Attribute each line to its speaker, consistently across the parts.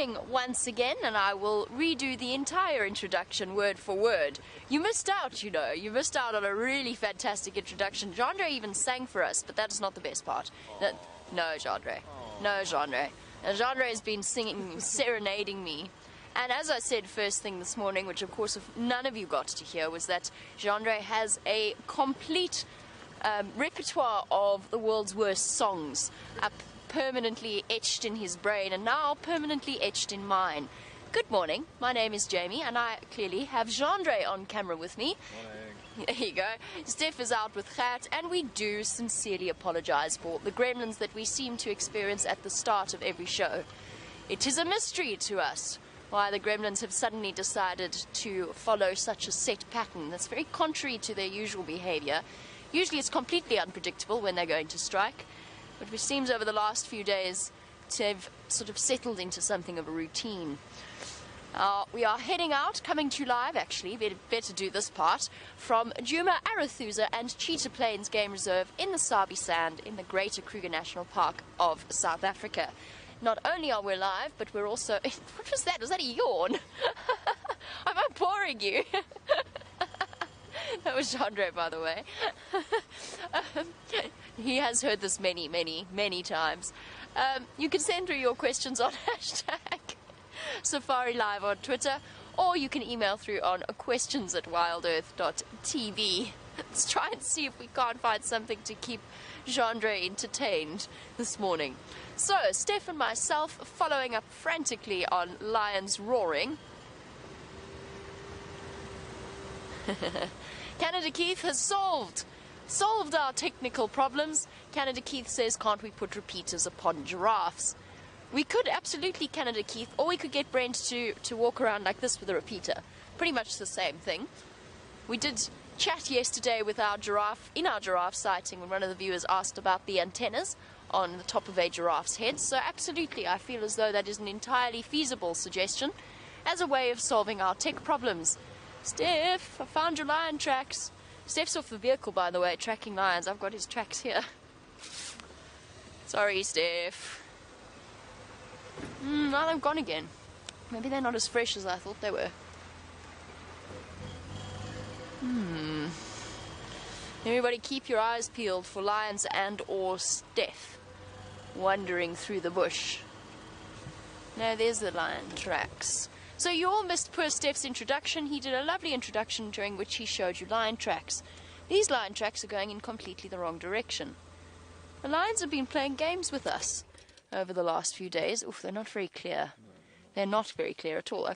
Speaker 1: morning once again, and I will redo the entire introduction word for word. You missed out, you know. You missed out on a really fantastic introduction. Jandre even sang for us, but that's not the best part. No, Jandre. No, Jandre. Jandre has been singing, serenading me. And as I said first thing this morning, which of course none of you got to hear, was that Jandre has a complete repertoire of the world's worst songs up permanently etched in his brain and now permanently etched in mine. Good morning, my name is Jamie and I clearly have Jandre on camera with me. Morning. There you go. Steph is out with Gert, and we do sincerely apologize for the gremlins that we seem to experience at the start of every show. It is a mystery to us why the gremlins have suddenly decided to follow such a set pattern that's very contrary to their usual behavior. Usually it's completely unpredictable when they're going to strike, but it seems over the last few days to have sort of settled into something of a routine. We are heading out, coming to you live, actually, better do this part, from Djuma Arathusa and Cheetah Plains Game Reserve in the Sabi Sand in the Greater Kruger National Park of South Africa. Not only are we live, but we're also... What was that? Was that a yawn? Am I boring you? That was Jandre, by the way. He has heard this many, many, many times. You can send through your questions on hashtag SafariLIVE on Twitter, or you can email through on questions@wildearth.tv. Let's try and see if we can't find something to keep Jandre entertained this morning. So, Steph and myself following up frantically on lions roaring. Canada Keith has solved our technical problems. Canada Keith says, can't we put repeaters upon giraffes? We could absolutely, Canada Keith, or we could get Brent to walk around like this with a repeater. Pretty much the same thing. We did chat yesterday with our giraffe, in our giraffe sighting, when one of the viewers asked about the antennas on the top of a giraffe's head. So absolutely, I feel as though that is an entirely feasible suggestion as a way of solving our tech problems. Steph, I found your lion tracks. Steph's off the vehicle, by the way, tracking lions. I've got his tracks here. Sorry, Steph. Now they've gone again. Maybe they're not as fresh as I thought they were. Everybody keep your eyes peeled for lions and or Steph wandering through the bush. No, there's the lion tracks. So you all missed poor Steph's introduction. He did a lovely introduction during which he showed you lion tracks. These lion tracks are going in completely the wrong direction. The lions have been playing games with us over the last few days. Oof, they're not very clear. They're not very clear at all.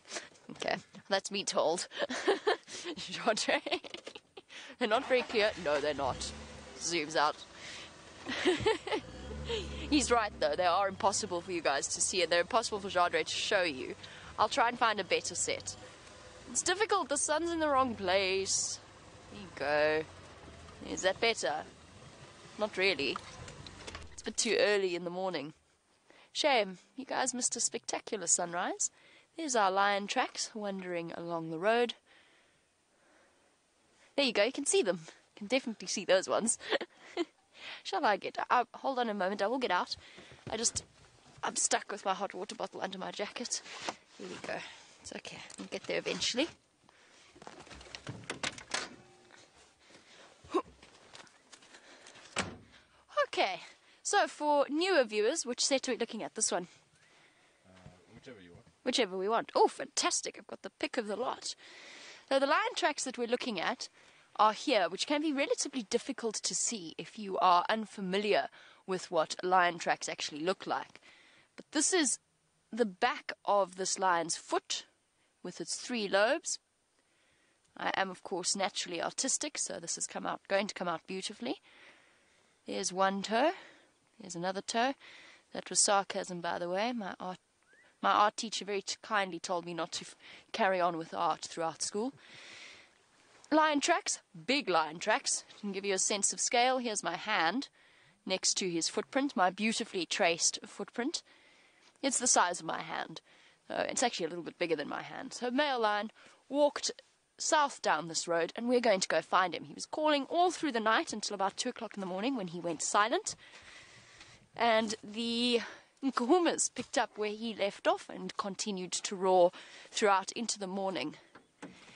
Speaker 1: Okay, that's me told. Jandre. They're not very clear. No, they're not. Zooms out. He's right, though. They are impossible for you guys to see, and they're impossible for Jandre to show you. I'll try and find a better set. It's difficult. The sun's in the wrong place. There you go. Is that better? Not really. It's a bit too early in the morning. Shame. You guys missed a spectacular sunrise. There's our lion tracks wandering along the road. There you go. You can see them. You can definitely see those ones. Shall I get... hold on a moment. I will get out. I'm stuck with my hot water bottle under my jacket. Here we go. It's okay. We'll get there eventually. Okay. So for newer viewers, which set are we looking at? This one?
Speaker 2: Whichever you want.
Speaker 1: Whichever we want. Oh, fantastic. I've got the pick of the lot. So the lion tracks that we're looking at are here, which can be relatively difficult to see if you are unfamiliar with what lion tracks actually look like. But this is the back of this lion's foot with its 3 lobes. I am, of course, naturally artistic, so this is going to come out beautifully. There's one toe. There's another toe. That was sarcasm, by the way. My art teacher very kindly told me not to carry on with art throughout school. Lion tracks, big lion tracks. To give you a sense of scale, here's my hand next to his footprint, my beautifully traced footprint. It's the size of my hand. It's actually a little bit bigger than my hand. So male lion walked south down this road, and we're going to go find him. He was calling all through the night until about 2 o'clock in the morning when he went silent. And the Nkuhuma's picked up where he left off and continued to roar throughout into the morning.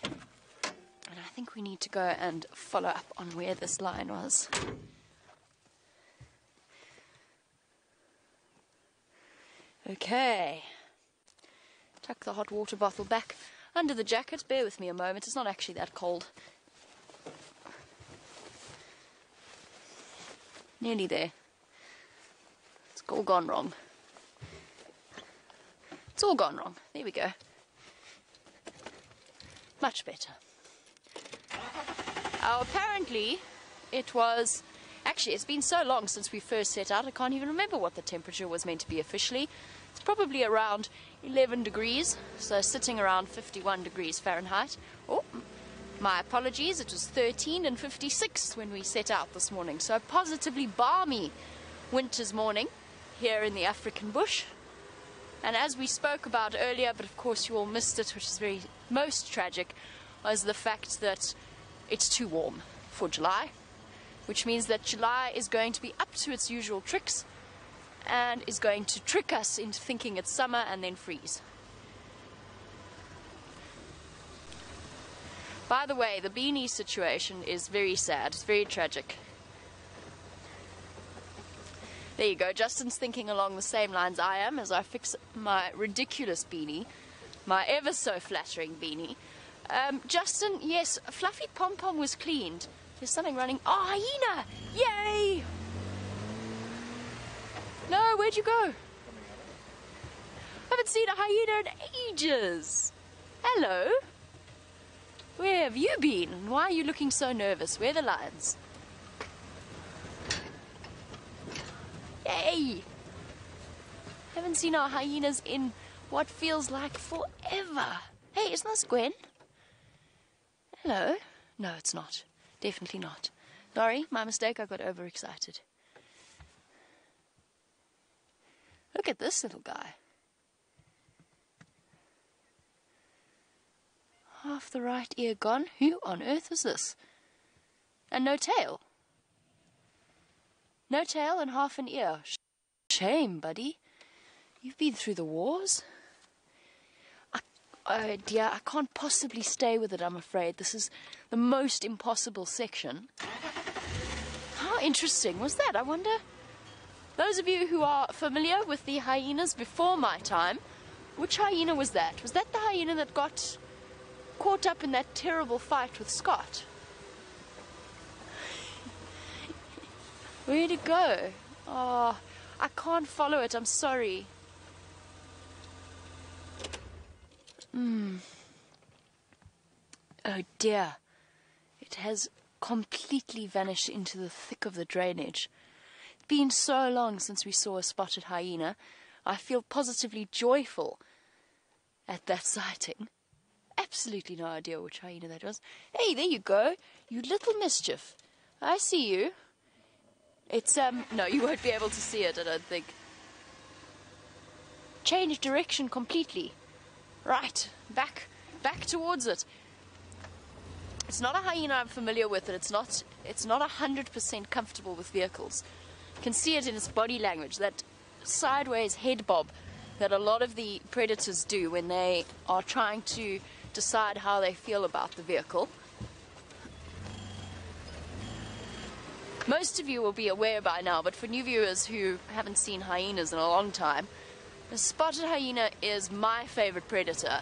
Speaker 1: And I think we need to go and follow up on where this line was. Okay. Tuck the hot water bottle back under the jacket. Bear with me a moment. It's not actually that cold. Nearly there. It's all gone wrong. It's all gone wrong. There we go. Much better. Apparently, it was... Actually, it's been so long since we first set out, I can't even remember what the temperature was meant to be officially. It's probably around 11 degrees, so sitting around 51 degrees Fahrenheit. Oh, my apologies, it was 13 and 56 when we set out this morning. So a positively balmy winter's morning here in the African bush. And as we spoke about earlier, but of course you all missed it, which is very most tragic, was the fact that it's too warm for July, which means that July is going to be up to its usual tricks and is going to trick us into thinking it's summer and then freeze. By the way, the beanie situation is very sad. It's very tragic. There you go. Justin's thinking along the same lines I am as I fix my ridiculous beanie, my ever so flattering beanie. Justin, yes, Fluffy Pom-Pom was cleaned. There's something running. Oh, hyena! Yay! No, where'd you go? I haven't seen a hyena in ages. Hello? Where have you been? And why are you looking so nervous? Where are the lions? Yay! Haven't seen our hyenas in what feels like forever. Hey, isn't this Gwen? Hello? No, it's not. Definitely not. Sorry, my mistake, I got overexcited. Look at this little guy. Half the right ear gone. Who on earth is this? And no tail. No tail and half an ear. Shame, buddy. You've been through the wars. Oh dear, I can't possibly stay with it, I'm afraid. This is the most impossible section. How interesting was that, I wonder? Those of you who are familiar with the hyenas before my time, which hyena was that? Was that the hyena that got caught up in that terrible fight with Scott? Where'd it go? Oh, I can't follow it, I'm sorry. Oh dear, it has completely vanished into the thick of the drainage. It's been so long since we saw a spotted hyena. I feel positively joyful at that sighting. Absolutely no idea which hyena that was. Hey, there you go, you little mischief. I see you. It's, no, you won't be able to see it, I don't think. Change direction completely. Right, back towards it. It's not a hyena I'm familiar with, and it's not 100% comfortable with vehicles. You can see it in its body language, that sideways head bob that a lot of the predators do when they are trying to decide how they feel about the vehicle. Most of you will be aware by now, but for new viewers who haven't seen hyenas in a long time, the spotted hyena is my favorite predator.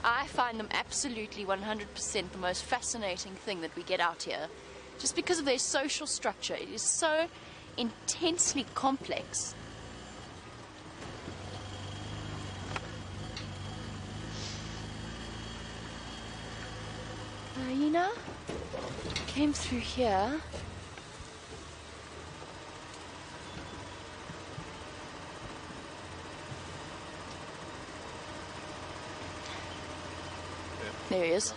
Speaker 1: I find them absolutely 100% the most fascinating thing that we get out here, just because of their social structure. It is so intensely complex. Hyena came through here. There he is.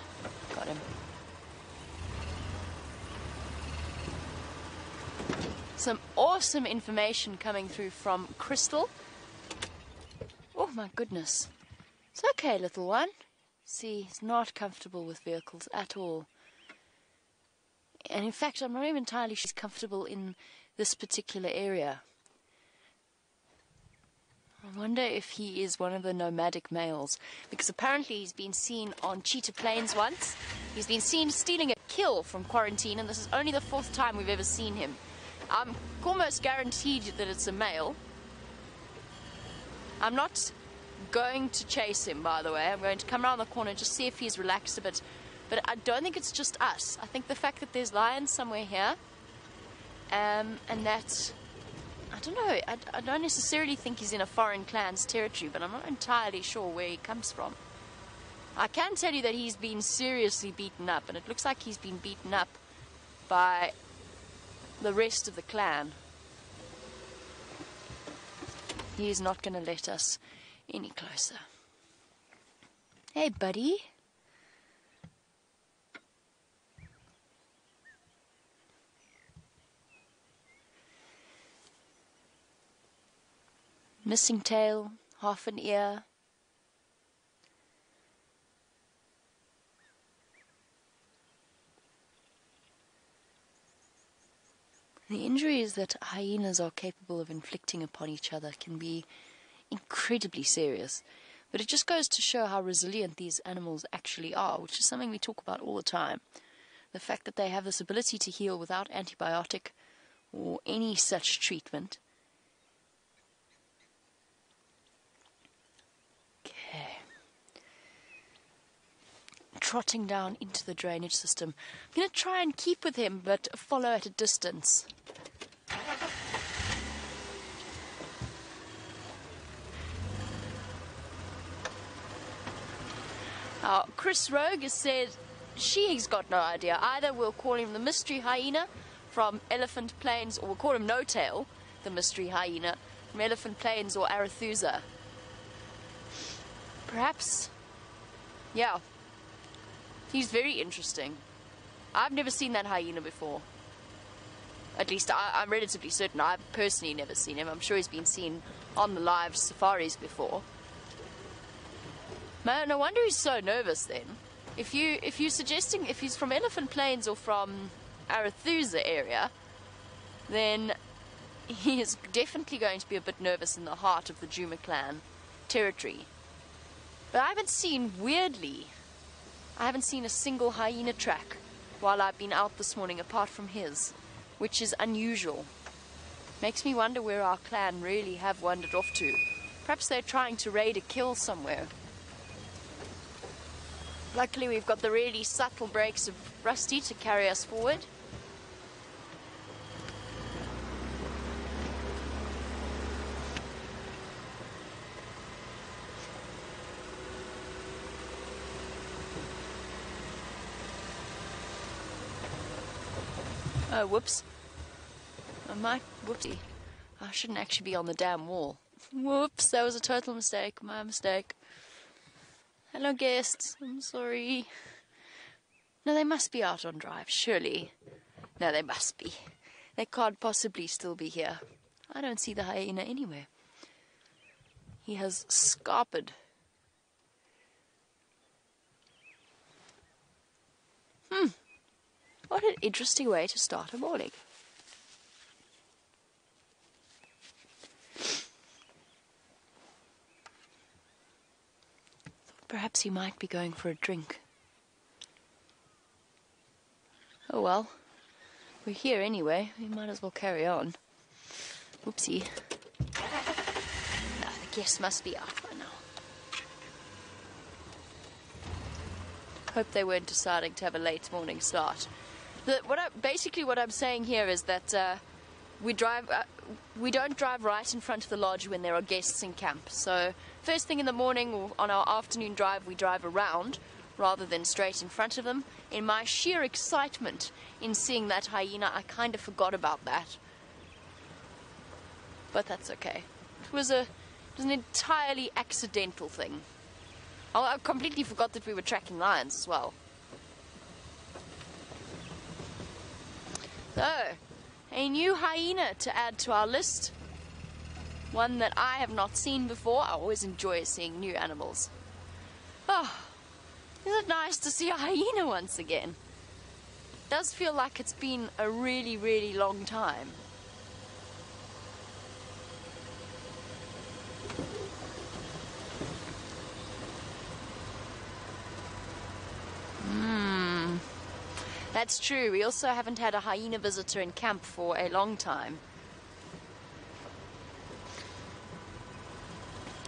Speaker 1: Got him. Some awesome information coming through from Crystal. Oh my goodness. It's okay, little one. See, he's not comfortable with vehicles at all. And in fact, I'm not even entirely sure he's comfortable in this particular area. I wonder if he is one of the nomadic males, because apparently he's been seen on Cheetah Plains once. He's been seen stealing a kill from quarantine, and this is only the 4th time we've ever seen him. I'm almost guaranteed that it's a male. I'm not going to chase him, by the way. I'm going to come around the corner and just see if he's relaxed a bit. But I don't think it's just us. I think the fact that there's lions somewhere here, and that, I don't know, I don't necessarily think he's in a foreign clan's territory, but I'm not entirely sure where he comes from. I can tell you that he's been seriously beaten up, and it looks like he's been beaten up by the rest of the clan. He is not going to let us any closer. Hey, buddy. Missing tail, half an ear. The injuries that hyenas are capable of inflicting upon each other can be incredibly serious, but it just goes to show how resilient these animals actually are, which is something we talk about all the time. The fact that they have this ability to heal without antibiotic or any such treatment. Okay. Trotting down into the drainage system. I'm going to try and keep with him, but follow at a distance. Chris Rogue has said she's got no idea. Either we'll call him the mystery hyena from Elephant Plains, or we'll call him No Tail, the mystery hyena from Elephant Plains or Arethusa. Perhaps, yeah. He's very interesting. I've never seen that hyena before. At least I'm relatively certain. I've personally never seen him. I'm sure he's been seen on the live safaris before. Man, no wonder he's so nervous then. If you're suggesting if he's from Elephant Plains or from Arethusa area, then he is definitely going to be a bit nervous in the heart of the Juma clan territory. But I haven't seen, weirdly, I haven't seen a single hyena track while I've been out this morning apart from his, which is unusual. Makes me wonder where our clan really have wandered off to. Perhaps they're trying to raid a kill somewhere. Luckily we've got the really subtle brakes of Rusty to carry us forward. Oh, whoops. Whoopsie. I shouldn't actually be on the damn wall. Whoops, that was a total mistake. My mistake. Hello, guests. I'm sorry. No, they must be out on drive, surely. No, they must be. They can't possibly still be here. I don't see the hyena anywhere. He has scarpered. What an interesting way to start a morning. Perhaps he might be going for a drink. Oh well, we're here anyway. We might as well carry on. Oopsie. The guests must be out by now. Hope they weren't deciding to have a late morning start. Basically what I'm saying here is that we don't drive right in front of the lodge when there are guests in camp. So first thing in the morning or on our afternoon drive, we drive around rather than straight in front of them. In my sheer excitement in seeing that hyena, I kind of forgot about that. But that's okay. It was an entirely accidental thing. I completely forgot that we were tracking lions as well. So, a new hyena to add to our list. One that I have not seen before. I always enjoy seeing new animals. Oh, isn't it nice to see a hyena once again? It does feel like it's been a really, really long time. That's true. We also haven't had a hyena visitor in camp for a long time.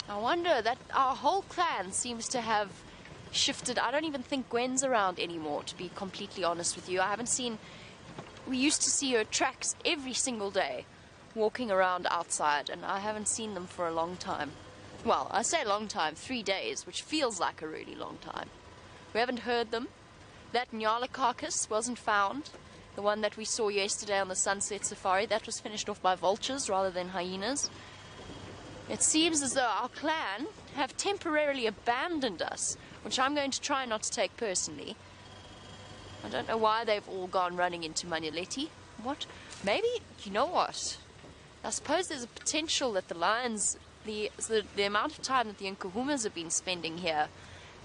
Speaker 1: I wonder that our whole clan seems to have shifted. I don't even think Gwen's around anymore, to be completely honest with you. I haven't seen... We used to see her tracks every single day walking around outside, and I haven't seen them for a long time. Well, I say a long time, 3 days, which feels like a really long time. We haven't heard them. That Nyala carcass wasn't found. The one that we saw yesterday on the sunset safari, that was finished off by vultures rather than hyenas. It seems as though our clan have temporarily abandoned us, which I'm going to try not to take personally. I don't know why they've all gone running into Manuleti. What? Maybe, you know what? I suppose there's a potential that the lions, the amount of time that the Nkuhumas have been spending here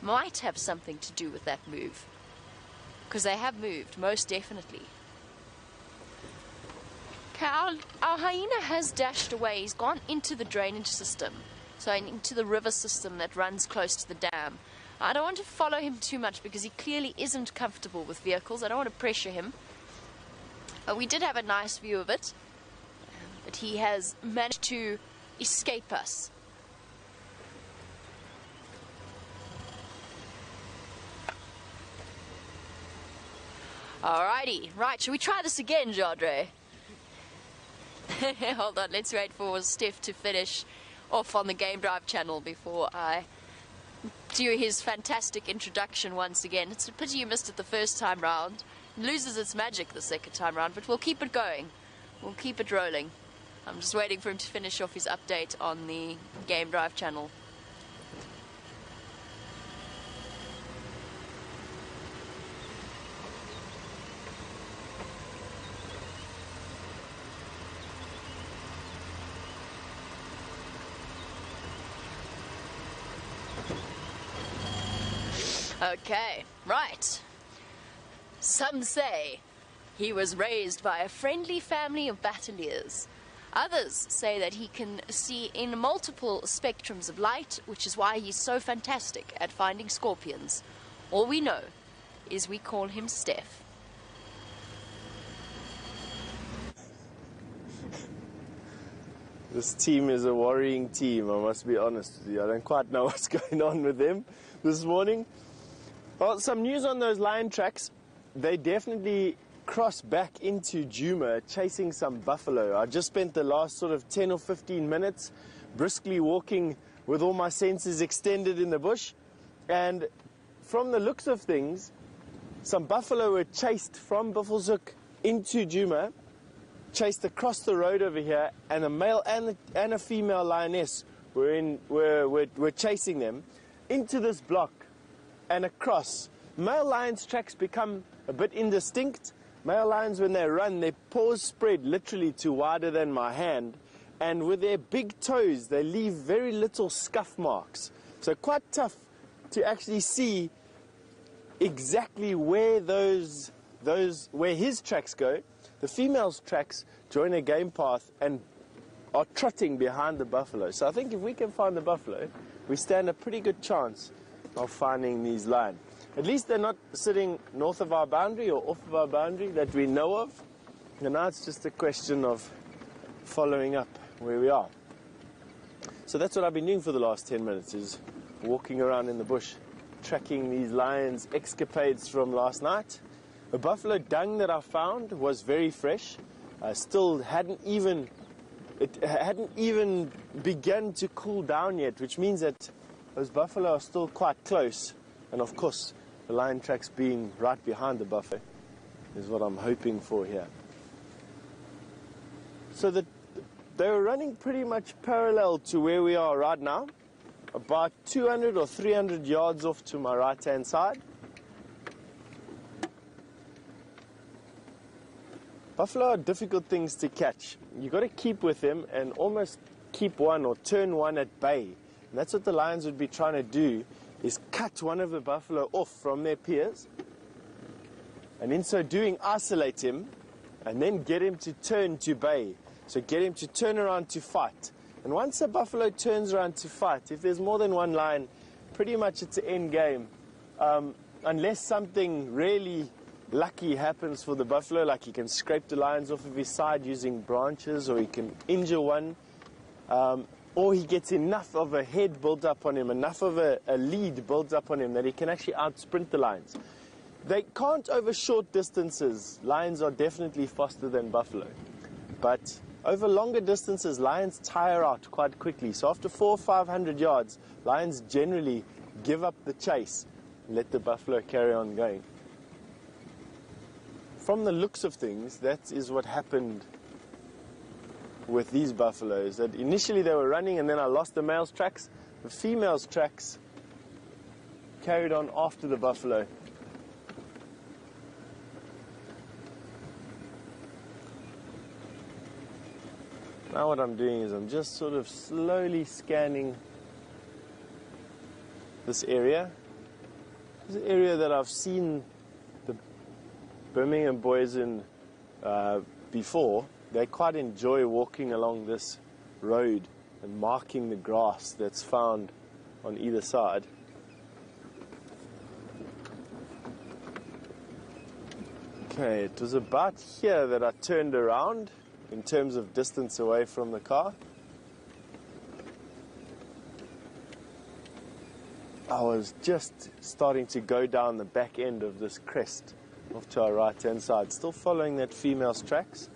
Speaker 1: might have something to do with that move. Because they have moved, most definitely. Okay, our hyena has dashed away. He's gone into the drainage system, so into the river system that runs close to the dam. I don't want to follow him too much because he clearly isn't comfortable with vehicles. I don't want to pressure him. We did have a nice view of it, but he has managed to escape us. Alrighty, right, shall we try this again, Jadre? Hold on, let's wait for Steph to finish off on the Game Drive channel before I do his fantastic introduction once again. It's a pity you missed it the first time round. It loses its magic the second time round, but we'll keep it going. We'll keep it rolling. I'm just waiting for him to finish off his update on the Game Drive channel. Okay, right. Some say he was raised by a friendly family of battaliers. Others say that he can see in multiple spectrums of light, which is why he's so fantastic at finding scorpions. All we know is we call him Steph.
Speaker 3: This team is a worrying team, I must be honest with you. I don't quite know what's going on with them this morning. Well, some news on those lion tracks. They definitely cross back into Djuma chasing some buffalo. I just spent the last sort of 10 or 15 minutes briskly walking with all my senses extended in the bush. And from the looks of things, some buffalo were chased from Buffelshoek into Djuma, chased across the road over here, and a male and a female lioness were chasing them into this block and across. Male lions' tracks become a bit indistinct. Male lions, when they run, their paws spread literally to wider than my hand, and with their big toes they leave very little scuff marks. So quite tough to actually see exactly where where his tracks go. The female's tracks join a game path and are trotting behind the buffalo. So I think if we can find the buffalo, we stand a pretty good chance of finding these lions. At least they're not sitting north of our boundary or off of our boundary that we know of. And now it's just a question of following up where we are. So that's what I've been doing for the last 10 minutes, is walking around in the bush, tracking these lions' escapades from last night. The buffalo dung that I found was very fresh. Still hadn't even begun to cool down yet, which means that those buffalo are still quite close. And of course, the lion tracks being right behind the buffalo is what I'm hoping for here. So they were running pretty much parallel to where we are right now, about 200 or 300 yards off to my right-hand side. Buffalo are difficult things to catch. You've got to keep with them and almost keep one or turn one at bay. And that's what the lions would be trying to do, is cut one of the buffalo off from their peers, and in so doing isolate him and then get him to turn to bay. So get him to turn around to fight. And once a buffalo turns around to fight, if there's more than one lion, pretty much it's an end game. Unless something really lucky happens for the buffalo, like he can scrape the lions off of his side using branches, or he can injure one, or he gets enough of a head built up on him, enough of a lead built up on him that he can actually outsprint the lions. They can't over short distances. Lions are definitely faster than buffalo. But over longer distances, lions tire out quite quickly. So after 400 or 500 yards, lions generally give up the chase and let the buffalo carry on going. From the looks of things, that is what happened with these buffaloes. That initially they were running, and then I lost the male's tracks. The female's tracks carried on after the buffalo. Now what I'm doing is I'm just sort of slowly scanning this area. This is an area that I've seen the Birmingham boys in before. They quite enjoy walking along this road and marking the grass that's found on either side. Okay, it was about here that I turned around in terms of distance away from the car. I was just starting to go down the back end of this crest off to our right hand side, still following that female's tracks.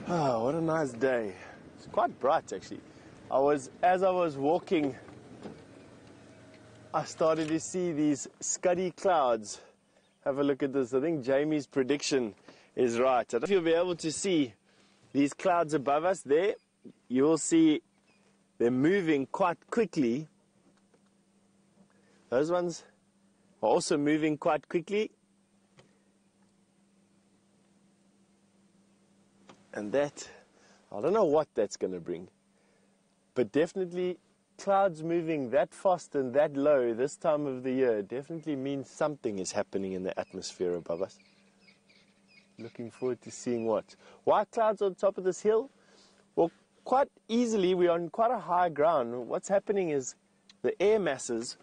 Speaker 3: Oh, what a nice day. It's quite bright actually. As I was walking, I started to see these scuddy clouds. Have a look at this. I think Jamie's prediction is right. I don't know if you'll be able to see these clouds above us there. You'll see they're moving quite quickly. Those ones are also moving quite quickly. And that, I don't know what that's going to bring. But definitely, clouds moving that fast and that low this time of the year definitely means something is happening in the atmosphere above us. Looking forward to seeing what. Why clouds on top of this hill? Well, quite easily, we're on quite a high ground. What's happening is the air masses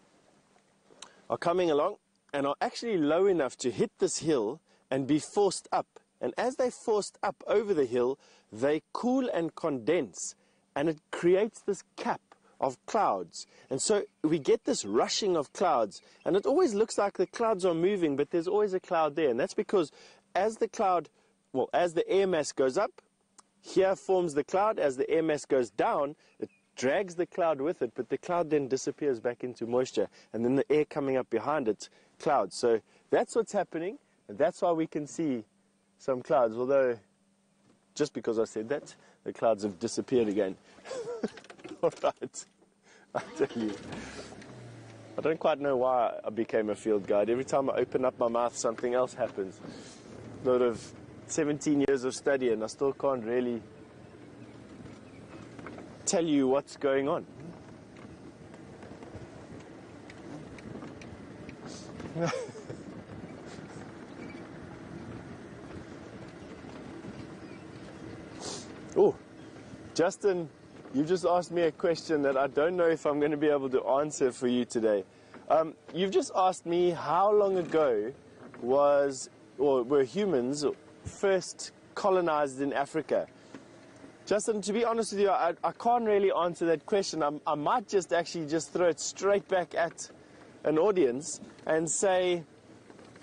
Speaker 3: are coming along and are actually low enough to hit this hill and be forced up. And as they're forced up over the hill, they cool and condense. And it creates this cap of clouds. And so we get this rushing of clouds. And it always looks like the clouds are moving, but there's always a cloud there. And that's because as the air mass goes up, here forms the cloud. As the air mass goes down, it drags the cloud with it, but the cloud then disappears back into moisture. And then the air coming up behind it clouds. So that's what's happening. And that's why we can see some clouds. Although, just because I said that, the clouds have disappeared again. All right, I tell you. I don't quite know why I became a field guide. Every time I open up my mouth, something else happens. A lot of 17 years of study, and I still can't really tell you what's going on. Oh, Justin, you just asked me a question that I don't know if I'm going to be able to answer for you today. You've just asked me how long ago were humans first colonized in Africa. Justin, to be honest with you, I can't really answer that question. I might just actually just throw it straight back at an audience and say,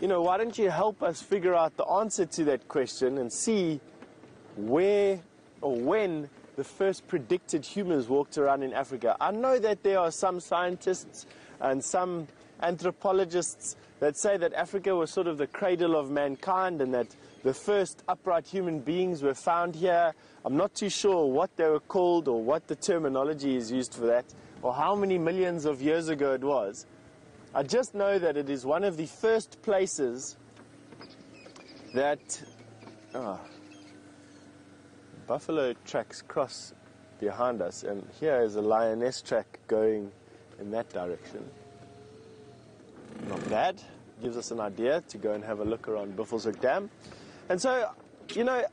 Speaker 3: you know, why don't you help us figure out the answer to that question and see where or when the first predicted humans walked around in Africa. I know that there are some scientists and some anthropologists that say that Africa was sort of the cradle of mankind and that the first upright human beings were found here. I'm not too sure what they were called or what the terminology is used for that or how many millions of years ago it was. I just know that it is one of the first places that buffalo tracks cross behind us, and here is a lioness track going in that direction. Not bad. Gives us an idea to go and have a look around Buffelshoek Dam. And so, you know,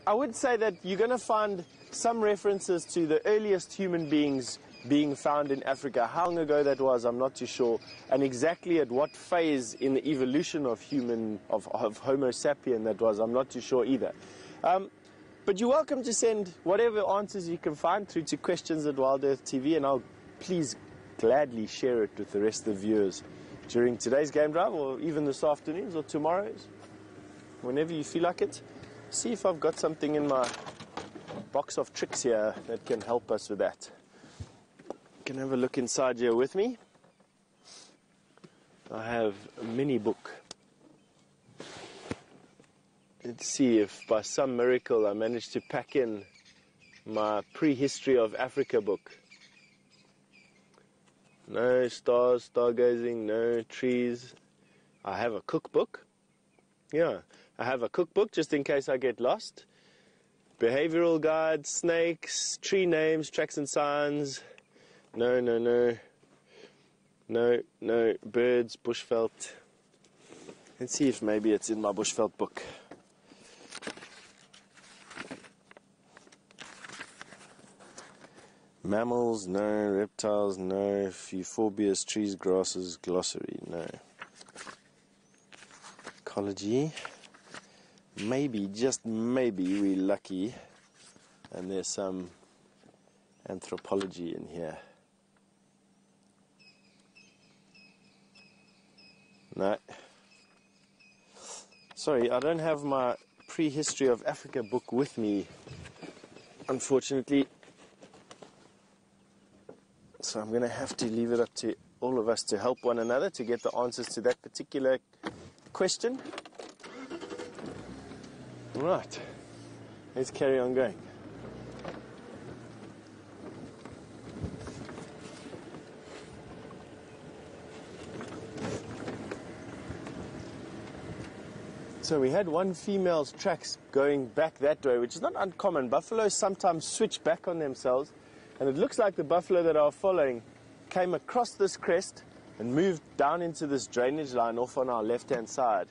Speaker 3: I would say that you're going to find some references to the earliest human beings being found in Africa. How long ago that was, I'm not too sure. And exactly at what phase in the evolution of Homo sapien that was, I'm not too sure either. But you're welcome to send whatever answers you can find through to questions@WildEarthTV, and I'll please gladly share it with the rest of the viewers during today's game drive, or even this afternoon's or tomorrow's, whenever you feel like it. See if I've got something in my box of tricks here that can help us with that. You can have a look inside here with me. I have a mini book. Let's see if by some miracle I managed to pack in my prehistory of Africa book. No stars, stargazing, no trees. I have a cookbook. Yeah, I have a cookbook just in case I get lost. Behavioral guides, snakes, tree names, tracks and signs. No, no, no. No, no, birds, bushveld. Let's see if maybe it's in my bushveld book. Mammals, no. Reptiles, no. Euphorbias, trees, grasses, glossary, no. Ecology. Maybe, just maybe, we're lucky and there's some anthropology in here. No. Sorry, I don't have my prehistory of Africa book with me, unfortunately. So I'm going to have to leave it up to all of us to help one another to get the answers to that particular question. Right, let's carry on going. So we had one female's tracks going back that way, which is not uncommon. Buffaloes sometimes switch back on themselves, and it looks like the buffalo that I was following came across this crest and moved down into this drainage line off on our left-hand side.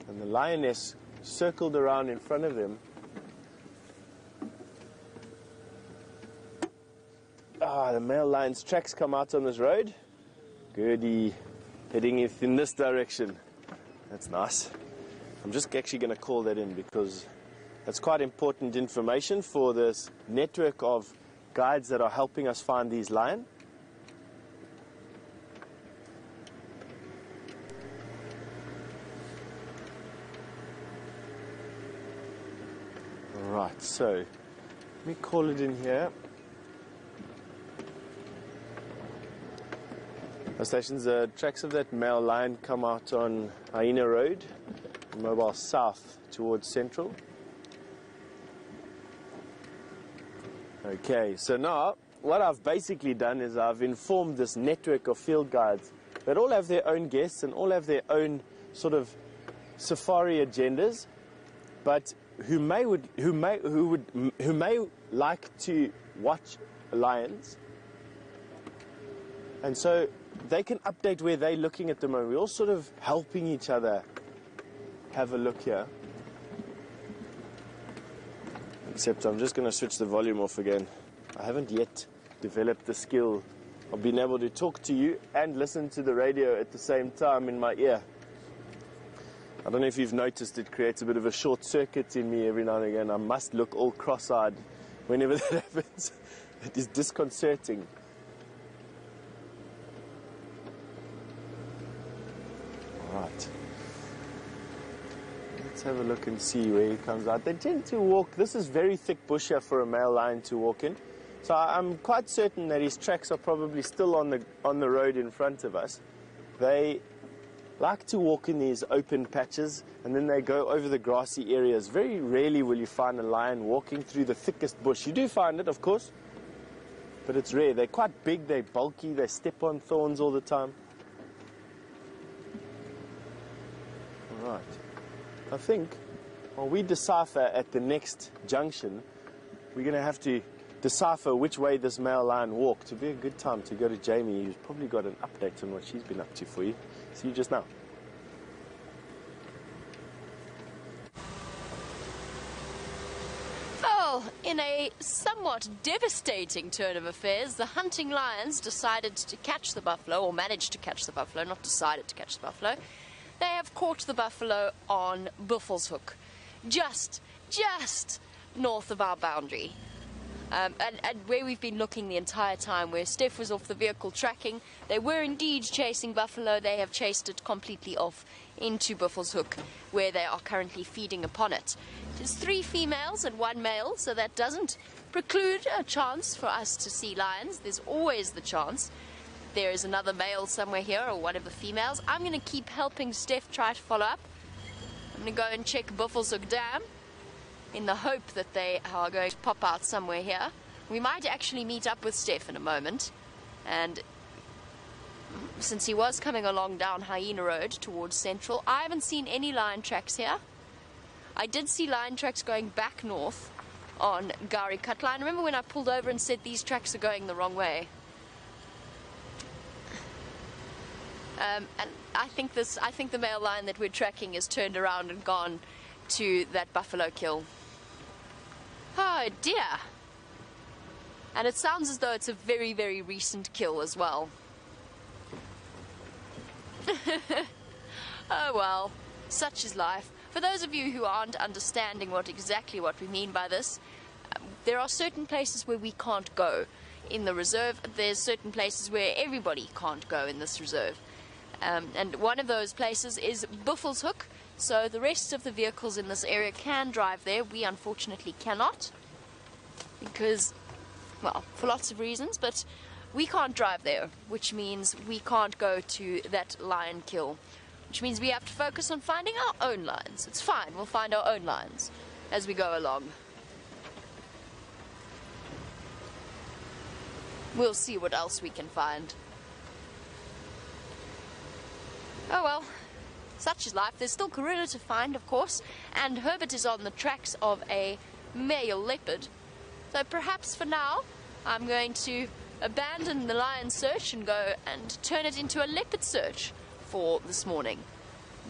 Speaker 3: And the lioness circled around in front of him. The male lion's tracks come out on this road. Goody, heading in this direction. That's nice. I'm just actually going to call that in because that's quite important information for this network of guides that are helping us find these lion. Right, so let me call it in here. The stations, the tracks of that male lion come out on Hyena Road, mobile south towards Central. Okay, so now what I've basically done is I've informed this network of field guides that all have their own guests and all have their own sort of safari agendas, but who may like to watch lions, and so they can update where they're looking at the moment. We're all sort of helping each other have a look here. Except I'm just going to switch the volume off again. I haven't yet developed the skill of being able to talk to you and listen to the radio at the same time in my ear. I don't know if you've noticed, it creates a bit of a short circuit in me every now and again. I must look all cross-eyed whenever that happens. It is disconcerting. Right. Let's have a look and see where he comes out. They tend to walk. This is very thick bush here for a male lion to walk in. So I'm quite certain that his tracks are probably still on the road in front of us. They like to walk in these open patches, and then they go over the grassy areas. Very rarely will you find a lion walking through the thickest bush. You do find it, of course, but it's rare. They're quite big, they're bulky, they step on thorns all the time. All right. I think while we decipher at the next junction, we're going to have to decipher which way this male lion walked. It would be a good time to go to Jamie, who's probably got an update on what she's been up to for you. See you just now.
Speaker 1: Well, in a somewhat devastating turn of affairs, the hunting lions decided to catch the buffalo, or managed to catch the buffalo, not decided to catch the buffalo. They have caught the buffalo on Buffelshoek, just north of our boundary. And where we've been looking the entire time, where Steph was off the vehicle tracking, they were indeed chasing buffalo. They have chased it completely off into Buffelshoek, where they are currently feeding upon it. There's 3 females and 1 male, so that doesn't preclude a chance for us to see lions. There's always the chance. There is another male somewhere here, or one of the females. I'm going to keep helping Steph try to follow up. I'm going to go and check Buffelshoek Dam, in the hope that they are going to pop out somewhere here. We might actually meet up with Steph in a moment, and since he was coming along down Hyena Road towards Central, I haven't seen any lion tracks here. I did see lion tracks going back north on Gowrie Cut Line. Remember when I pulled over and said these tracks are going the wrong way? And I think the male lion that we're tracking is turned around and gone to that buffalo kill. Oh dear. And it sounds as though it's a very, very recent kill as well. Oh well, such is life. For those of you who aren't understanding exactly what we mean by this, there are certain places where we can't go in the reserve. There's certain places where everybody can't go in this reserve. And one of those places is Buffelshoek. So the rest of the vehicles in this area can drive there. We unfortunately cannot, because, well, for lots of reasons, but we can't drive there, which means we can't go to that lion kill, which means we have to focus on finding our own lions. It's fine, we'll find our own lions as we go along. We'll see what else we can find. Oh well. Such is life. There's still Karula to find, of course, and Herbert is on the tracks of a male leopard. So perhaps for now, I'm going to abandon the lion search and go and turn it into a leopard search for this morning.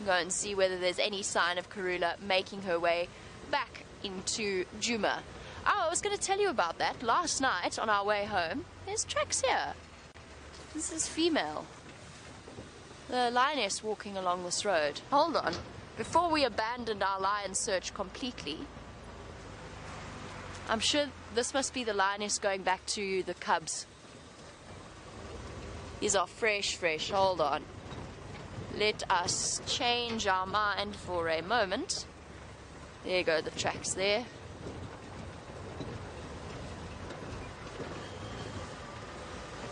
Speaker 1: Go and see whether there's any sign of Karula making her way back into Djuma. Oh, I was going to tell you about that. Last night on our way home, there's tracks here. This is female. The lioness walking along this road. Hold on. Before we abandoned our lion search completely, I'm sure this must be the lioness going back to the cubs. These are fresh. Hold on. Let us change our mind for a moment. There you go, the tracks there.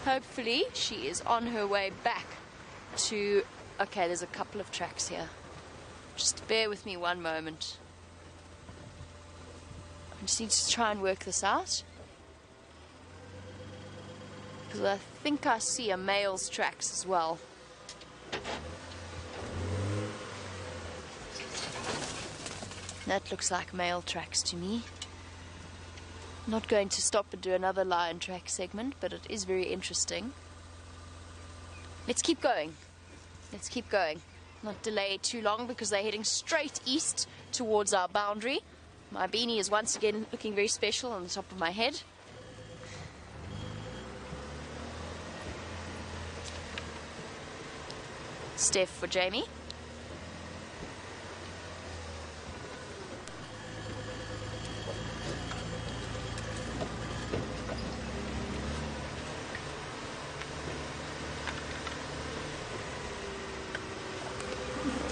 Speaker 1: Hopefully she is on her way back to... Okay, there's a couple of tracks here. Just bear with me one moment. I just need to try and work this out, because I think I see a male's tracks as well. That looks like male tracks to me. Not going to stop and do another lion track segment, but it is very interesting. Let's keep going. Let's keep going. Not delay too long, because they're heading straight east towards our boundary. My beanie is once again looking very special on the top of my head. Steph for Jamie.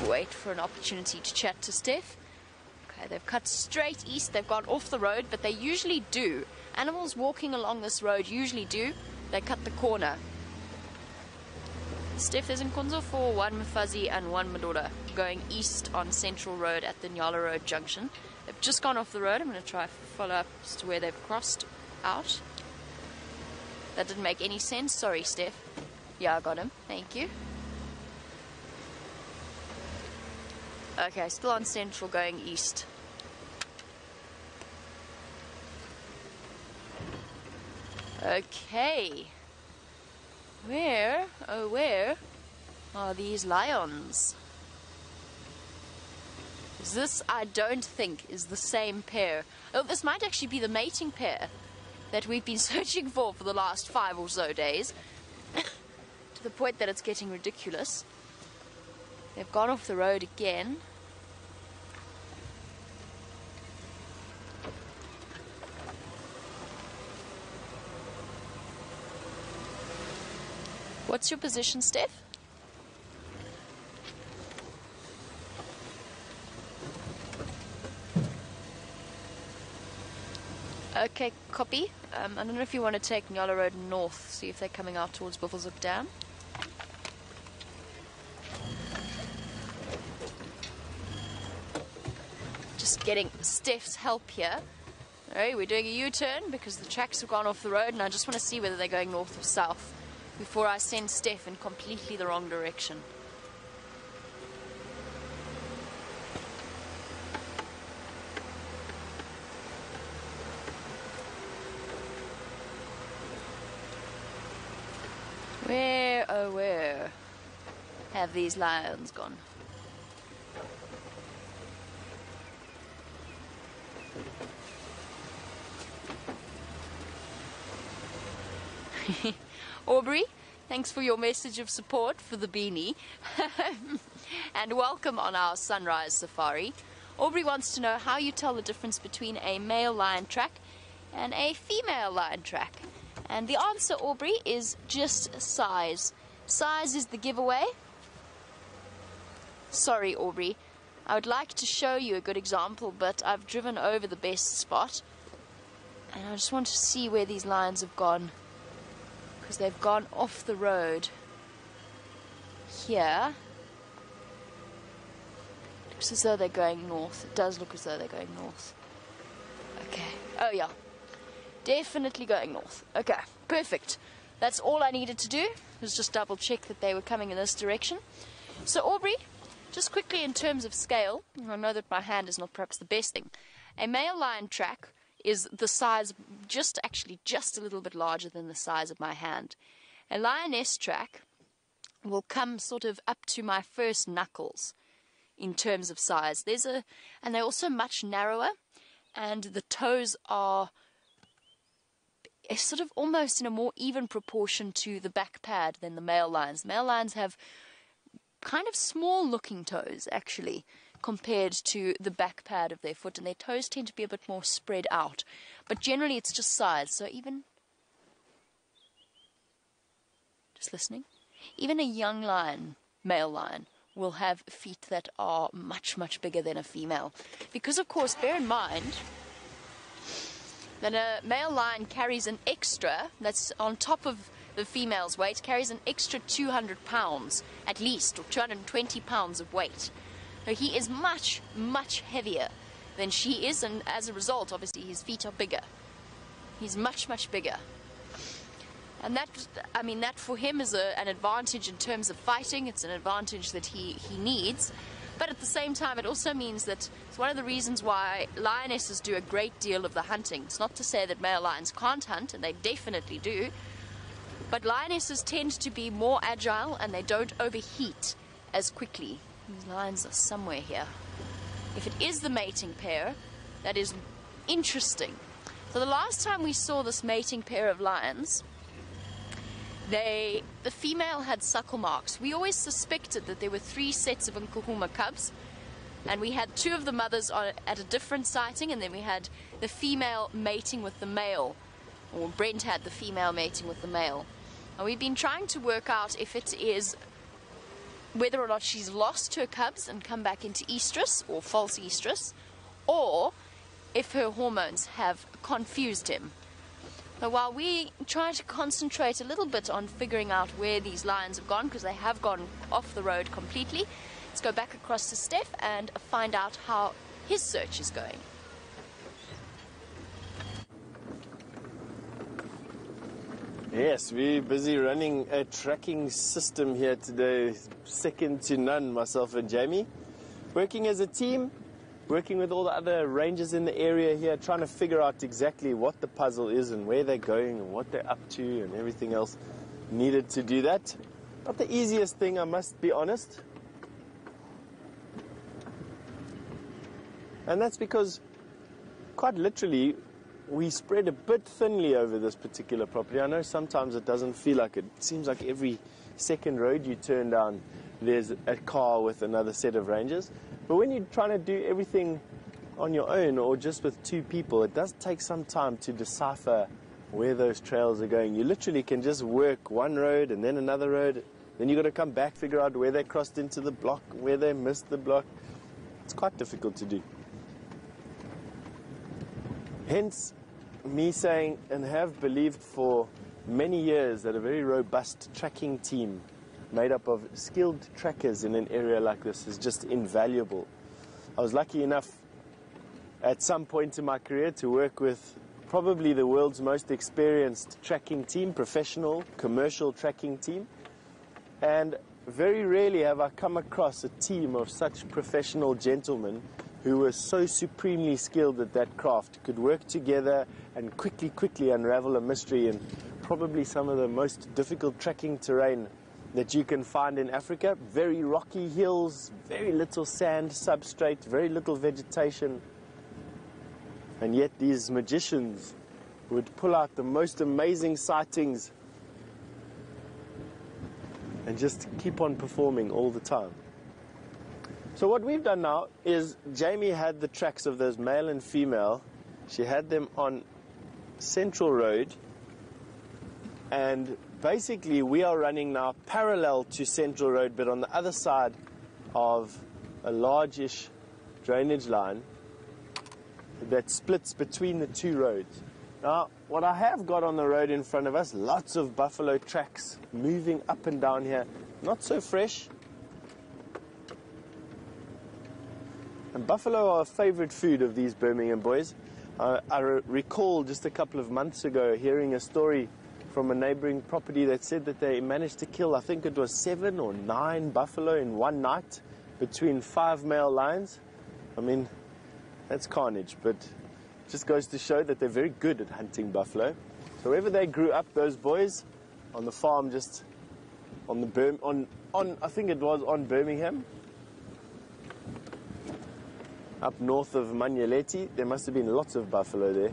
Speaker 1: Wait for an opportunity to chat to Steph. Okay, they've cut straight east. They've gone off the road, but they usually do. Animals walking along this road usually do. They cut the corner. Steph is in Nkonzo for 1 Mfazi and 1 Madora, going east on Central Road at the Nyala Road junction. They've just gone off the road. I'm going to try to follow up as to where they've crossed out. That didn't make any sense. Sorry, Steph. Yeah, I got him. Thank you. Okay, still on Central going east. Okay. Where, oh where, are these lions? This, I don't think, is the same pair. Oh, this might actually be the mating pair that we've been searching for the last 5 or so days. To the point that it's getting ridiculous. They've gone off the road again. What's your position, Steph? Okay, copy. I don't know if you want to take Nyala Road north, see if they're coming out towards Buffelshoek Dam. Just getting Steph's help here. Alright, we're doing a U-turn because the tracks have gone off the road and I just want to see whether they're going north or south before I send Steph in completely the wrong direction. Where, oh where have these lions gone? Aubrey, thanks for your message of support for the beanie. And welcome on our sunrise safari. Aubrey wants to know how you tell the difference between a male lion track and a female lion track. And the answer, Aubrey, is just size. Size is the giveaway. Sorry, Aubrey. I would like to show you a good example, but I've driven over the best spot. And I just want to see where these lions have gone. Because they've gone off the road. Here. Looks as though they're going north. It does look as though they're going north. Okay. Oh, yeah. Definitely going north. Okay, perfect. That's all I needed to do, was just double check that they were coming in this direction. So Aubrey, just quickly in terms of scale, I know that my hand is not perhaps the best thing. A male lion track is the size, just a little bit larger than the size of my hand. A lioness track will come sort of up to my first knuckles in terms of size. And they're also much narrower, and the toes are sort of almost in a more even proportion to the back pad than the male lions. Male lions have kind of small looking toes actually compared to the back pad of their foot, and their toes tend to be a bit more spread out, but generally it's just size. So even a young lion, male lion, will have feet that are much bigger than a female, because of course bear in mind that a male lion carries an extra, that's on top of the female's weight, carries an extra 200 pounds at least, or 220 pounds of weight. So he is much heavier than she is, and as a result, obviously, his feet are bigger. He's much bigger. And that for him is an advantage in terms of fighting. It's an advantage that he needs. But at the same time, it also means that it's one of the reasons why lionesses do a great deal of the hunting. It's not to say that male lions can't hunt, and they definitely do. But lionesses tend to be more agile, and they don't overheat as quickly. These lions are somewhere here. If it is the mating pair, that is interesting. So the last time we saw this mating pair of lions, the female had suckle marks. We always suspected that there were 3 sets of Nkuhuma cubs, and we had 2 of the mothers at a different sighting, and then we had the female mating with the male, or Brent had the female mating with the male. And we've been trying to work out if it is whether or not she's lost her cubs and come back into estrus or false estrus, or if her hormones have confused him. So while we try to concentrate a little bit on figuring out where these lions have gone, because they have gone off the road completely, let's go back across to Steph and find out how his search is going.
Speaker 3: Yes, we're busy running a tracking system here today, second to none, myself and Jamie. Working as a team, working with all the other rangers in the area here, trying to figure out exactly what the puzzle is and where they're going and what they're up to and everything else needed to do that. Not the easiest thing, I must be honest. And that's because, quite literally, we spread a bit thinly over this particular property. I know sometimes it doesn't feel like it. It seems like every second road you turn down, there's a car with another set of rangers. But when you're trying to do everything on your own or just with two people, it does take some time to decipher where those trails are going. You literally can just work one road and then another road. Then you've got to come back, figure out where they crossed into the block, where they missed the block. It's quite difficult to do. Hence, me saying and have believed for many years that a very robust tracking team made up of skilled trackers in an area like this is just invaluable. I was lucky enough at some point in my career to work with probably the world's most experienced tracking team, professional, commercial tracking team. And very rarely have I come across a team of such professional gentlemen who were so supremely skilled at that craft, could work together and quickly unravel a mystery in probably some of the most difficult tracking terrain that you can find in Africa. Very rocky hills, very little sand substrate, very little vegetation. And yet these magicians would pull out the most amazing sightings and just keep on performing all the time. So what we've done now is Jamie had the tracks of those male and female. She had them on Central Road, and basically we are running now parallel to Central Road but on the other side of a largish drainage line that splits between the two roads. Now what I have got on the road in front of us, lots of buffalo tracks moving up and down here, not so fresh. And buffalo are a favorite food of these Birmingham boys. I recall just a couple of months ago hearing a story from a neighboring property that said that they managed to kill, I think it was 7 or 9 buffalo in one night between 5 male lions. I mean, that's carnage, but it just goes to show that they're very good at hunting buffalo. So wherever they grew up, those boys, on the farm just on the I think it was on Birmingham, up north of Manyeleti, there must have been lots of buffalo there.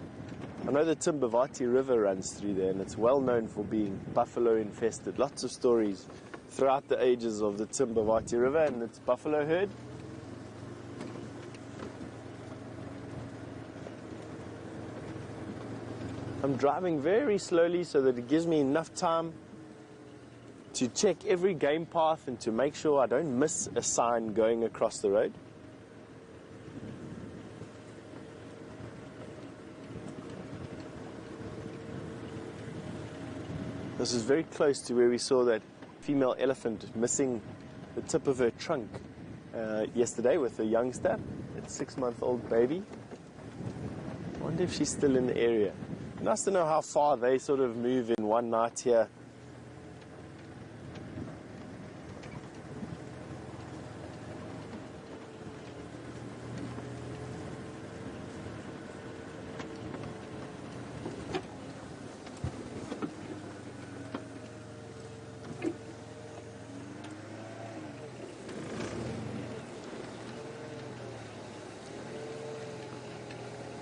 Speaker 3: I know the Timbavati River runs through there, and it's well known for being buffalo infested. Lots of stories throughout the ages of the Timbavati River and its buffalo herd. I'm driving very slowly so that it gives me enough time to check every game path and to make sure I don't miss a sign going across the road. This is very close to where we saw that female elephant missing the tip of her trunk yesterday with a youngster, a 6-month-old baby. I wonder if she's still in the area. Nice to know how far they sort of move in one night here.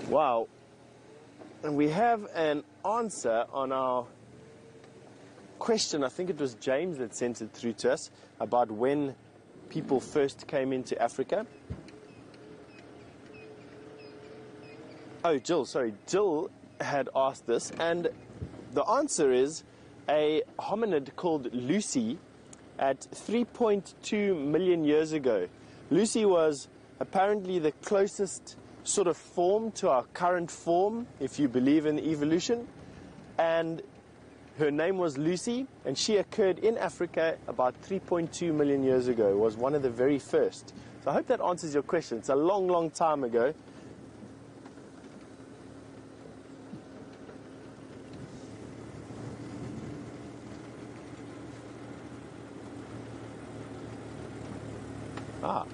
Speaker 3: Wow. And we have an answer on our question. I think it was James that sent it through to us about when people first came into Africa. Oh, Jill, sorry. Jill had asked this, and the answer is a hominid called Lucy at 3.2 million years ago. Lucy was apparently the closest sort of form to our current form, if you believe in evolution, and her name was Lucy, and she occurred in Africa about 3.2 million years ago, was one of the very first. So I hope that answers your question. It's a long time ago. Ah.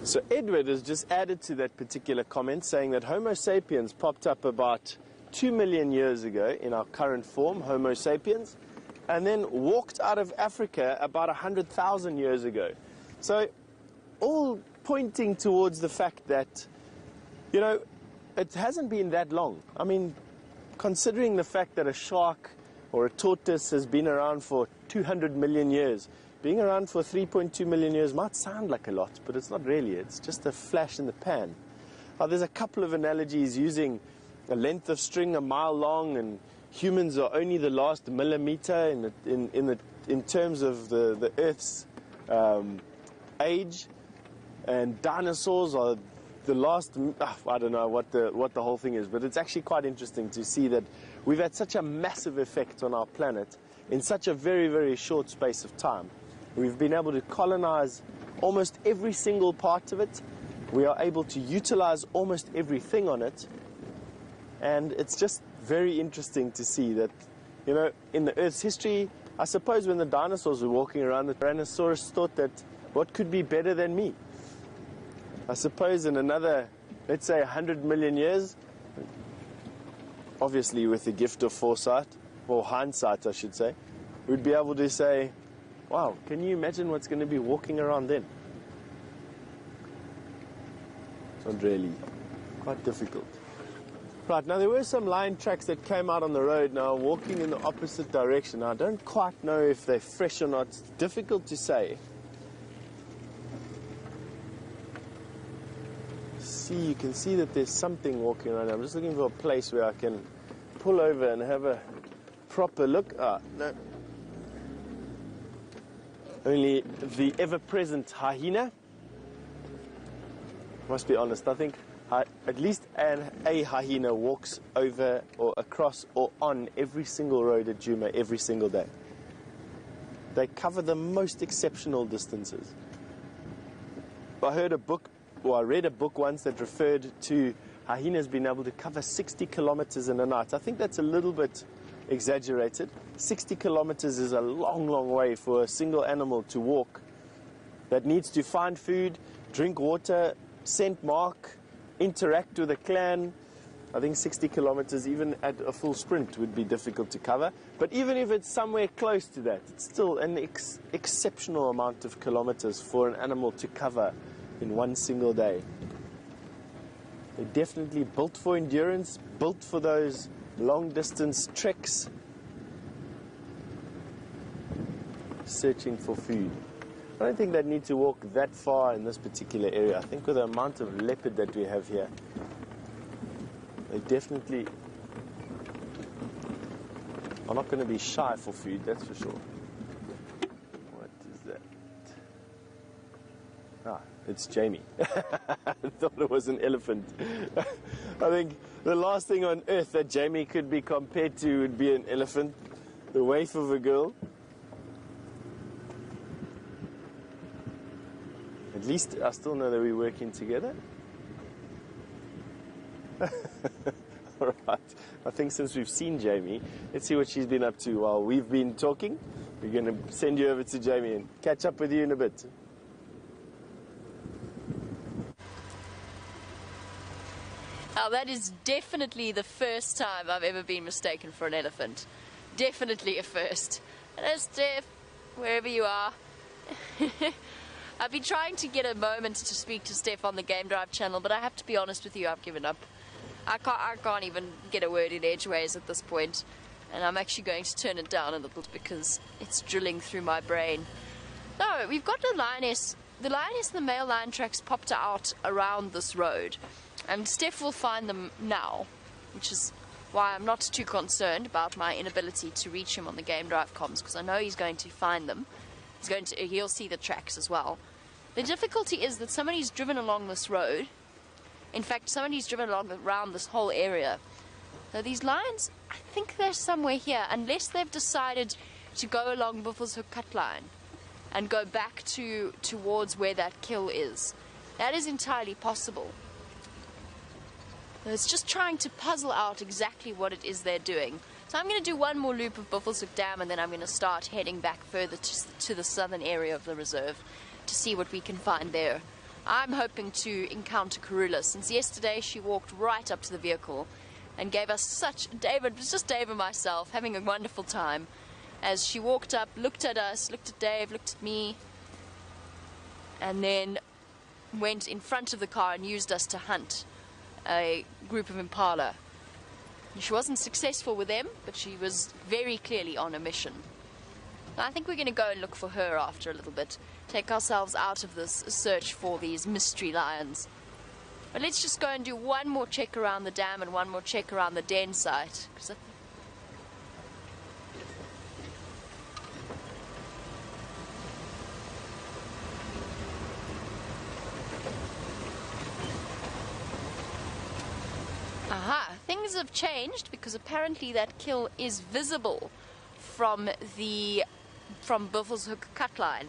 Speaker 3: So Edward has just added to that particular comment saying that Homo sapiens popped up about 2 million years ago in our current form, Homo sapiens, and then walked out of Africa about 100,000 years ago. So all pointing towards the fact that, you know, it hasn't been that long. I mean, considering the fact that a shark or a tortoise has been around for 200 million years, being around for 3.2 million years might sound like a lot, but it's not really. It's just a flash in the pan. There's a couple of analogies using a length of string a mile long, and humans are only the last millimeter in terms of the Earth's age, and dinosaurs are the last. I don't know what the whole thing is, but it's actually quite interesting to see that we've had such a massive effect on our planet in such a very, very short space of time. We've been able to colonize almost every single part of it. We are able to utilize almost everything on it. And it's just very interesting to see that, you know, in the Earth's history, I suppose when the dinosaurs were walking around, the Tyrannosaurus thought that what could be better than me? I suppose in another, let's say, 100 million years, obviously with the gift of foresight, or hindsight, I should say, we'd be able to say, wow, can you imagine what's going to be walking around then? It's not really, quite difficult. Right, now there were some lion tracks that came out on the road now, walking in the opposite direction. Now, I don't quite know if they're fresh or not. It's difficult to say. See, you can see that there's something walking around. I'm just looking for a place where I can pull over and have a proper look. No. Only the ever-present hyena. Must be honest, I think at least a hyena walks over or across or on every single road at Djuma every single day. They cover the most exceptional distances. I read a book once that referred to hyenas being able to cover 60 kilometers in a night. I think that's a little bit exaggerated. 60 kilometers is a long, long way for a single animal to walk that needs to find food, drink water, scent mark, interact with a clan. I think 60 kilometers, even at a full sprint, would be difficult to cover. But even if it's somewhere close to that, it's still an exceptional amount of kilometers for an animal to cover in one single day. They're definitely built for endurance, built for those long-distance treks, searching for food. I don't think they'd need to walk that far in this particular area. I think with the amount of leopard that we have here, they definitely are not going to be shy for food, that's for sure. What is that? It's Jamie. I thought it was an elephant. I think the last thing on earth that Jamie could be compared to would be an elephant, the waif of a girl. At least I still know that we're working together. All right. I think since we've seen Jamie, let's see what she's been up to while we've been talking. We're going to send you over to Jamie and catch up with you in a bit.
Speaker 1: Now, that is definitely the first time I've ever been mistaken for an elephant. Definitely a first. Hello, Steph, wherever you are. I've been trying to get a moment to speak to Steph on the Game Drive channel, but I have to be honest with you, I've given up. I can't even get a word in edgeways at this point, and I'm actually going to turn it down a little because it's drilling through my brain. No, we've got the lioness. The lioness and the male lion tracks popped out around this road, and Steph will find them now, which is why I'm not too concerned about my inability to reach him on the Game Drive comms, because I know he's going to find them. He'll see the tracks as well. The difficulty is that somebody's driven along this road. In fact, somebody's driven around this whole area. So these lions, I think they're somewhere here, unless they've decided to go along Buffelshoek cut line and go back towards where that kill is. That is entirely possible. It's just trying to puzzle out exactly what it is they're doing. So I'm going to do one more loop of Buffelshoek Dam, and then I'm going to start heading back further to the southern area of the reserve to see what we can find there. I'm hoping to encounter Karula, since yesterday she walked right up to the vehicle and gave us it was just Dave and myself having a wonderful time. as she walked up, looked at us, looked at Dave, looked at me, and then went in front of the car and used us to hunt a group of impala. She wasn't successful with them, but she was very clearly on a mission. I think we're going to go and look for her after a little bit, take ourselves out of this search for these mystery lions. But let's just go and do one more check around the dam and one more check around the den site. Aha, things have changed because apparently that kill is visible from Buffelshoek Cutline.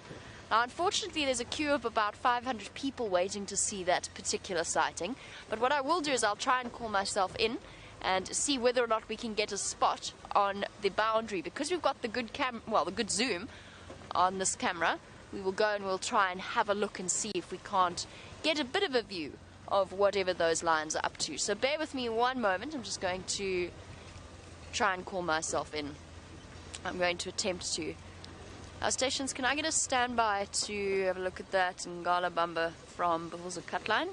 Speaker 1: Now, unfortunately, there's a queue of about 500 people waiting to see that particular sighting. But what I will do is I'll try and call myself in and see whether or not we can get a spot on the boundary. Because we've got the good the good zoom on this camera, we will go and we'll try and have a look and see if we can't get a bit of a view of whatever those lions are up to. So bear with me one moment. I'm just going to try and call myself in. I'm going to attempt to. Our stations, can I get a standby to have a look at that Ngala Bamba from Buffelshoek Cutline?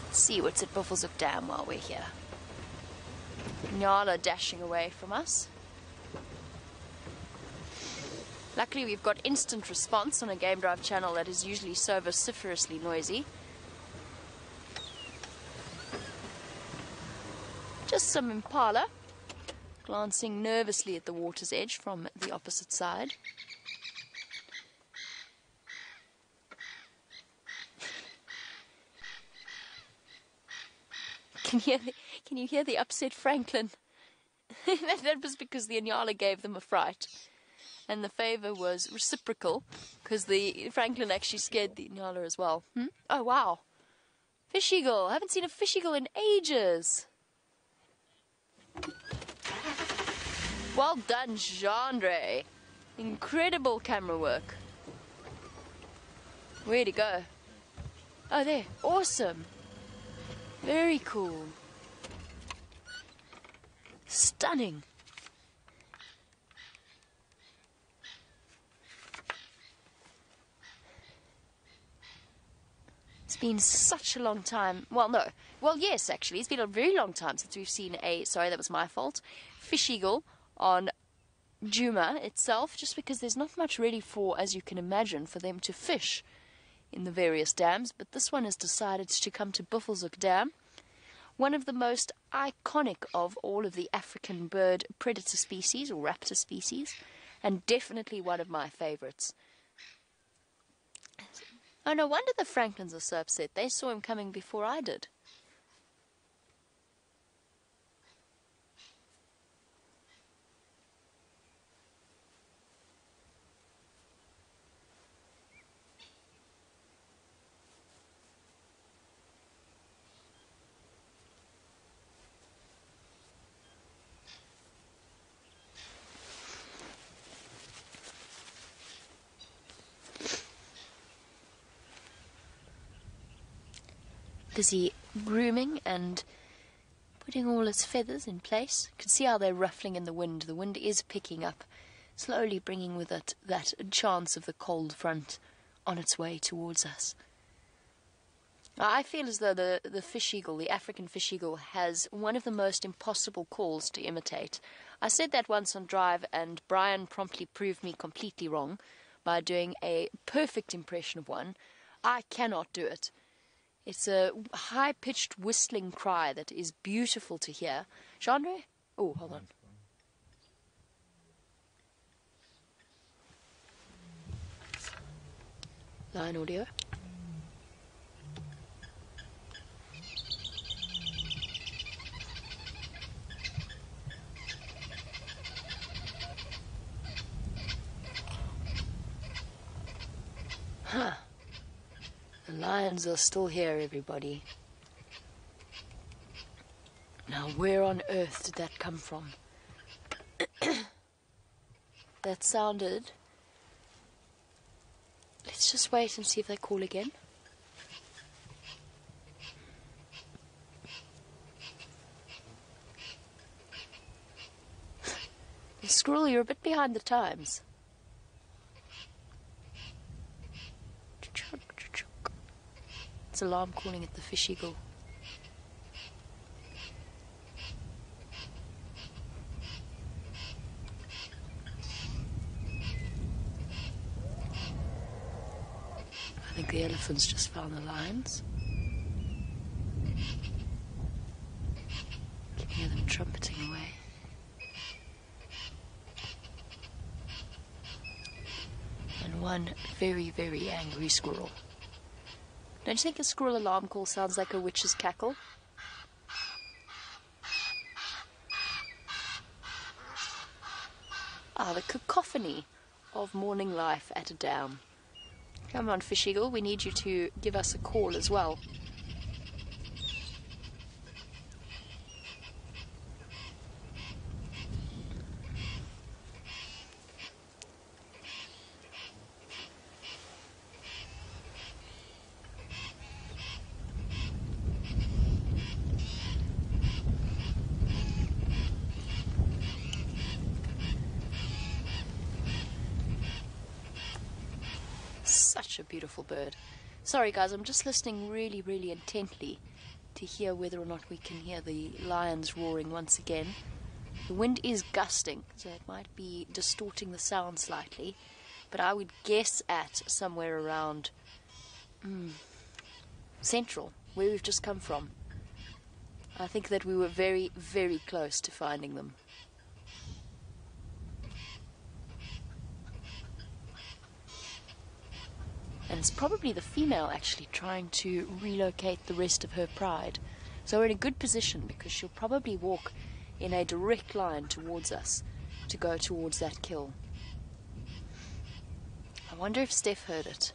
Speaker 1: Let's see what's at Buffelshoek Dam while we're here. Nyala dashing away from us. Luckily we've got instant response on a Game Drive channel that is usually so vociferously noisy. Just some impala, glancing nervously at the water's edge from the opposite side. Can you hear the upset Franklin? That was because the Inyala gave them a fright. And the favor was reciprocal, because the Franklin actually scared the Inyala as well. Oh, wow. Fish eagle. I haven't seen a fish eagle in ages. Well done, Genre. Incredible camera work. Where'd he go? Oh, there. Awesome. Very cool. Stunning. It's been such a long time. Well, no. Well, yes, actually. It's been a very long time since we've seen a, sorry, that was my fault, fish eagle on Djuma itself, just because there's not much really for, as you can imagine, for them to fish in the various dams. But this one has decided to come to Buffelshoek Dam, one of the most iconic of all of the African bird predator species, or raptor species, and definitely one of my favorites. Oh, no wonder the Franklins are so upset. They saw him coming before I did. Busy grooming and putting all its feathers in place. You can see how they're ruffling in the wind. The wind is picking up, slowly bringing with it that chance of the cold front on its way towards us. I feel as though the fish eagle, the African fish eagle, has one of the most impossible calls to imitate. I said that once on Drive, and Brian promptly proved me completely wrong by doing a perfect impression of one. I cannot do it. It's a high-pitched whistling cry that is beautiful to hear. Genre? Oh, hold on. Line audio. Huh. The lions are still here, everybody. Now, where on earth did that come from? That sounded... Let's just wait and see if they call again. Squirrel, you're a bit behind the times. It's alarm calling at the fish eagle. I think the elephants just found the lions. You can hear them trumpeting away. And one very, very angry squirrel. Don't you think a squirrel alarm call sounds like a witch's cackle? Ah, the cacophony of morning life at a dam. Come on, Fish Eagle, we need you to give us a call as well. Such a beautiful bird. Sorry guys, I'm just listening really, really intently to hear whether or not we can hear the lions roaring once again. The wind is gusting, so it might be distorting the sound slightly, but I would guess at somewhere around central, where we've just come from. I think that we were very, very close to finding them. And it's probably the female actually trying to relocate the rest of her pride. So we're in a good position because she'll probably walk in a direct line towards us to go towards that kill. I wonder if Steph heard it.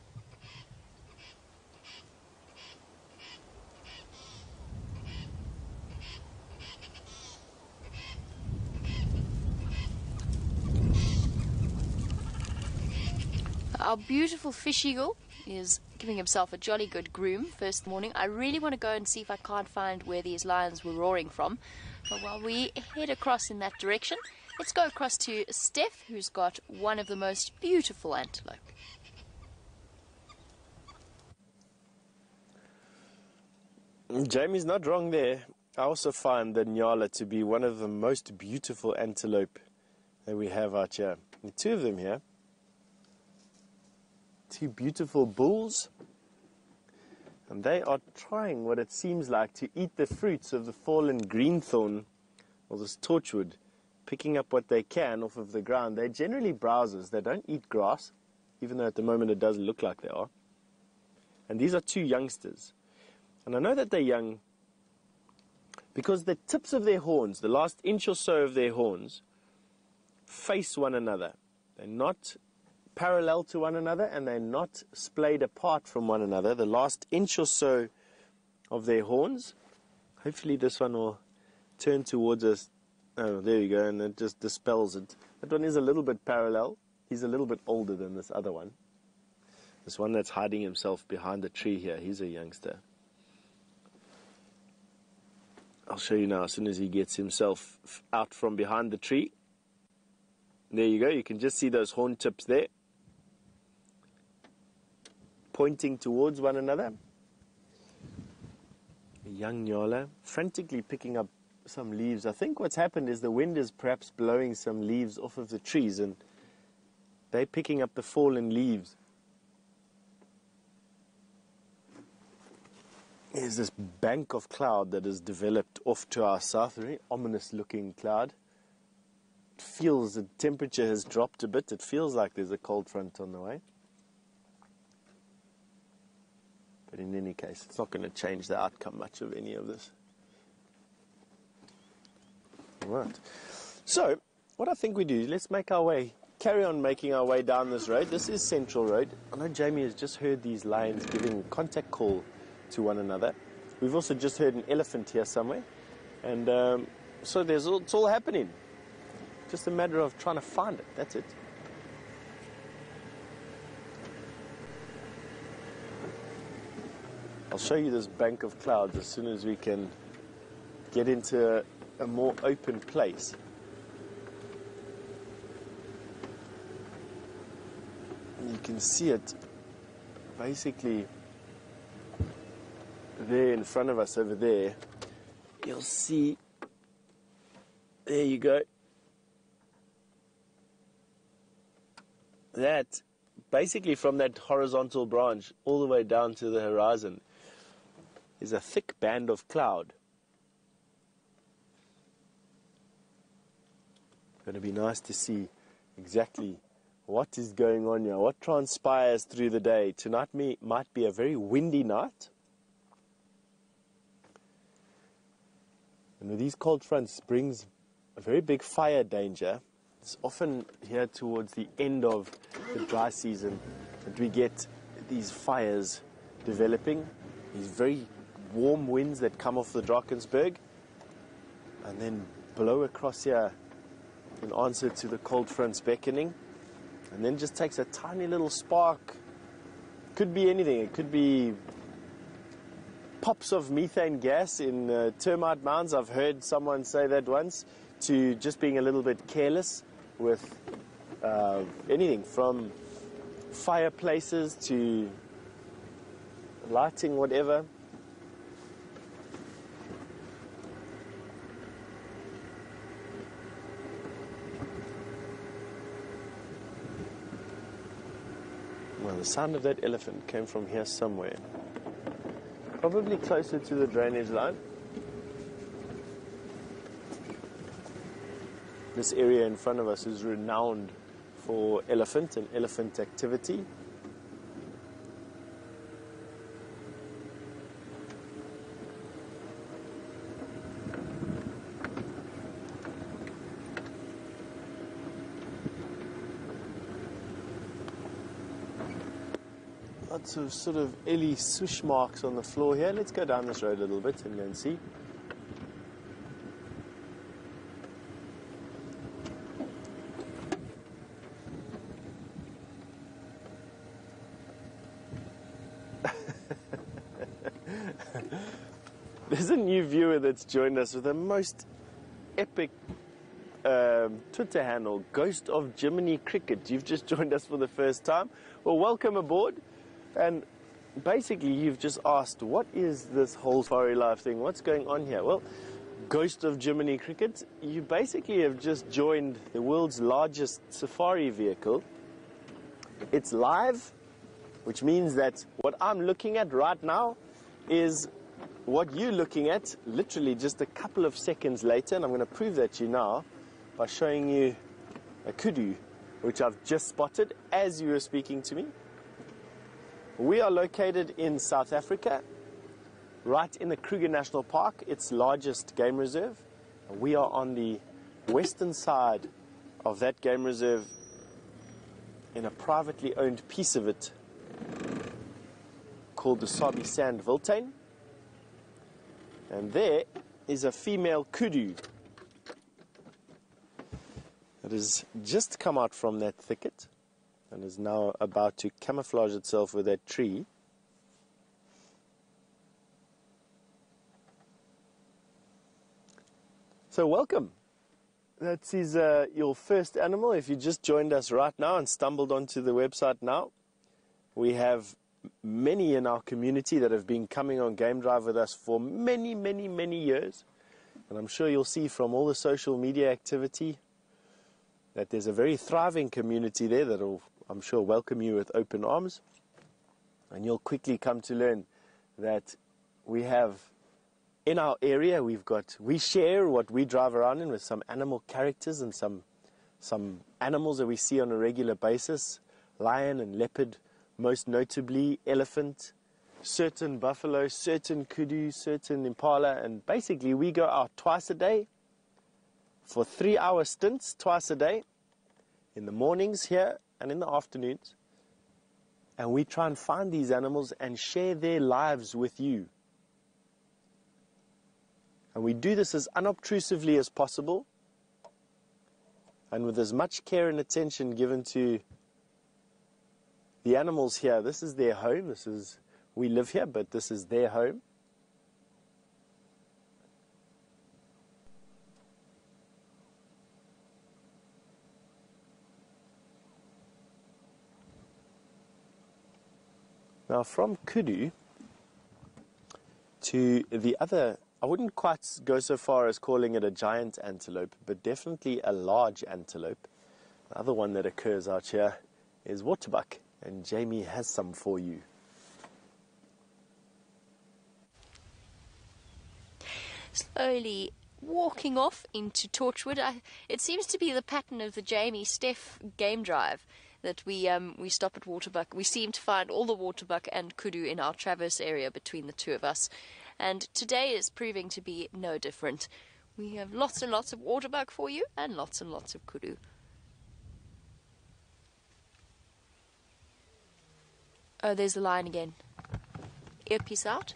Speaker 1: Our beautiful fish eagle is giving himself a jolly good groom first morning. I really want to go and see if I can't find where these lions were roaring from. But while we head across in that direction, let's go across to Steph, who's got one of the most beautiful antelope.
Speaker 3: Jamie's not wrong there. I also find the Nyala to be one of the most beautiful antelope that we have out here. The two of them here. Two beautiful bulls, and they are trying what it seems like to eat the fruits of the fallen greenthorn or this torchwood, picking up what they can off of the ground. They're generally browsers. They don't eat grass, even though at the moment it does look like they are. And these are two youngsters. And I know that they're young because the tips of their horns, the last inch or so of their horns, face one another. They're not parallel to one another, and they're not splayed apart from one another. The last inch or so of their horns. Hopefully this one will turn towards us. Oh, there you go, and it just dispels it. That one is a little bit parallel. He's a little bit older than this other one. This one that's hiding himself behind the tree here, he's a youngster. I'll show you now as soon as he gets himself out from behind the tree. There you go, you can just see those horn tips there, pointing towards one another. A young Nyala frantically picking up some leaves. I think what's happened is the wind is perhaps blowing some leaves off of the trees, and they're picking up the fallen leaves. There's this bank of cloud that has developed off to our south, a very ominous looking cloud. It feels the temperature has dropped a bit. It feels like there's a cold front on the way. But in any case, it's not going to change the outcome much of any of this. All right. So, what I think we do, let's make our way, carry on making our way down this road. This is Central Road. I know Jamie has just heard these lions giving a contact call to one another. We've also just heard an elephant here somewhere. And so it's all happening. Just a matter of trying to find it. That's it. I'll show you this bank of clouds as soon as we can get into a more open place. You can see it basically there in front of us over there. You'll see, there you go. That, basically from that horizontal branch all the way down to the horizon, is a thick band of cloud. Going to be nice to see exactly what is going on here, what transpires through the day. Tonight might be a very windy night. And with these cold fronts brings a very big fire danger. It's often here towards the end of the dry season that we get these fires developing, these very warm winds that come off the Drakensberg and then blow across here in answer to the cold fronts beckoning, and then just takes a tiny little spark. Could be anything. It could be pops of methane gas in termite mounds. I've heard someone say that once, to just being a little bit careless with anything from fireplaces to lighting, whatever. Well, the sound of that elephant came from here somewhere. Probably closer to the drainage line. This area in front of us is renowned for elephant and elephant activity. Lots of sort of Ellie swoosh marks on the floor here. Let's go down this road a little bit and then see. There's a new viewer that's joined us with the most epic Twitter handle, Ghost of Jiminy Cricket. You've just joined us for the first time. Well, welcome aboard. And basically, you've just asked, what is this whole SafariLIVE thing? What's going on here? Well, Ghost of Jiminy Cricket, you basically have just joined the world's largest safari vehicle. It's live, which means that what I'm looking at right now is what you're looking at literally just a couple of seconds later, and I'm going to prove that to you now by showing you a kudu, which I've just spotted as you were speaking to me. We are located in South Africa, right in the Kruger National Park, its largest game reserve. We are on the western side of that game reserve in a privately owned piece of it called the Sabi Sand Wildtuin. And there is a female kudu that has just come out from that thicket and is now about to camouflage itself with that tree. So welcome. That is your first animal. If you just joined us right now and stumbled onto the website now, we have many in our community that have been coming on Game Drive with us for many, many, many years. And I'm sure you'll see from all the social media activity that there's a very thriving community there that will, I'm sure, welcome you with open arms. And you'll quickly come to learn that we have in our area, we share what we drive around in with some animal characters and some animals that we see on a regular basis. Lion and leopard, most notably elephant, certain buffalo, certain kudu, certain impala. And basically we go out twice a day for 3-hour stints, twice a day, in the mornings here and in the afternoons. And we try and find these animals and share their lives with you. And we do this as unobtrusively as possible and with as much care and attention given to the animals here. This is their home. We live here, but this is their home. Now from kudu to the other, I wouldn't quite go so far as calling it a giant antelope, but definitely a large antelope. The other one that occurs out here is waterbuck, and Jamie has some for you.
Speaker 1: Slowly walking off into Torchwood. It seems to be the pattern of the Jamie-Steph game drive that we stop at waterbuck. We seem to find all the waterbuck and kudu in our traverse area between the two of us. And today is proving to be no different. We have lots and lots of waterbuck for you and lots of kudu. Oh, there's the lion again. Earpiece out.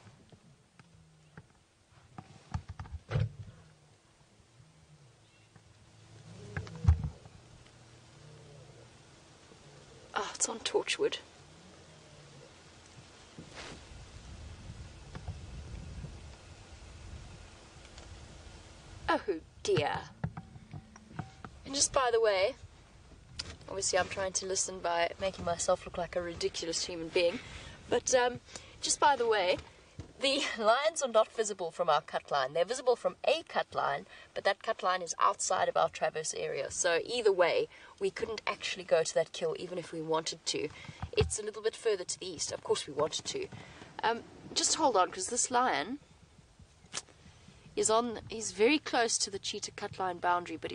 Speaker 1: Oh, it's on Torchwood. Oh dear. And just by the way, obviously I'm trying to listen by making myself look like a ridiculous human being, but just by the way, the lines are not visible from our cut line. They're visible from a cut line, but that cut line is outside of our traverse area. So either way, we couldn't actually go to that kill even if we wanted to. It's a little bit further to the east. Of course we wanted to. Just hold on, because this lion he's very close to the cheetah cut line boundary, but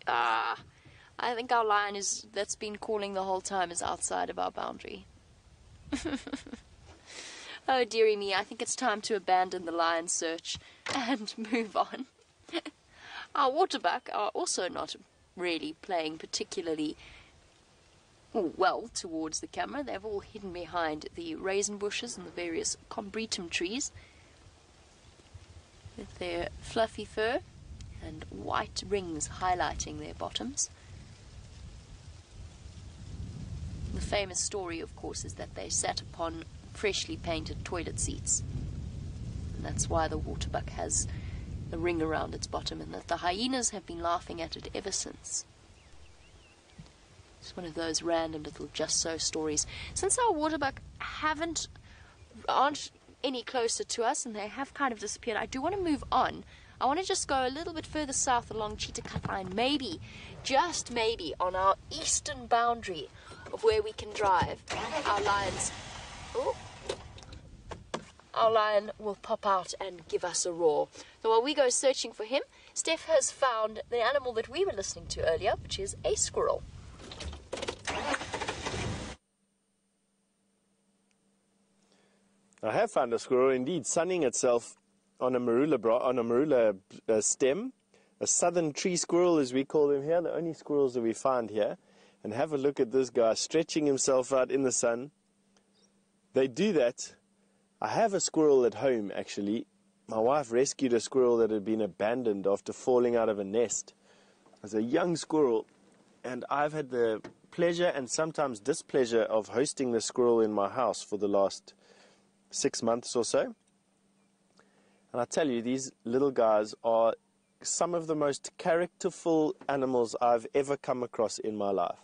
Speaker 1: I think our lion that's been calling the whole time is outside of our boundary. Oh dearie me, I think it's time to abandon the lion search and move on. Our waterbuck are also not really playing particularly well towards the camera. They've all hidden behind the raisin bushes and the various combretum trees with their fluffy fur and white rings highlighting their bottoms. The famous story, of course, is that they sat upon freshly painted toilet seats, and that's why the waterbuck has a ring around its bottom, and that the hyenas have been laughing at it ever since. It's one of those random little just so stories. Since our waterbuck aren't any closer to us and they have kind of disappeared, I do want to move on. I want to just go a little bit further south along Cheetah Cut Line, maybe, just maybe, on our eastern boundary of where we can drive. Our lion will pop out and give us a roar. So while we go searching for him, Steph has found the animal that we were listening to earlier, which is a squirrel.
Speaker 3: I have found a squirrel indeed sunning itself on a marula stem, a southern tree squirrel as we call them here, the only squirrels that we find here. And have a look at this guy stretching himself out in the sun. They do that. I have a squirrel at home actually. My wife rescued a squirrel that had been abandoned after falling out of a nest as a young squirrel, and I've had the pleasure and sometimes displeasure of hosting the squirrel in my house for the last 6 months or so. And I tell you, these little guys are some of the most characterful animals I've ever come across in my life.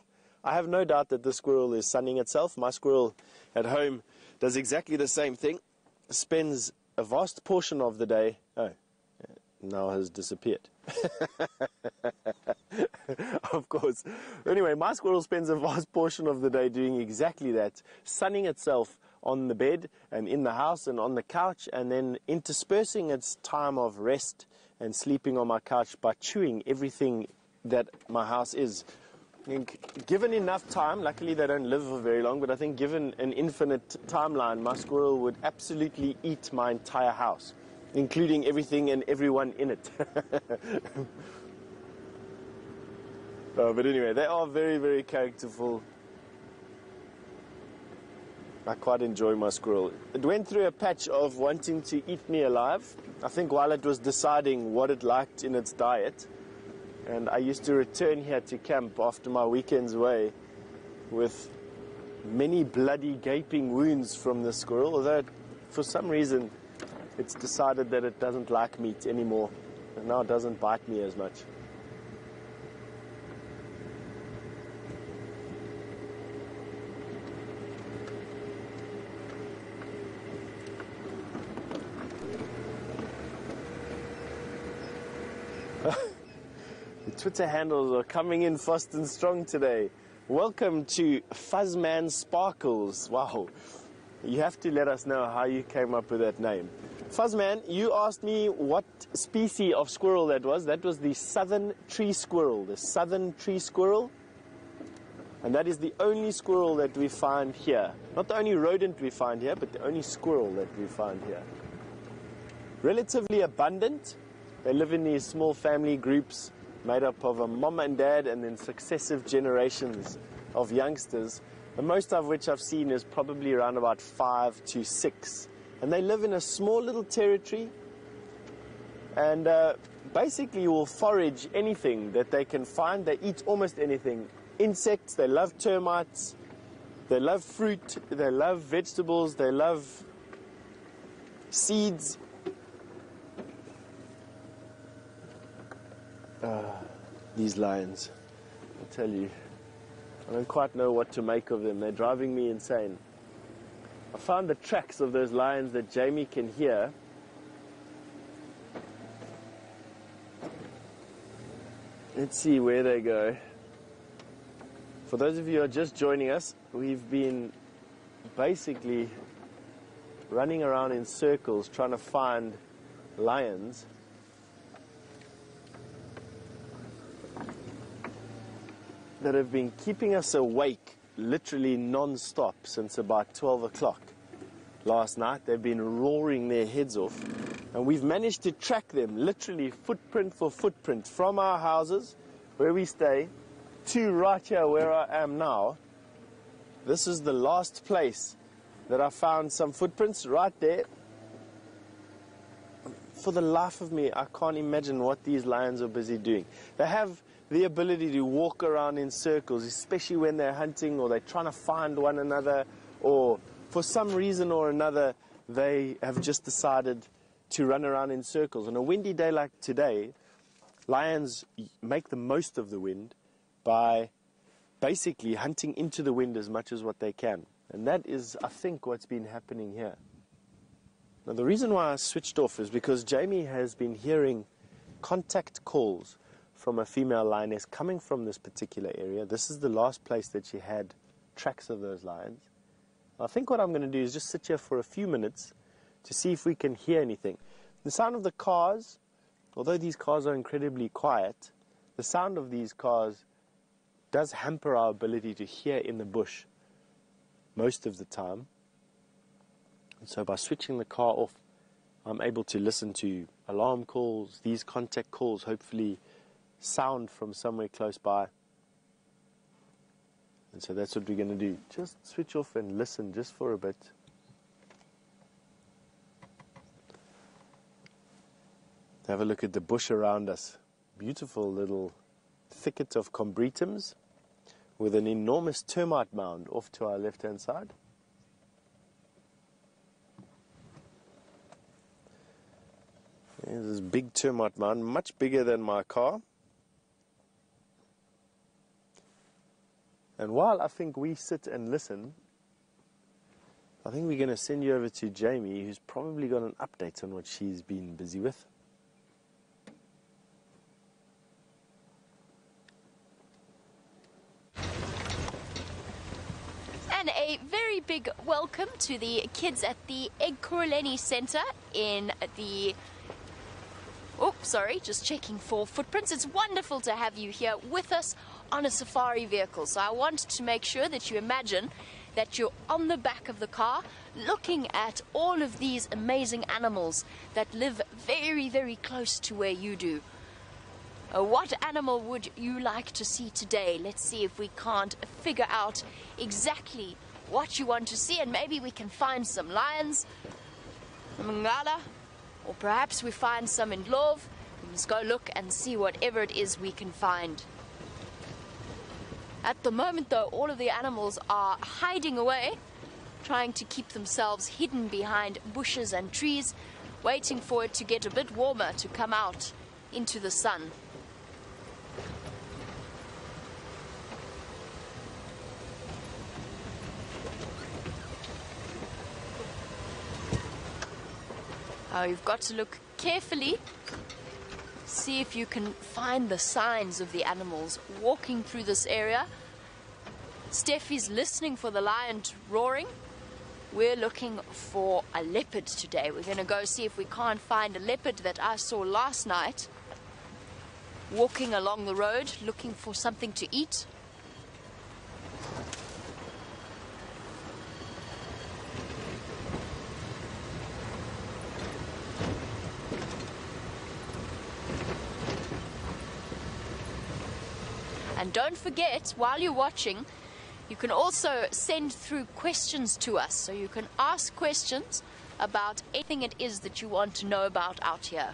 Speaker 3: I have no doubt that the squirrel is sunning itself. My squirrel at home does exactly the same thing, spends a vast portion of the day, now has disappeared. Of course. Anyway, my squirrel spends a vast portion of the day doing exactly that, sunning itself on the bed and in the house and on the couch, and then interspersing its time of rest and sleeping on my couch by chewing everything that my house is. I think given enough time, luckily they don't live for very long, but I think given an infinite timeline, my squirrel would absolutely eat my entire house, including everything and everyone in it. But anyway, they are very, very characterful. I quite enjoy my squirrel. It went through a patch of wanting to eat me alive, I think while it was deciding what it liked in its diet. And I used to return here to camp after my weekends away with many bloody gaping wounds from the squirrel, although for some reason it's decided that it doesn't like meat anymore and now it doesn't bite me as much. Twitter handles are coming in fast and strong today. Welcome to Fuzzman Sparkles. Wow. You have to let us know how you came up with that name. Fuzzman, you asked me what species of squirrel that was. That was the southern tree squirrel. The southern tree squirrel. And that is the only squirrel that we find here. Not the only rodent we find here, but the only squirrel that we find here. Relatively abundant. They live in these small family groups made up of a mom and dad and then successive generations of youngsters. The most of which I've seen is probably around about 5 to 6. And they live in a small little territory and basically will forage anything that they can find. They eat almost anything. Insects, they love termites, they love fruit, they love vegetables, they love seeds. These lions, I tell you, I don't quite know what to make of them. They're driving me insane. I found the tracks of those lions that Jamie can hear. Let's see where they go. For those of you who are just joining us, we've been basically running around in circles trying to find lions. That have been keeping us awake literally non-stop since about 12 o'clock last night. They've been roaring their heads off, and we've managed to track them literally footprint for footprint from our houses where we stay to right here where I am now. This is the last place that I found some footprints, right there. For the life of me, I can't imagine what these lions are busy doing. They have the ability to walk around in circles, especially when they're hunting or they're trying to find one another, or for some reason or another they have just decided to run around in circles. On a windy day like today, lions make the most of the wind by basically hunting into the wind as much as what they can. And that is, I think, what's been happening here. Now, the reason why I switched off is because Jamie has been hearing contact calls from a female lioness coming from this particular area. This is the last place that she had tracks of those lions. I think what I'm going to do is just sit here for a few minutes to see if we can hear anything. The sound of the cars, although these cars are incredibly quiet, the sound of these cars does hamper our ability to hear in the bush most of the time. And so by switching the car off, I'm able to listen to alarm calls, these contact calls, hopefully sound from somewhere close by. And so that's what we're going to do. Just switch off and listen just for a bit. Have a look at the bush around us. Beautiful little thicket of combretums with an enormous termite mound off to our left-hand side. There's this big termite mound, much bigger than my car. And while I think we sit and listen, I think we're going to send you over to Jamie, who's probably got an update on what she's been busy with.
Speaker 1: And a very big welcome to the kids at the Ekurhuleni Centre in the... Oh, sorry, just checking for footprints. It's wonderful to have you here with us on a safari vehicle. So I want to make sure that you imagine that you're on the back of the car looking at all of these amazing animals that live very, very close to where you do. What animal would you like to see today? Let's see if we can't figure out exactly what you want to see, and maybe we can find some lions, Mngala, or perhaps we find some in Love. Let's go look and see whatever it is we can find. At the moment, though, all of the animals are hiding away, trying to keep themselves hidden behind bushes and trees, waiting for it to get a bit warmer to come out into the sun. You've got to look carefully, see see if you can find the signs of the animals walking through this area. Steffi's listening for the lion roaring. We're looking for a leopard today. We're going to go see if we can't find a leopard that I saw last night walking along the road looking for something to eat. And don't forget, while you're watching, you can also send through questions to us. So you can ask questions about anything it is that you want to know about out here.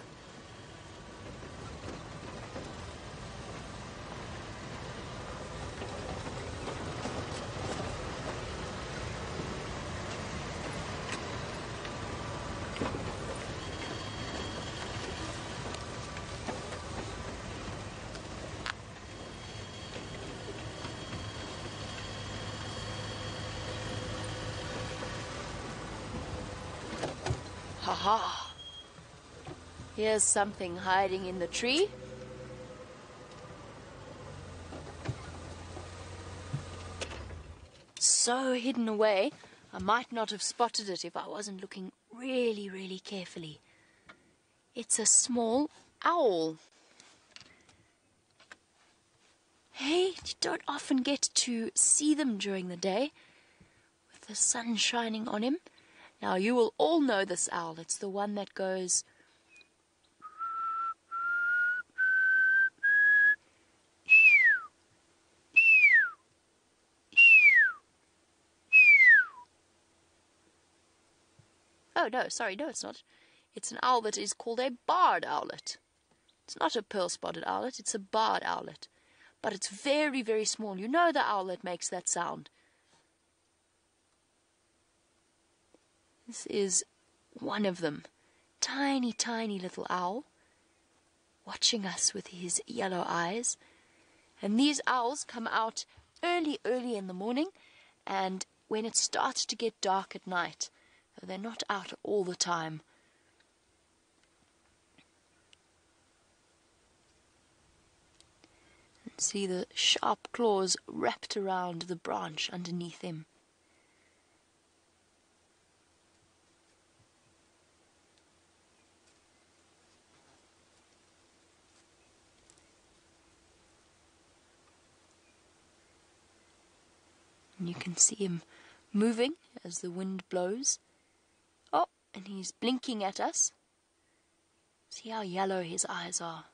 Speaker 1: Haha! Here's something hiding in the tree. So hidden away, I might not have spotted it if I wasn't looking really, really carefully. It's a small owl. Hey, you don't often get to see them during the day with the sun shining on him. Now, you will all know this owl. It's the one that goes... Oh, no, sorry, no, it's not. It's an owl that is called a barred owlet. It's not a pearl-spotted owlet, it's a barred owlet. But it's very, very small. You know the owl that makes that sound. This is one of them. Tiny, tiny little owl, watching us with his yellow eyes. And these owls come out early, early in the morning, and when it starts to get dark at night. So they're not out all the time. And see the sharp claws wrapped around the branch underneath him. And you can see him moving as the wind blows. Oh, and he's blinking at us. See how yellow his eyes are.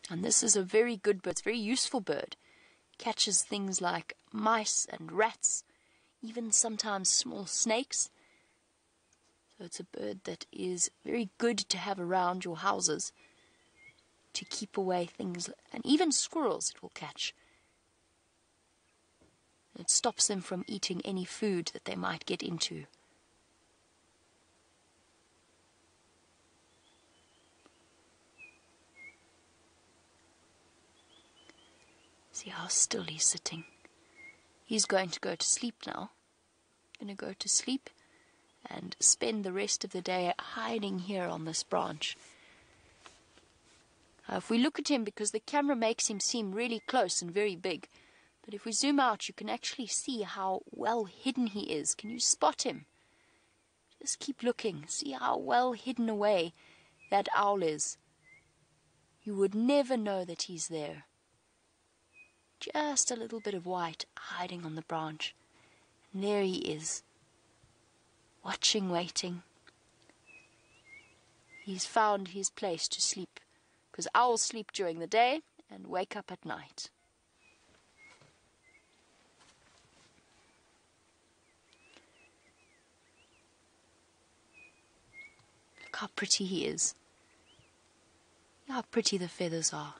Speaker 1: And this is a very good bird. It's a very useful bird. Catches things like mice and rats, even sometimes small snakes. So it's a bird that is very good to have around your houses, to keep away things, and even squirrels it will catch. It stops them from eating any food that they might get into. See how still he's sitting. He's going to go to sleep now. Going to go to sleep and spend the rest of the day hiding here on this branch. If we look at him, because the camera makes him seem really close and very big, but if we zoom out, you can actually see how well hidden he is. Can you spot him? Just keep looking. See how well hidden away that owl is. You would never know that he's there. Just a little bit of white hiding on the branch. And there he is, watching, waiting. He's found his place to sleep, because owls sleep during the day and wake up at night. Look how pretty he is. Look how pretty the feathers are.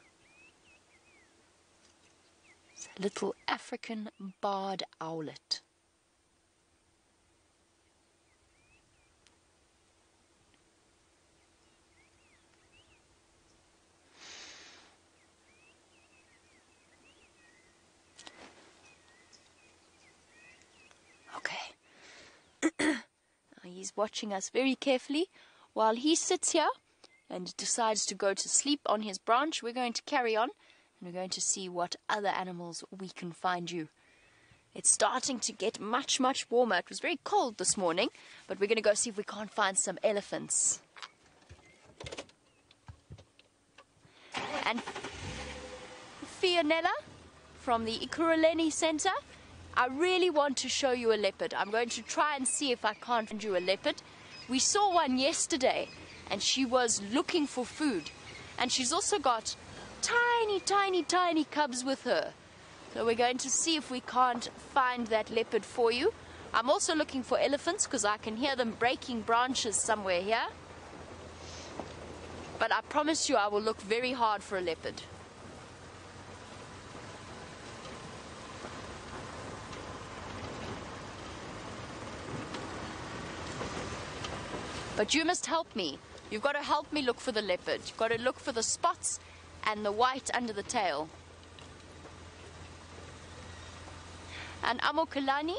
Speaker 1: It's a little African barred owlet. He's watching us very carefully. While he sits here and decides to go to sleep on his branch, we're going to carry on and we're going to see what other animals we can find you. It's starting to get much, much warmer. It was very cold this morning, but we're going to go see if we can't find some elephants. And Fiona from the Ikuruleni Center, I really want to show you a leopard. I'm going to try and see if I can't find you a leopard. We saw one yesterday, and she was looking for food. And she's also got tiny, tiny, tiny cubs with her. So we're going to see if we can't find that leopard for you. I'm also looking for elephants because I can hear them breaking branches somewhere here. But I promise you I will look very hard for a leopard. But you must help me. You've got to help me look for the leopard. You've got to look for the spots and the white under the tail. And Amokalani,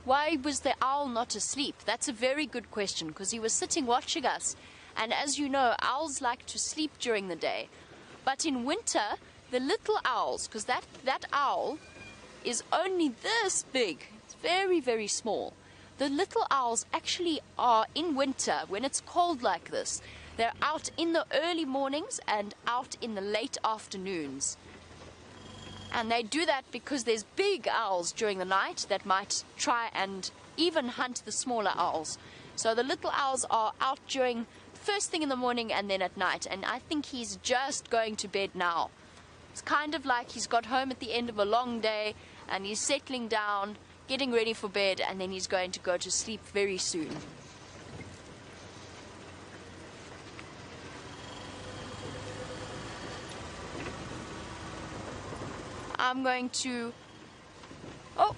Speaker 1: why was the owl not asleep? That's a very good question, because he was sitting watching us. And as you know, owls like to sleep during the day. But in winter, the little owls, because that owl is only this big, it's very, very small. The little owls actually are in winter, when it's cold like this, they're out in the early mornings and out in the late afternoons. And they do that because there's big owls during the night that might try and even hunt the smaller owls. So the little owls are out during first thing in the morning and then at night. And I think he's just going to bed now. It's kind of like he's got home at the end of a long day and he's settling down, getting ready for bed, and then he's going to go to sleep very soon. I'm going to... Oh,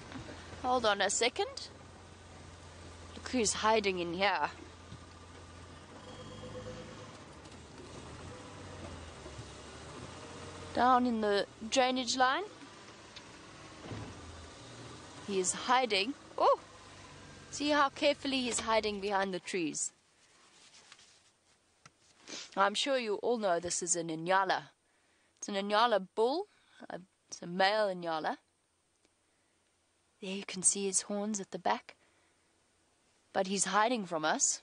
Speaker 1: hold on a second. Look who's hiding in here. Down in the drainage line. He is hiding. Oh, see how carefully he's hiding behind the trees. I'm sure you all know this is an Inyala. It's an Inyala bull. It's a male Inyala. There you can see his horns at the back. But he's hiding from us.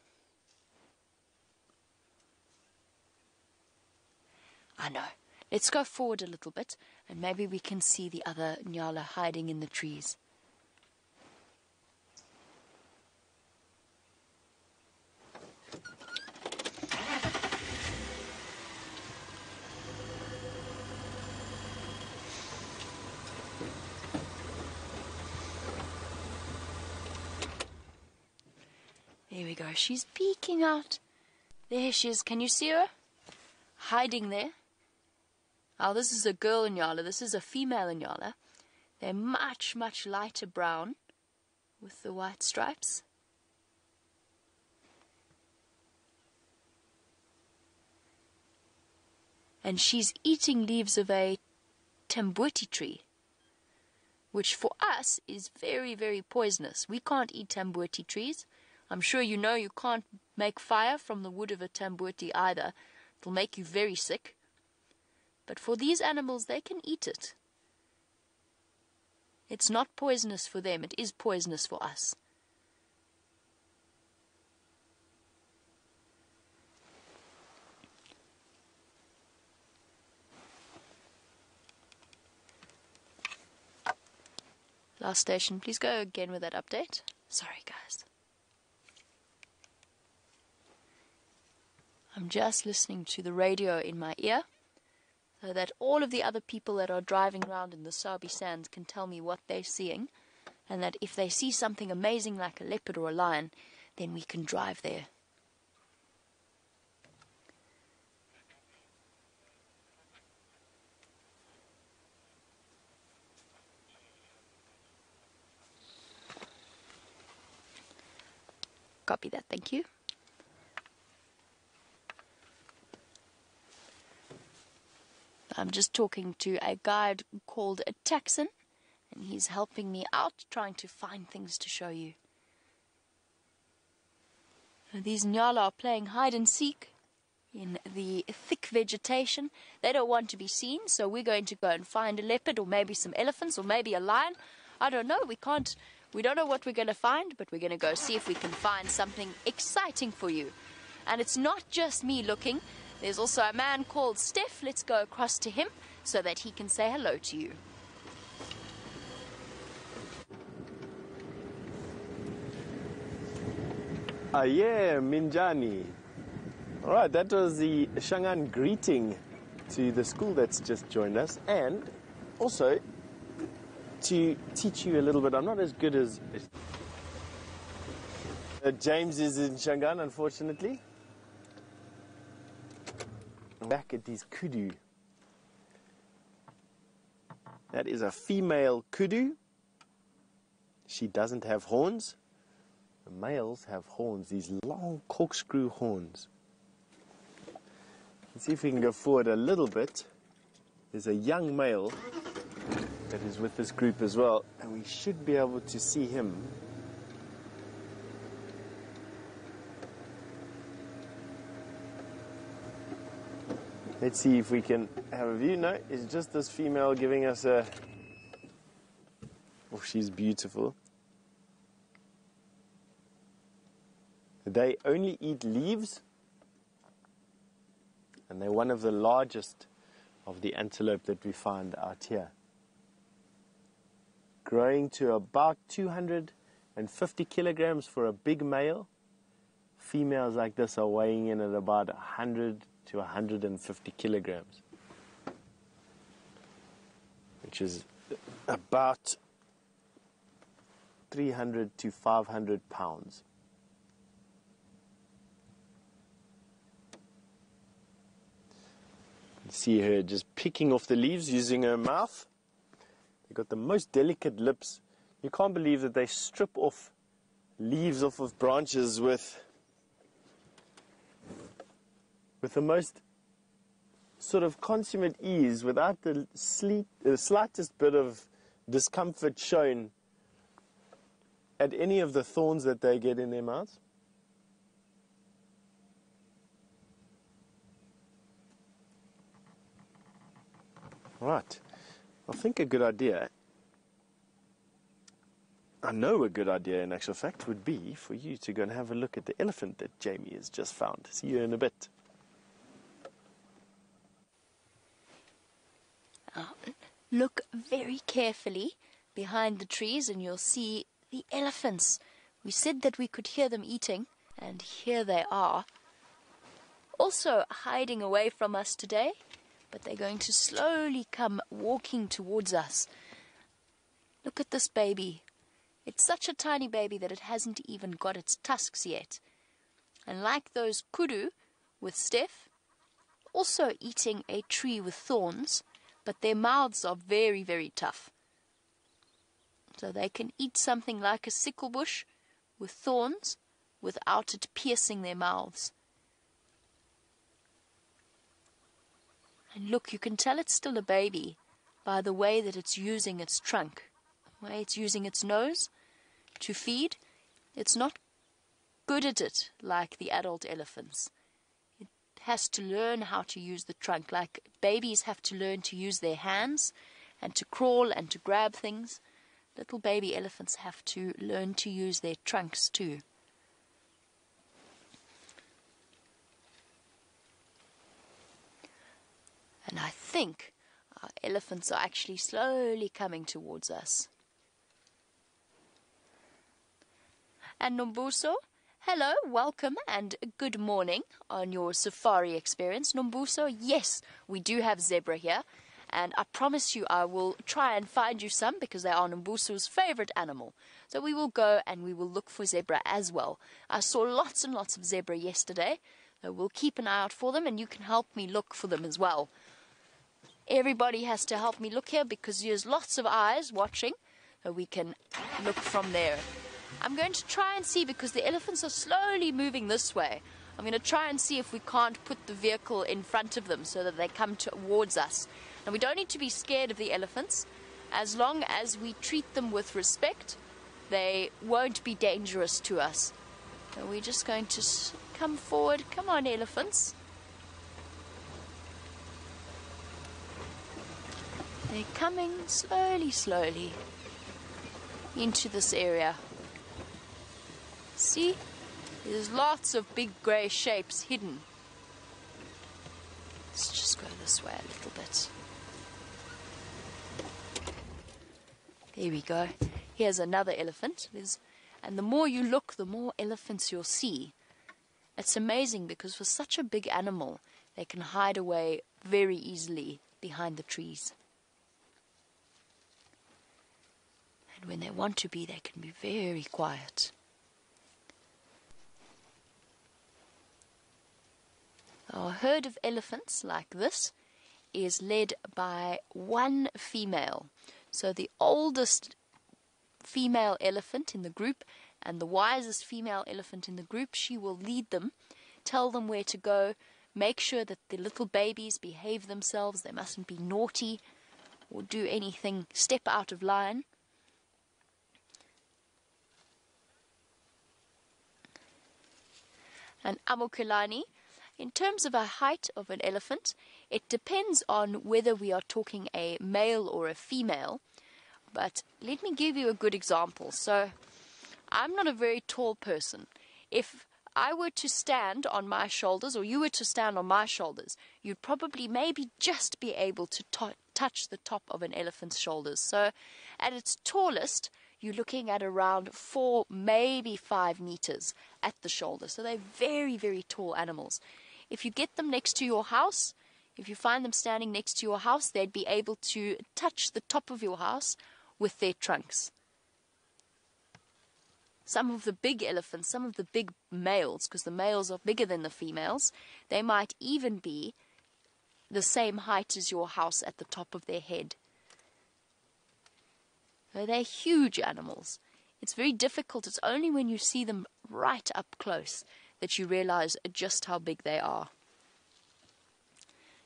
Speaker 1: I know. Let's go forward a little bit and maybe we can see the other Inyala hiding in the trees. There we go. She's peeking out. There she is. Can you see her? Hiding there. Oh, this is a girl Inyala. This is a female Inyala. They're much, much lighter brown with the white stripes. And she's eating leaves of a tamboti tree, which for us is very, very poisonous. We can't eat tamboti trees. I'm sure you know you can't make fire from the wood of a tamboti either. It'll make you very sick. But for these animals, they can eat it. It's not poisonous for them. It is poisonous for us. Last station, please go again with that update. Sorry, guys. I'm just listening to the radio in my ear so that all of the other people that are driving around in the Sabi Sands can tell me what they're seeing, and that if they see something amazing like a leopard or a lion, then we can drive there. Copy that, thank you. I'm just talking to a guide called a Texan, and he's helping me out, trying to find things to show you. These nyala are playing hide and seek in the thick vegetation. They don't want to be seen, so we're going to go and find a leopard, or maybe some elephants, or maybe a lion. I don't know. We don't know what we're going to find, but we're going to go see if we can find something exciting for you. And it's not just me looking. There's also a man called Steph. Let's go across to him so that he can say hello to you.
Speaker 3: Yeah, Minjani. All right, that was the Shangaan greeting to the school that's just joined us, and also to teach you a little bit. I'm not as good as James is in Shangaan, unfortunately. Back at these kudu. That is a female kudu. She doesn't have horns. The males have horns, these long corkscrew horns. Let's see if we can go forward a little bit. There's a young male that is with this group as well, and we should be able to see him. Let's see if we can have a view. No, it's just this female giving us a... Oh, she's beautiful. They only eat leaves, and they're one of the largest of the antelope that we find out here. Growing to about 250 kilograms for a big male. Females like this are weighing in at about 100 to 150 kilograms, which is about 300 to 500 pounds. See her just picking off the leaves using her mouth. They've got the most delicate lips. You can't believe that they strip off leaves off of branches with the most sort of consummate ease, without the slightest bit of discomfort shown at any of the thorns that they get in their mouths. Right, I think a good idea, I know a good idea in actual fact, would be for you to go and have a look at the elephant that Jamie has just found. See you in a bit.
Speaker 1: Look very carefully behind the trees and you'll see the elephants. We said that we could hear them eating, and here they are. Also hiding away from us today, but they're going to slowly come walking towards us. Look at this baby. It's such a tiny baby that it hasn't even got its tusks yet. And like those kudu with Steph, also eating a tree with thorns, but their mouths are very, very tough. So they can eat something like a sickle bush with thorns without it piercing their mouths. And look, you can tell it's still a baby by the way that it's using its trunk, the way it's using its nose to feed. It's not good at it like the adult elephants. It has to learn how to use the trunk, like babies have to learn to use their hands and to crawl and to grab things. Little baby elephants have to learn to use their trunks too. And I think our elephants are actually slowly coming towards us. And Nombuso, hello, welcome and good morning on your safari experience. Nombuso, yes, we do have zebra here. And I promise you I will try and find you some, because they are Nombuso's favorite animal. So we will go and we will look for zebra as well. I saw lots and lots of zebra yesterday. So we'll keep an eye out for them, and you can help me look for them as well. Everybody has to help me look here, because there's lots of eyes watching, so we can look from there. I'm going to try and see, because the elephants are slowly moving this way. I'm going to try and see if we can't put the vehicle in front of them so that they come towards us. And we don't need to be scared of the elephants. As long as we treat them with respect, they won't be dangerous to us. So we're just going to come forward. Come on, elephants. They're coming slowly, slowly into this area. See? There's lots of big grey shapes hidden. Let's just go this way a little bit. There we go. Here's another elephant. And the more you look, the more elephants you'll see. It's amazing because for such a big animal, they can hide away very easily behind the trees. And when they want to be, they can be very quiet. A herd of elephants like this is led by one female. So the oldest female elephant in the group and the wisest female elephant in the group, she will lead them, tell them where to go, make sure that the little babies behave themselves. They mustn't be naughty or do anything, step out of line. And Amokulani, in terms of a height of an elephant, it depends on whether we are talking a male or a female. But let me give you a good example. So, I'm not a very tall person. If I were to stand on my shoulders, or you were to stand on my shoulders, you'd probably maybe just be able to touch the top of an elephant's shoulders. So, at its tallest, you're looking at around 4, maybe 5 meters at the shoulder. So they're very, very tall animals. If you get them next to your house, if you find them standing next to your house, they'd be able to touch the top of your house with their trunks. Some of the big elephants, some of the big males, because the males are bigger than the females, they might even be the same height as your house at the top of their head. So they're huge animals. It's very difficult. It's only when you see them right up close that you realize just how big they are.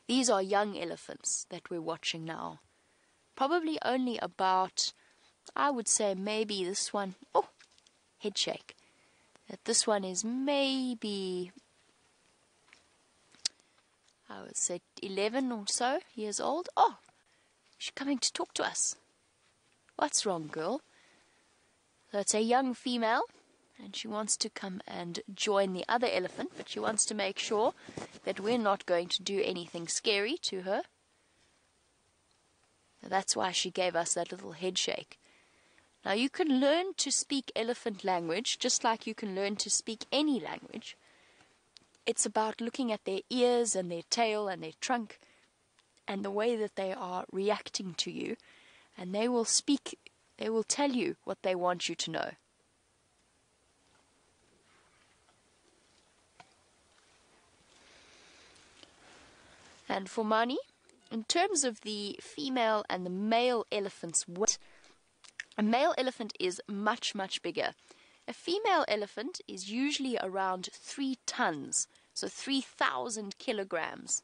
Speaker 1: These are young elephants that we're watching now. Probably only about, I would say maybe this one, oh, head shake. That this one is maybe, I would say 11 or so years old. Oh, she's coming to talk to us. What's wrong, girl? So it's a young female, and she wants to come and join the other elephant, but she wants to make sure that we're not going to do anything scary to her. So that's why she gave us that little head shake. Now, you can learn to speak elephant language just like you can learn to speak any language. It's about looking at their ears and their tail and their trunk and the way that they are reacting to you. And they will speak, they will tell you what they want you to know. And for Mani, in terms of the female and the male elephant's weight, a male elephant is much, much bigger. A female elephant is usually around 3 tons, so 3,000 kilograms.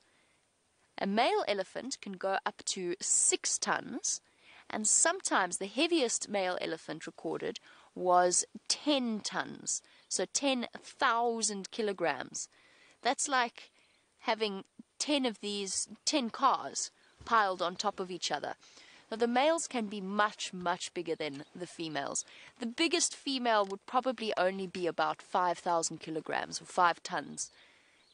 Speaker 1: A male elephant can go up to 6 tons. And sometimes the heaviest male elephant recorded was 10 tons, so 10,000 kilograms. That's like having 10 of these 10 cars piled on top of each other. Now, the males can be much, much bigger than the females. The biggest female would probably only be about 5,000 kilograms or 5 tons.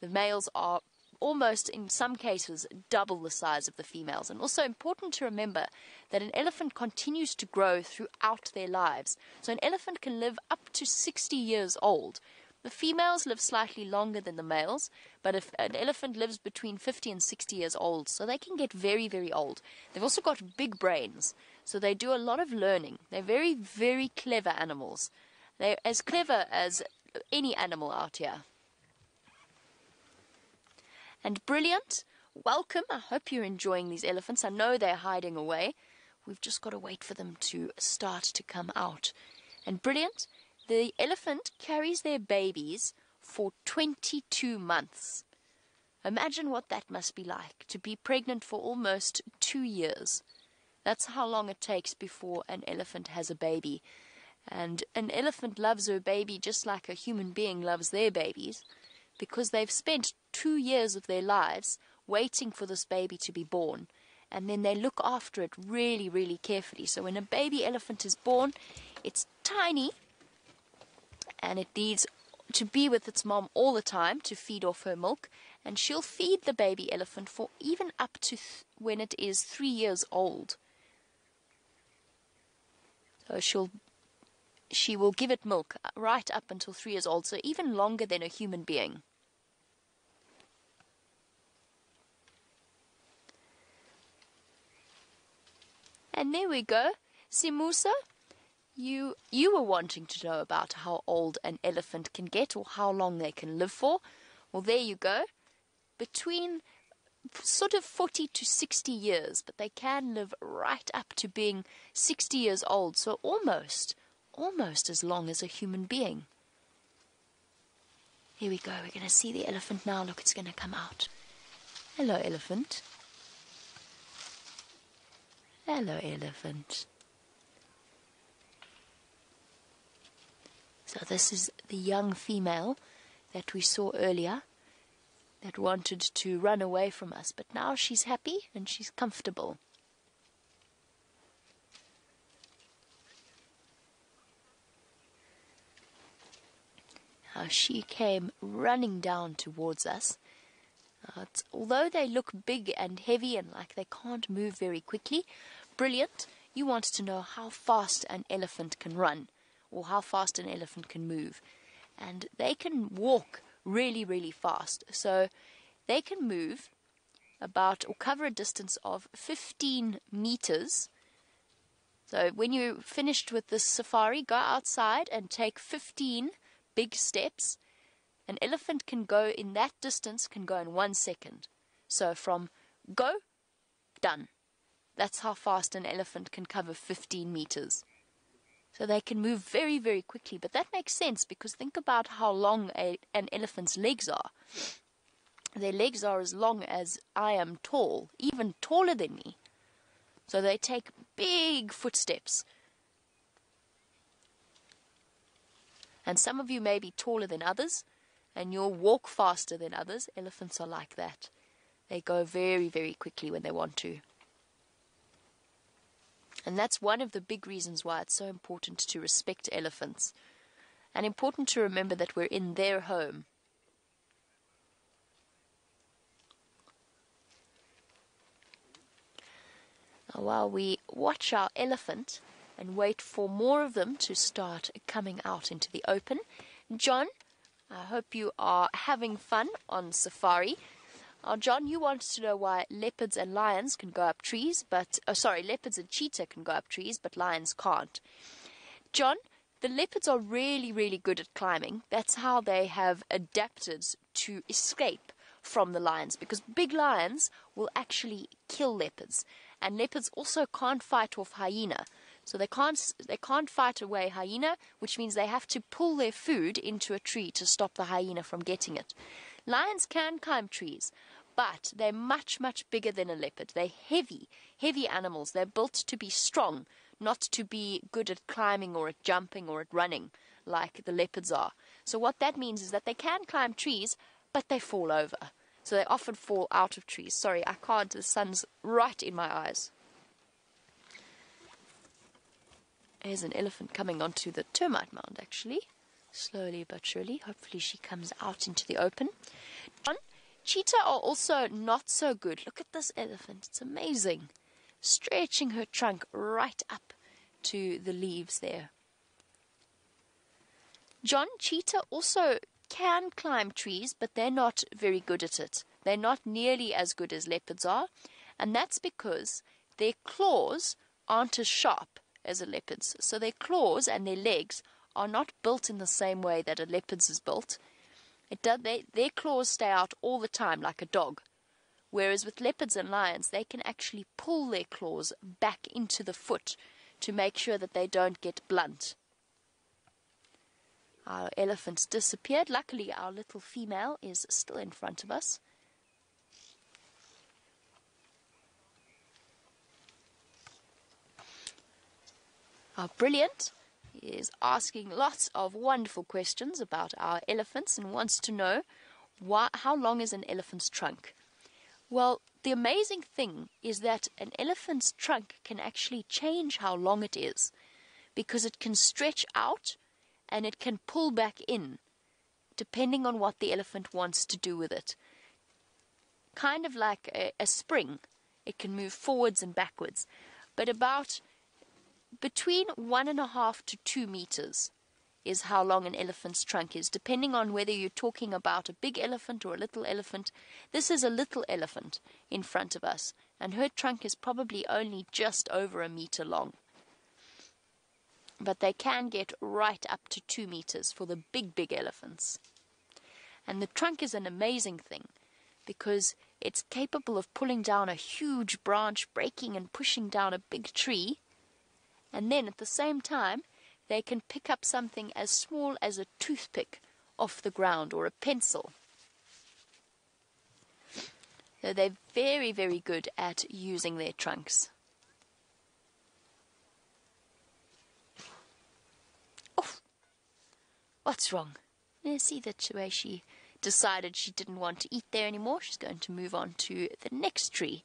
Speaker 1: The males are almost, in some cases, double the size of the females. And also important to remember that an elephant continues to grow throughout their lives. So an elephant can live up to 60 years old. The females live slightly longer than the males, but if an elephant lives between 50 and 60 years old, so they can get very, very old. They've also got big brains, so they do a lot of learning. They're very, very clever animals. They're as clever as any animal out here. And Brilliant, welcome. I hope you're enjoying these elephants. I know they're hiding away. We've just got to wait for them to start to come out. And Brilliant, the elephant carries their babies for 22 months. Imagine what that must be like, to be pregnant for almost 2 years. That's how long it takes before an elephant has a baby. And an elephant loves her baby just like a human being loves their babies, because they've spent 2 years of their lives waiting for this baby to be born. And then they look after it really, really carefully. So when a baby elephant is born, it's tiny, and it needs to be with its mom all the time to feed off her milk. And she'll feed the baby elephant for even up to when it is 3 years old. So she will give it milk right up until 3 years old, so even longer than a human being. And there we go. Simusa, you were wanting to know about how old an elephant can get, or how long they can live for. Well, there you go. Between sort of 40 to 60 years, but they can live right up to being 60 years old, so almost as long as a human being. Here we go. We're going to see the elephant now. Look, it's going to come out. Hello, elephant. Hello, elephant. So this is the young female that we saw earlier that wanted to run away from us, but now she's happy and she's comfortable. Now she came running down towards us. Although they look big and heavy and like they can't move very quickly, brilliant. You wanted to know how fast an elephant can run, or how fast an elephant can move. And they can walk really, really fast. So they can move about, or cover a distance of 15 meters. So when you're finished with this safari, go outside and take 15 big steps. An elephant can go in that distance, can go in 1 second. So from go, done. That's how fast an elephant can cover 15 meters. So they can move very, very quickly. But that makes sense, because think about how long an elephant's legs are. Their legs are as long as I am tall, even taller than me. So they take big footsteps. And some of you may be taller than others, and you'll walk faster than others. Elephants are like that. They go very, very quickly when they want to. And that's one of the big reasons why it's so important to respect elephants. And important to remember that we're in their home. Now, while we watch our elephant and wait for more of them to start coming out into the open, John, I hope you are having fun on safari. John, you wanted to know why leopards and lions can go up trees, leopards and cheetah can go up trees, but lions can't. John, the leopards are really, really good at climbing. That's how they have adapted to escape from the lions, because big lions will actually kill leopards, and leopards also can't fight off hyena. So they can't fight away hyena, which means they have to pull their food into a tree to stop the hyena from getting it. Lions can climb trees, but they're much, much bigger than a leopard. They're heavy, heavy animals. They're built to be strong, not to be good at climbing or at jumping or at running like the leopards are. So what that means is that they can climb trees, but they fall over. So they often fall out of trees. Sorry, I can't. The sun's right in my eyes. There's an elephant coming onto the termite mound, actually. Slowly but surely. Hopefully she comes out into the open. John, cheetah are also not so good. Look at this elephant. It's amazing. Stretching her trunk right up to the leaves there. John, cheetah also can climb trees, but they're not very good at it. They're not nearly as good as leopards are. And that's because their claws aren't as sharp as a leopard's. So their claws and their legs are not built in the same way that a leopard's is built. Their claws stay out all the time like a dog. Whereas with leopards and lions, they can actually pull their claws back into the foot to make sure that they don't get blunt. Our elephant's disappeared. Luckily, our little female is still in front of us. Oh, brilliant. is asking lots of wonderful questions about our elephants and wants to know how long is an elephant's trunk. Well, the amazing thing is that an elephant's trunk can actually change how long it is, because it can stretch out and it can pull back in, depending on what the elephant wants to do with it. Kind of like a spring. It can move forwards and backwards, but about between 1.5 to 2 meters is how long an elephant's trunk is, depending on whether you're talking about a big elephant or a little elephant. This is a little elephant in front of us, and her trunk is probably only just over 1 meter long. But they can get right up to 2 meters for the big elephants. And the trunk is an amazing thing, because it's capable of pulling down a huge branch, breaking and pushing down a big tree, and then at the same time they can pick up something as small as a toothpick off the ground, or a pencil. So they're very good at using their trunks. Oh, what's wrong? You see that way she decided she didn't want to eat there anymore. She's going to move on to the next tree.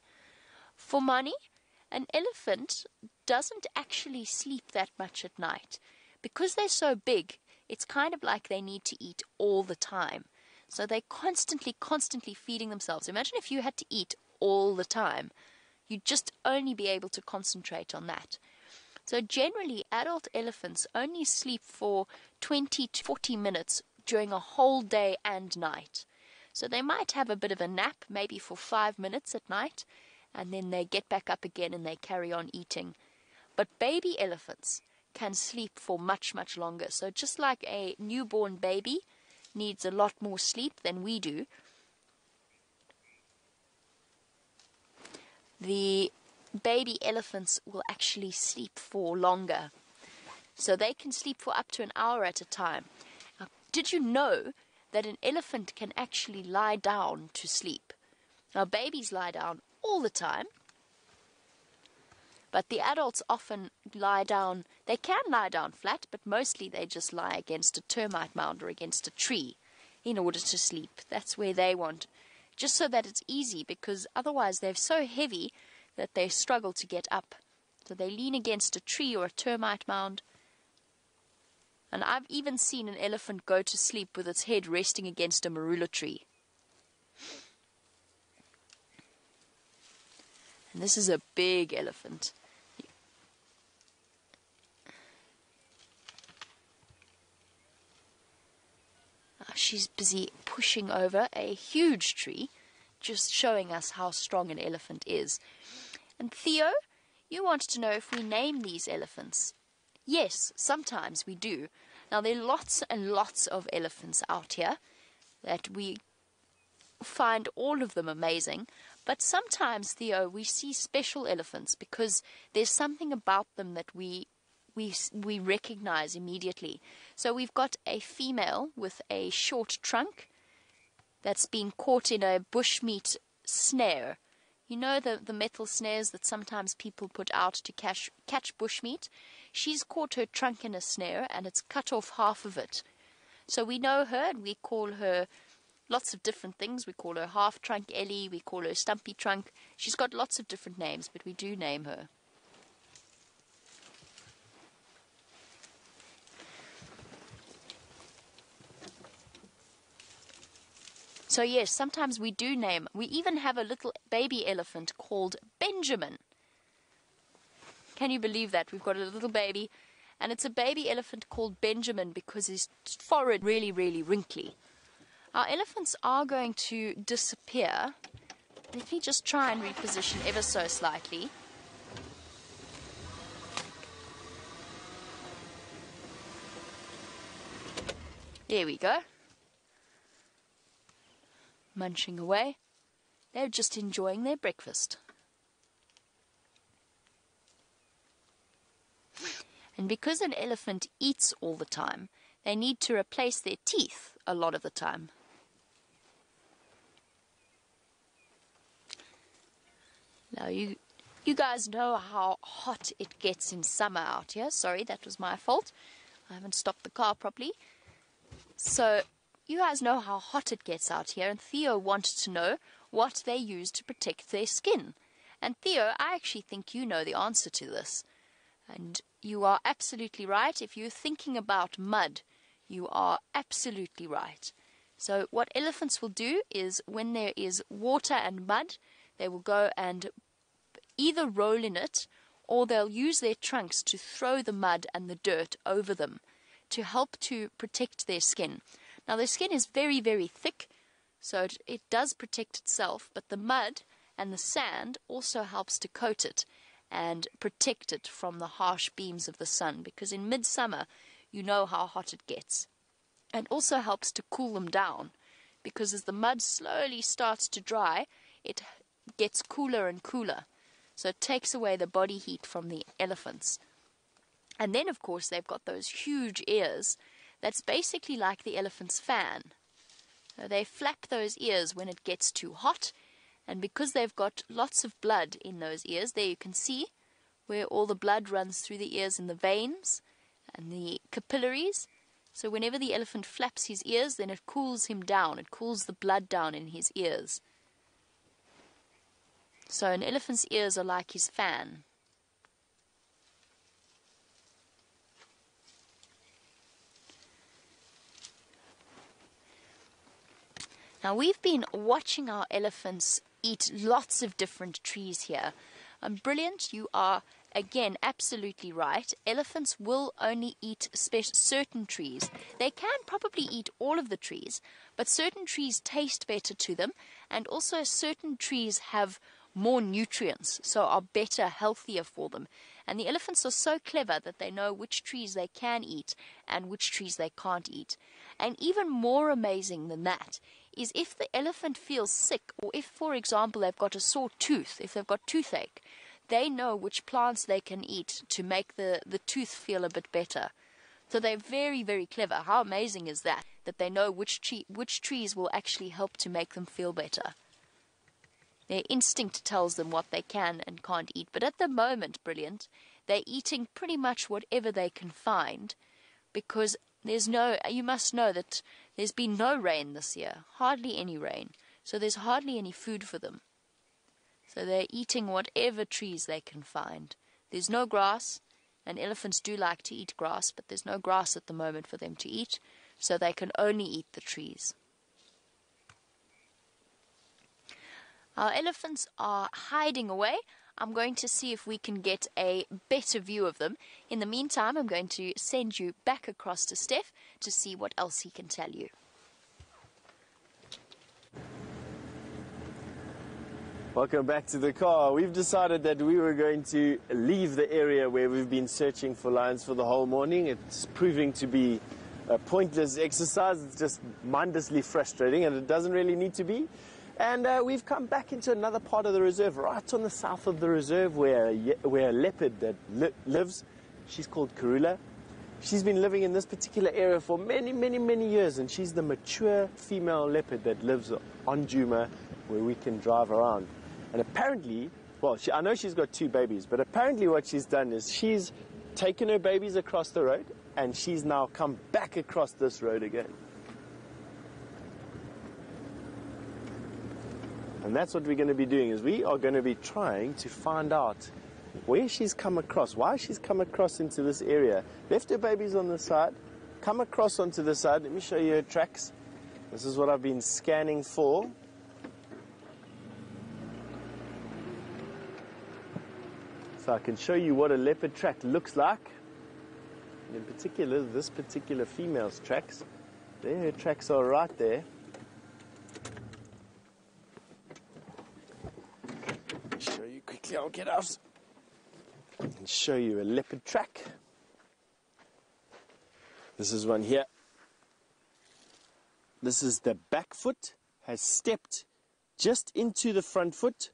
Speaker 1: For money, an elephant doesn't actually sleep that much at night. Because they're so big, it's kind of like they need to eat all the time. So they're constantly feeding themselves. Imagine if you had to eat all the time. You'd just only be able to concentrate on that. So generally, adult elephants only sleep for 20 to 40 minutes during a whole day and night. So they might have a bit of a nap, maybe for 5 minutes at night, and then they get back up again and they carry on eating. But baby elephants can sleep for much longer. So just like a newborn baby needs a lot more sleep than we do, the baby elephants will actually sleep for longer. So they can sleep for up to an hour at a time. Now, did you know that an elephant can actually lie down to sleep? Now, babies lie down all the time, but the adults often lie down. They can lie down flat, but mostly they just lie against a termite mound or against a tree in order to sleep. That's where they want, just so that it's easy, because otherwise they're so heavy that they struggle to get up. So they lean against a tree or a termite mound. And I've even seen an elephant go to sleep with its head resting against a marula tree. And this is a big elephant. She's busy pushing over a huge tree, just showing us how strong an elephant is. And Theo, you want to know if we name these elephants. Yes, sometimes we do. Now, there are lots and lots of elephants out here that we find all of them amazing. But sometimes, Theo, we see special elephants because there's something about them that we recognize immediately. So we've got a female with a short trunk that's been caught in a bushmeat snare. You know the metal snares that sometimes people put out to catch bushmeat? She's caught her trunk in a snare and it's cut off half of it. So we know her and we call her lots of different things. We call her Half Trunk Ellie, we call her Stumpy Trunk. She's got lots of different names, but we do name her. So yes, sometimes we do name. We even have a little baby elephant called Benjamin. Can you believe that? We've got a little baby, and it's a baby elephant called Benjamin because his forehead really wrinkly. Our elephants are going to disappear. Let me just try and reposition ever so slightly. There we go. Munching away. They're just enjoying their breakfast. And because an elephant eats all the time, they need to replace their teeth a lot of the time. Now you guys know how hot it gets in summer out here. Sorry, that was my fault. I haven't stopped the car properly. So you guys know how hot it gets out here, and Theo wanted to know what they use to protect their skin. And Theo, I actually think you know the answer to this. And you are absolutely right. If you're thinking about mud, you are absolutely right. So what elephants will do is when there is water and mud, they will go and either roll in it, or they'll use their trunks to throw the mud and the dirt over them to help to protect their skin. Now their skin is very, very thick, so it does protect itself, but the mud and the sand also helps to coat it and protect it from the harsh beams of the sun, because in midsummer you know how hot it gets. And also helps to cool them down, because as the mud slowly starts to dry, it gets cooler and cooler. So it takes away the body heat from the elephants. And then, of course, they've got those huge ears. That's basically like the elephant's fan. So they flap those ears when it gets too hot. And because they've got lots of blood in those ears, there you can see where all the blood runs through the ears in the veins and the capillaries. So whenever the elephant flaps his ears, then it cools him down. It cools the blood down in his ears. So an elephant's ears are like his fan. Now we've been watching our elephants eat lots of different trees here. Brilliant, you are again absolutely right. Elephants will only eat certain trees. They can probably eat all of the trees, but certain trees taste better to them, and also certain trees have more nutrients, so are better, healthier for them. And the elephants are so clever that they know which trees they can eat and which trees they can't eat. And even more amazing than that is if the elephant feels sick, or if, for example, they've got a sore tooth, if they've got toothache, they know which plants they can eat to make the tooth feel a bit better. So they're very, very clever. How amazing is that? That they know which trees will actually help to make them feel better. Their instinct tells them what they can and can't eat. But at the moment, brilliant, they're eating pretty much whatever they can find, because you must know that there's been no rain this year, hardly any rain. So there's hardly any food for them. So they're eating whatever trees they can find. There's no grass, and elephants do like to eat grass, but there's no grass at the moment for them to eat, so they can only eat the trees. Our elephants are hiding away. I'm going to see if we can get a better view of them. In the meantime, I'm going to send you back across to Steph to see what else he can tell you.
Speaker 3: Welcome back to the car. We've decided that we were going to leave the area where we've been searching for lions for the whole morning. It's proving to be a pointless exercise. It's just mindlessly frustrating, and it doesn't really need to be. And we've come back into another part of the reserve, right on the south of the reserve, where a leopard that lives. She's called Karula. She's been living in this particular area for many, many, many years, and she's the mature female leopard that lives on Djuma, where we can drive around. And apparently, well, I know she's got 2 babies, but apparently what she's done is she's taken her babies across the road, and she's now come back across this road again. And that's what we're going to be doing, is we are going to be trying to find out where she's come across, why she's come across into this area. Left her babies on the side, come across onto the side. Let me show you her tracks. This is what I've been scanning for. So I can show you what a leopard track looks like. And in particular, this particular female's tracks. There, her tracks are right there. Show you quickly, I'll get out and show you a leopard track. This is one here. This is the back foot, has stepped just into the front foot,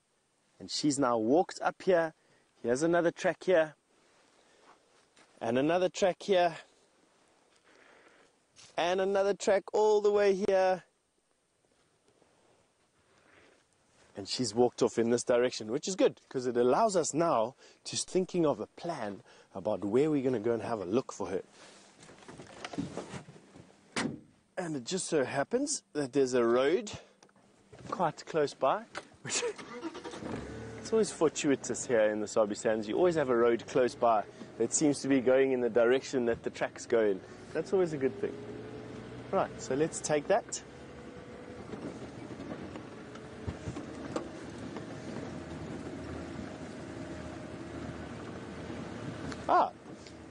Speaker 3: and she's now walked up here. Here's another track here, and another track here, and another track all the way here. And she's walked off in this direction, which is good, because it allows us now to thinking of a plan about where we're going to go and have a look for her. And it just so happens that there's a road quite close by. It's always fortuitous here in the Sabi Sands. You always have a road close by that seems to be going in the direction that the tracks go in. That's always a good thing. Right, so let's take that.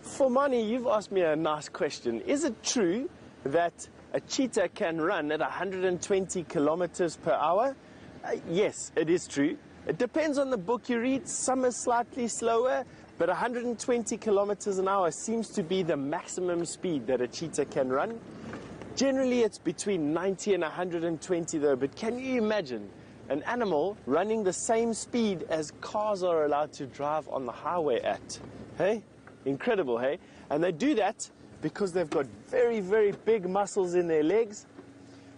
Speaker 3: For money, you've asked me a nice question. Is it true that a cheetah can run at 120 kilometers per hour? Yes, it is true. It depends on the book you read. Some are slightly slower, but 120 kilometers an hour seems to be the maximum speed that a cheetah can run. Generally, it's between 90 and 120 though, but can you imagine an animal running the same speed as cars are allowed to drive on the highway at? Hey? Incredible, hey? And they do that because they've got very, very big muscles in their legs,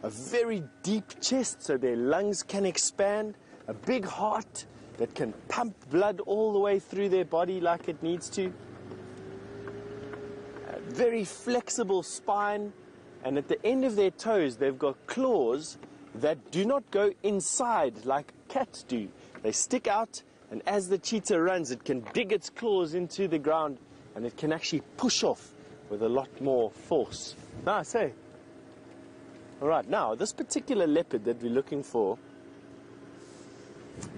Speaker 3: a very deep chest so their lungs can expand, a big heart that can pump blood all the way through their body like it needs to, a very flexible spine, and at the end of their toes they've got claws that do not go inside like cats do. They stick out, and as the cheetah runs it can dig its claws into the ground and it can actually push off with a lot more force. Nice, hey? Alright, now this particular leopard that we're looking for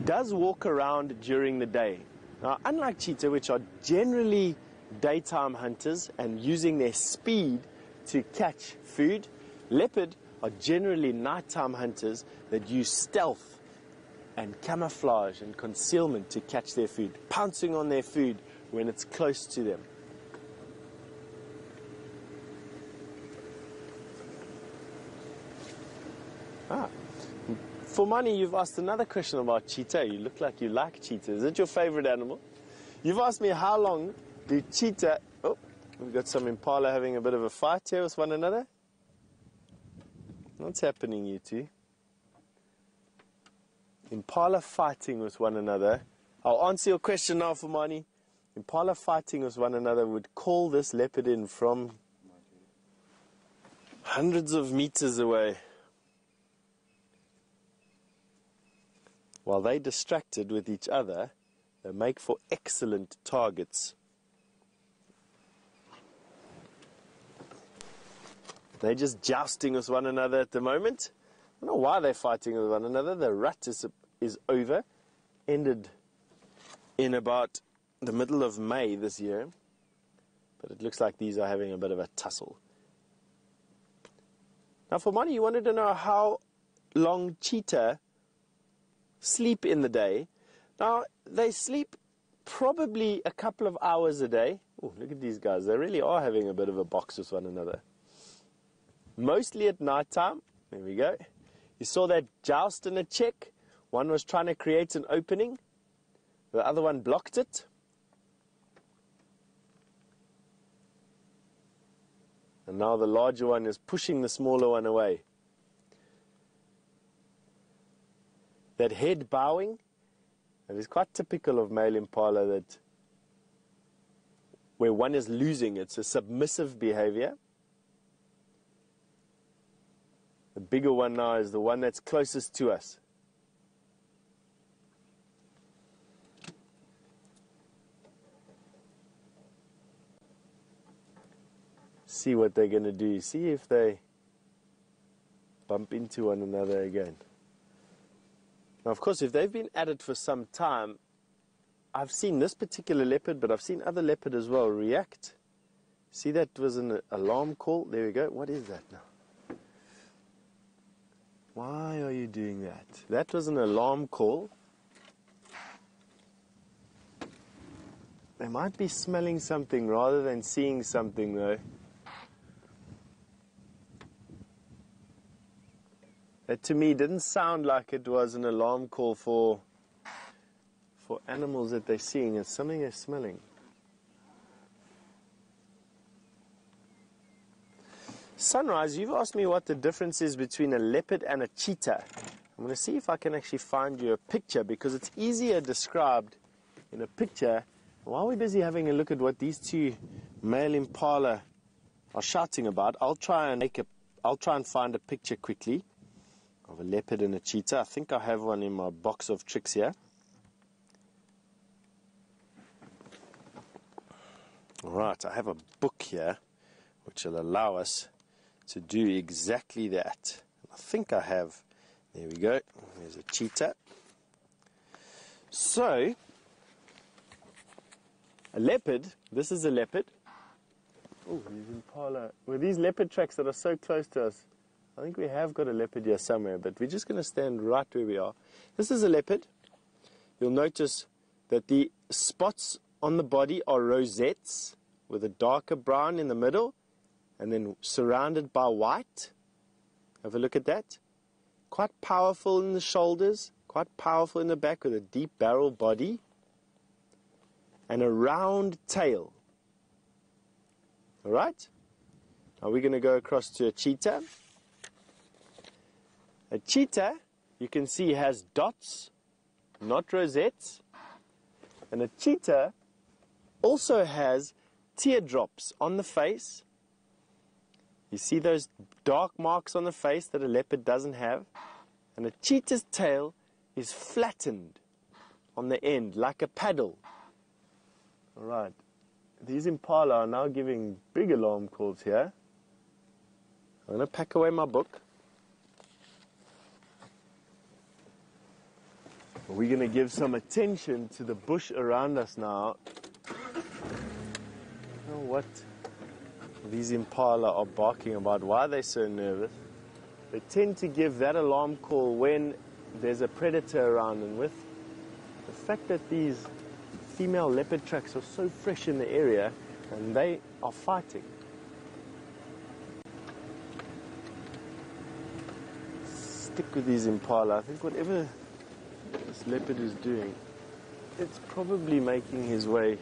Speaker 3: does walk around during the day. Now, unlike cheetah, which are generally daytime hunters and using their speed to catch food, leopard are generally nighttime hunters that use stealth and camouflage and concealment to catch their food, pouncing on their food when it's close to them. For money, you've asked another question about cheetah. You look like you like cheetah. Is it your favorite animal? You've asked me how long do cheetah... Oh, we've got some impala having a bit of a fight here with one another. What's happening, you two? Impala fighting with one another. I'll answer your question now, for money. Impala fighting with one another would call this leopard in from hundreds of meters away. While they distracted with each other, they make for excellent targets. They're just jousting with one another at the moment. I don't know why they're fighting with one another. The rut is over. Ended in about the middle of May this year. But it looks like these are having a bit of a tussle. Now for money, you wanted to know how long cheetah sleep in the day. Now, they sleep probably a couple of hours a day. Oh, look at these guys. They really are having a bit of a box with one another. Mostly at night time. There we go. You saw that joust and a check. One was trying to create an opening. The other one blocked it. And now the larger one is pushing the smaller one away. That head bowing, that is quite typical of male impala, that where one is losing, it's a submissive behavior. The bigger one now is the one that's closest to us. See what they're going to do. See if they bump into one another again. Now, of course, if they've been at it for some time, I've seen this particular leopard, but I've seen other leopard as well react. See, that was an alarm call. There we go. What is that now? Why are you doing that? That was an alarm call. They might be smelling something rather than seeing something, though. That to me didn't sound like it was an alarm call for animals that they're seeing. It's something they're smelling. Sunrise, you've asked me what the difference is between a leopard and a cheetah. I'm going to see if I can actually find you a picture, because it's easier described in a picture. While we're busy having a look at what these two male impala are shouting about. I'll try and find a picture quickly of a leopard and a cheetah. I think I have one in my box of tricks here. Alright, I have a book here which will allow us to do exactly that. I think I have, there we go, there's a cheetah. So, a leopard, this is a leopard. Oh, these impala, well, these leopard tracks that are so close to us, I think we have got a leopard here somewhere, but we're just going to stand right where we are. This is a leopard. You'll notice that the spots on the body are rosettes with a darker brown in the middle and then surrounded by white. Have a look at that. Quite powerful in the shoulders, quite powerful in the back with a deep barrel body and a round tail. All right? Now we're going to go across to a cheetah. A cheetah, you can see, has dots, not rosettes. And a cheetah also has teardrops on the face. You see those dark marks on the face that a leopard doesn't have? And a cheetah's tail is flattened on the end, like a paddle. All right. These impala are now giving big alarm calls here. I'm going to pack away my book. We're going to give some attention to the bush around us now. You know what these impala are barking about? Why are they so nervous? They tend to give that alarm call when there's a predator around, and with the fact that these female leopard tracks are so fresh in the area and they are fighting. Stick with these impala. I think whatever this leopard is doing, it's probably making his way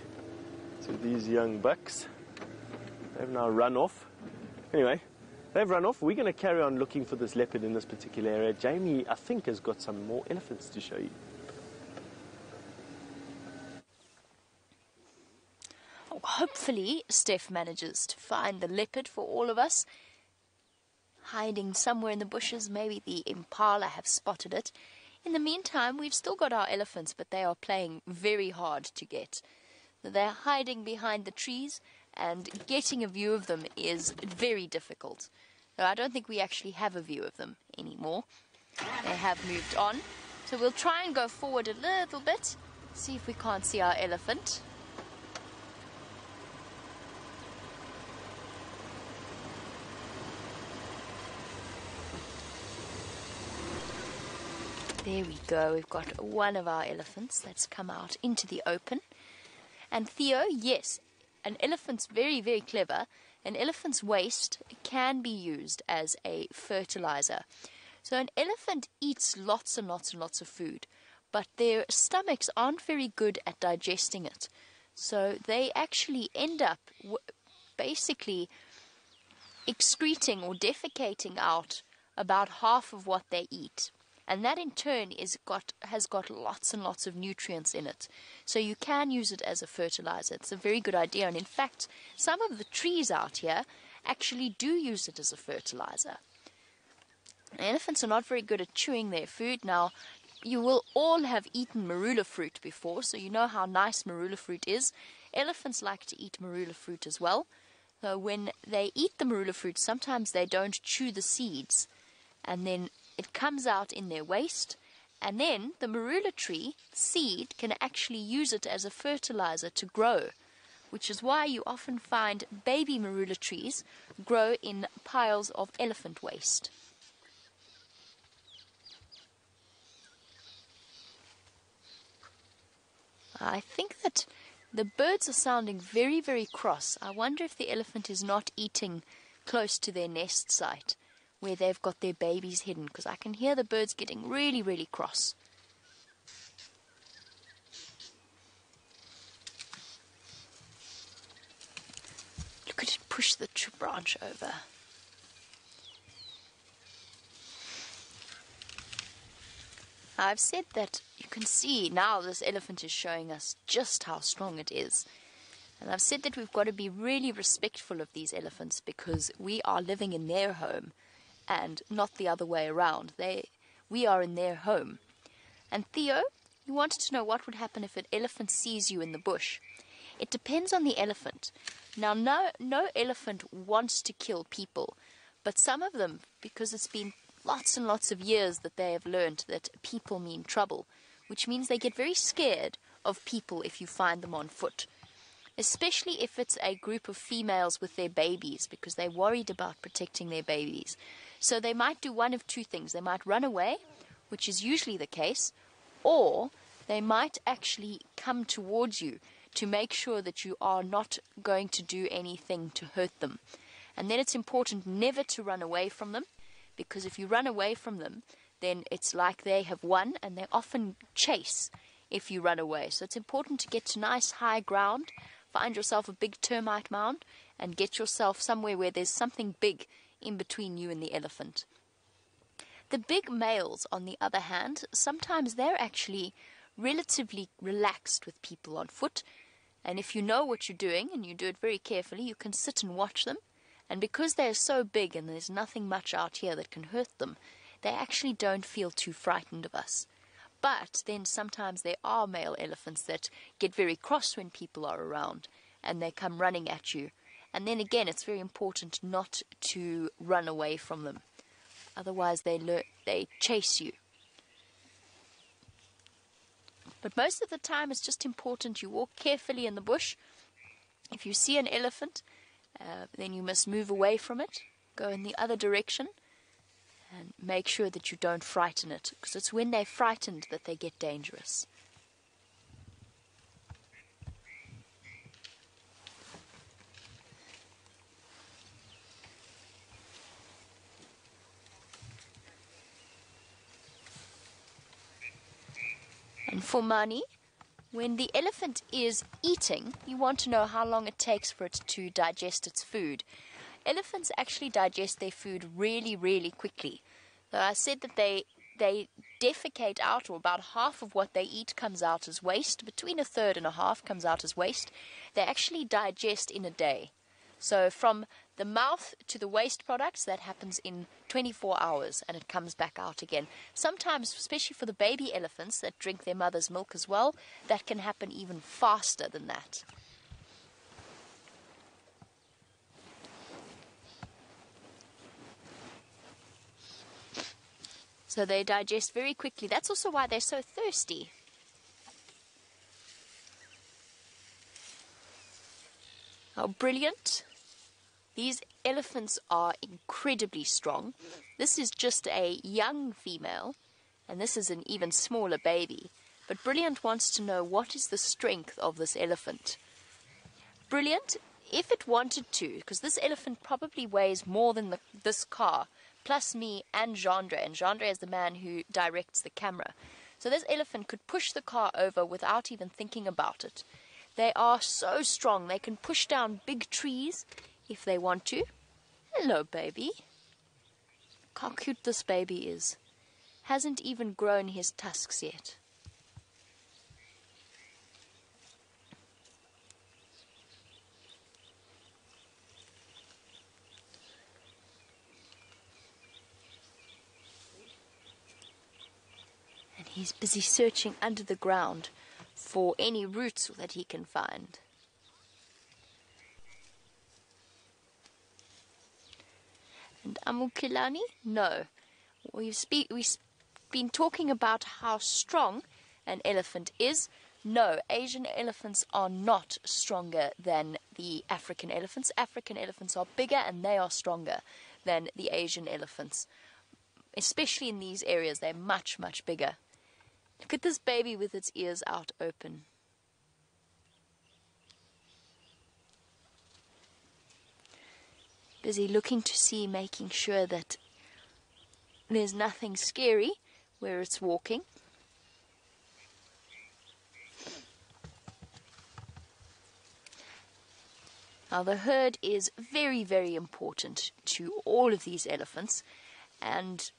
Speaker 3: to these young bucks. They've now run off. Anyway, they've run off. We're going to carry on looking for this leopard in this particular area. Jamie, I think, has got some more elephants to show you.
Speaker 1: Oh, hopefully, Steph manages to find the leopard for all of us. Hiding somewhere in the bushes, maybe the impala have spotted it. In the meantime, we've still got our elephants, but they are playing very hard to get. They're hiding behind the trees, and getting a view of them is very difficult. So I don't think we actually have a view of them anymore. They have moved on. So we'll try and go forward a little bit, see if we can't see our elephant. There we go, we've got one of our elephants that's come out into the open. And Theo, yes, an elephant's very, very clever. An elephant's waste can be used as a fertilizer. So an elephant eats lots and lots and lots of food, but their stomachs aren't very good at digesting it. So they actually end up basically excreting or defecating out about half of what they eat. And that in turn has got lots and lots of nutrients in it. So you can use it as a fertilizer. It's a very good idea. And in fact, some of the trees out here actually do use it as a fertilizer. Elephants are not very good at chewing their food. Now, you will all have eaten marula fruit before, so you know how nice marula fruit is. Elephants like to eat marula fruit as well. So when they eat the marula fruit, sometimes they don't chew the seeds. And then it comes out in their waste, and then the marula tree seed can actually use it as a fertilizer to grow, which is why you often find baby marula trees grow in piles of elephant waste. I think that the birds are sounding very, very cross. I wonder if the elephant is not eating close to their nest site, where they've got their babies hidden, because I can hear the birds getting really, really cross. Look at it push the branch over. I've said that you can see now this elephant is showing us just how strong it is. And I've said that we've got to be really respectful of these elephants because we are living in their home and not the other way around. We are in their home. And Theo, you wanted to know what would happen if an elephant sees you in the bush. It depends on the elephant. Now, no elephant wants to kill people, but some of them, because it's been lots and lots of years that they have learned that people mean trouble, which means they get very scared of people if you find them on foot, especially if it's a group of females with their babies, because they're worried about protecting their babies. So they might do one of two things. They might run away, which is usually the case, or they might actually come towards you to make sure that you are not going to do anything to hurt them. And then it's important never to run away from them, because if you run away from them, then it's like they have won, and they often chase if you run away. So it's important to get to nice high ground, find yourself a big termite mound, and get yourself somewhere where there's something big in between you and the elephant. The big males, on the other hand, sometimes they're actually relatively relaxed with people on foot, and if you know what you're doing and you do it very carefully, you can sit and watch them, and because they're so big and there's nothing much out here that can hurt them, they actually don't feel too frightened of us. But then sometimes there are male elephants that get very cross when people are around and they come running at you, and then again it's very important not to run away from them, otherwise they chase you. But most of the time it's just important you walk carefully in the bush. If you see an elephant, then you must move away from it, go in the other direction, and make sure that you don't frighten it, because it's when they're frightened that they get dangerous. And for Mani, when the elephant is eating, you want to know how long it takes for it to digest its food. Elephants actually digest their food really, really quickly. So I said that they defecate out, or about half of what they eat comes out as waste. Between a third and a half comes out as waste. They actually digest in a day. So from the mouth to the waste products, that happens in 24 hours, and it comes back out again. Sometimes, especially for the baby elephants that drink their mother's milk as well, that can happen even faster than that. So they digest very quickly. That's also why they're so thirsty. How brilliant. These elephants are incredibly strong. This is just a young female, and this is an even smaller baby. But Brilliant wants to know, what is the strength of this elephant? Brilliant, if it wanted to, because this elephant probably weighs more than this car, plus me and Gendre, and Gendre is the man who directs the camera. So this elephant could push the car over without even thinking about it. They are so strong, they can push down big trees if they want to. Hello, baby. Look how cute this baby is. Hasn't even grown his tusks yet. And he's busy searching under the ground for any roots that he can find. And Amukilani? No. We've been talking about how strong an elephant is. No, Asian elephants are not stronger than the African elephants. African elephants are bigger and they are stronger than the Asian elephants. Especially in these areas, they're much, much bigger. Look at this baby with its ears out open. Busy looking to see, making sure that there's nothing scary where it's walking. Now the herd is very, very important to all of these elephants, and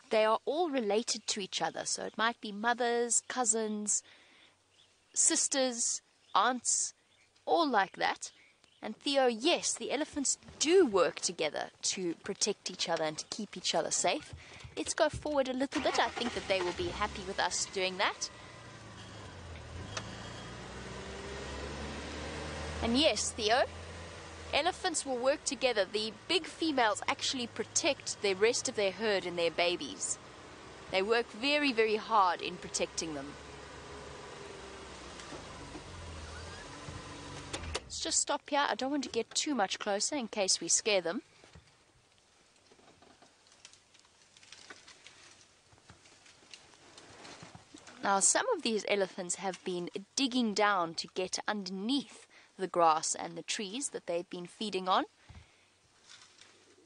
Speaker 1: they are all related to each other. So it might be mothers, cousins, sisters, aunts, all like that. And Theo, yes, the elephants do work together to protect each other and to keep each other safe. Let's go forward a little bit. I think that they will be happy with us doing that. And yes, Theo, elephants will work together. The big females actually protect the rest of their herd and their babies. They work very, very hard in protecting them. Let's just stop here. I don't want to get too much closer in case we scare them. Now, some of these elephants have been digging down to get underneath the grass and the trees that they've been feeding on.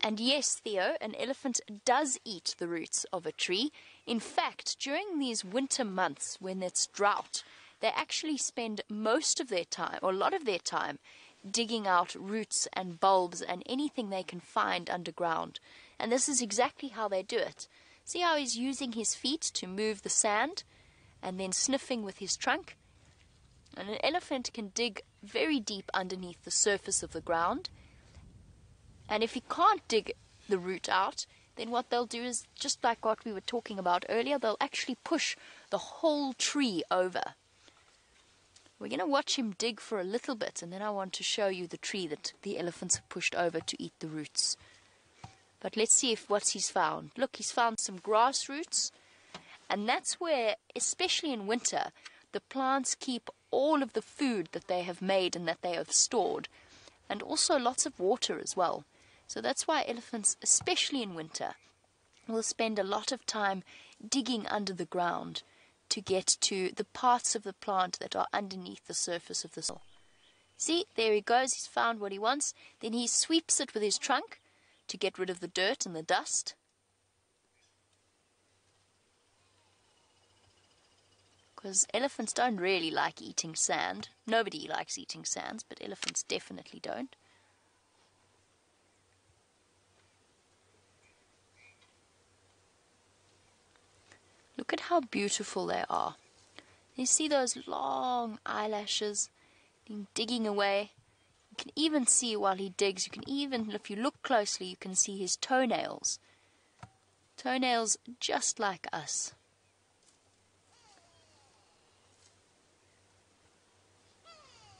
Speaker 1: And yes, Theo, an elephant does eat the roots of a tree. In fact, during these winter months when it's drought, they actually spend most of their time, or a lot of their time, digging out roots and bulbs and anything they can find underground. And this is exactly how they do it. See how he's using his feet to move the sand and then sniffing with his trunk? And an elephant can dig very deep underneath the surface of the ground. And if he can't dig the root out, then what they'll do is, just like what we were talking about earlier, they'll actually push the whole tree over. We're going to watch him dig for a little bit, and then I want to show you the tree that the elephants have pushed over to eat the roots. But let's see what he's found. Look, he's found some grass roots, and that's where, especially in winter, the plants keep all of the food that they have made and that they have stored, and also lots of water as well. So that's why elephants, especially in winter, will spend a lot of time digging under the ground to get to the parts of the plant that are underneath the surface of the soil. See, there he goes, he's found what he wants. Then he sweeps it with his trunk to get rid of the dirt and the dust. Because elephants don't really like eating sand. Nobody likes eating sands, but elephants definitely don't. Look at how beautiful they are. You see those long eyelashes digging away. You can even see while he digs, you can even, if you look closely, you can see his toenails. Toenails just like us.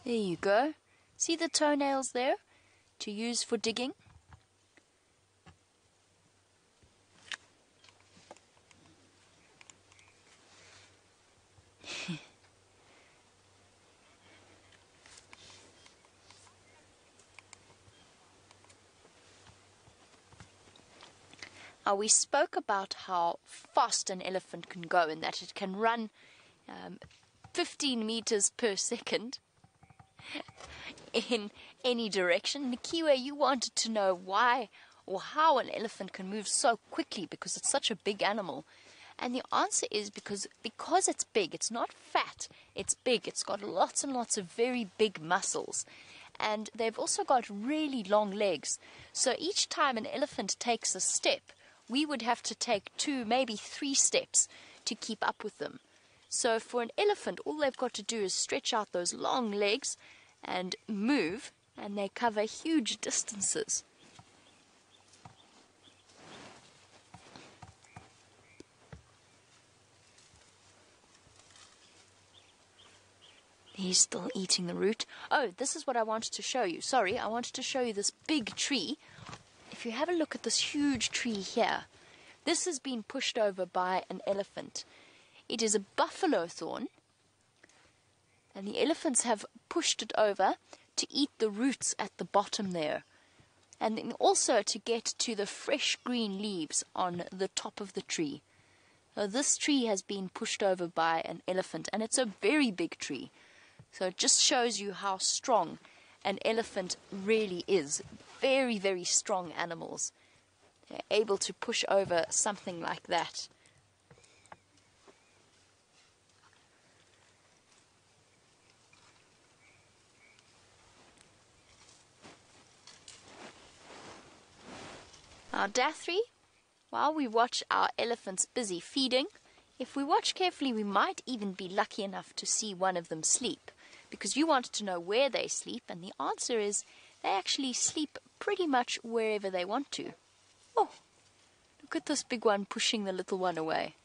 Speaker 1: There you go. See the toenails there to use for digging? Now, we spoke about how fast an elephant can go and that it can run 15 meters per second in any direction. Nikiwe, you wanted to know why or how an elephant can move so quickly because it's such a big animal. And the answer is because it's big. It's not fat, it's big. It's got lots and lots of very big muscles. And they've also got really long legs. So each time an elephant takes a step, we would have to take 2, maybe 3 steps to keep up with them. So for an elephant, all they've got to do is stretch out those long legs and move, and they cover huge distances. He's still eating the root. Oh, this is what I wanted to show you. Sorry, I wanted to show you this big tree. If you have a look at this huge tree here, this has been pushed over by an elephant. It is a buffalo thorn, and the elephants have pushed it over to eat the roots at the bottom there, and then also to get to the fresh green leaves on the top of the tree. So this tree has been pushed over by an elephant, and it's a very big tree. So it just shows you how strong an elephant really is. Very, very strong animals. They're able to push over something like that. Now, Dathry, while we watch our elephants busy feeding, if we watch carefully, we might even be lucky enough to see one of them sleep. because you wanted to know where they sleep, and the answer is they actually sleep pretty much wherever they want to. Oh, look at this big one pushing the little one away.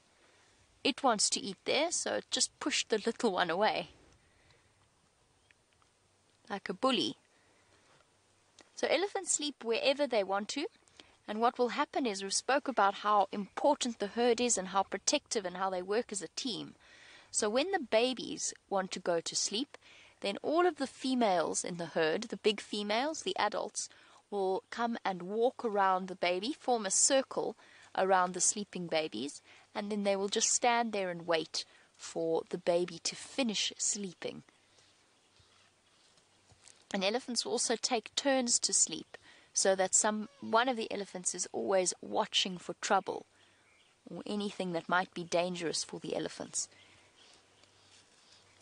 Speaker 1: It wants to eat there, so it just pushed the little one away. Like a bully. So elephants sleep wherever they want to, and what will happen is we spoke about how important the herd is and how protective and how they work as a team. So when the babies want to go to sleep, then all of the females in the herd, the big females, the adults, will come and walk around the baby, form a circle around the sleeping babies, and then they will just stand there and wait for the baby to finish sleeping. And elephants will also take turns to sleep, so that one of the elephants is always watching for trouble or anything that might be dangerous for the elephants.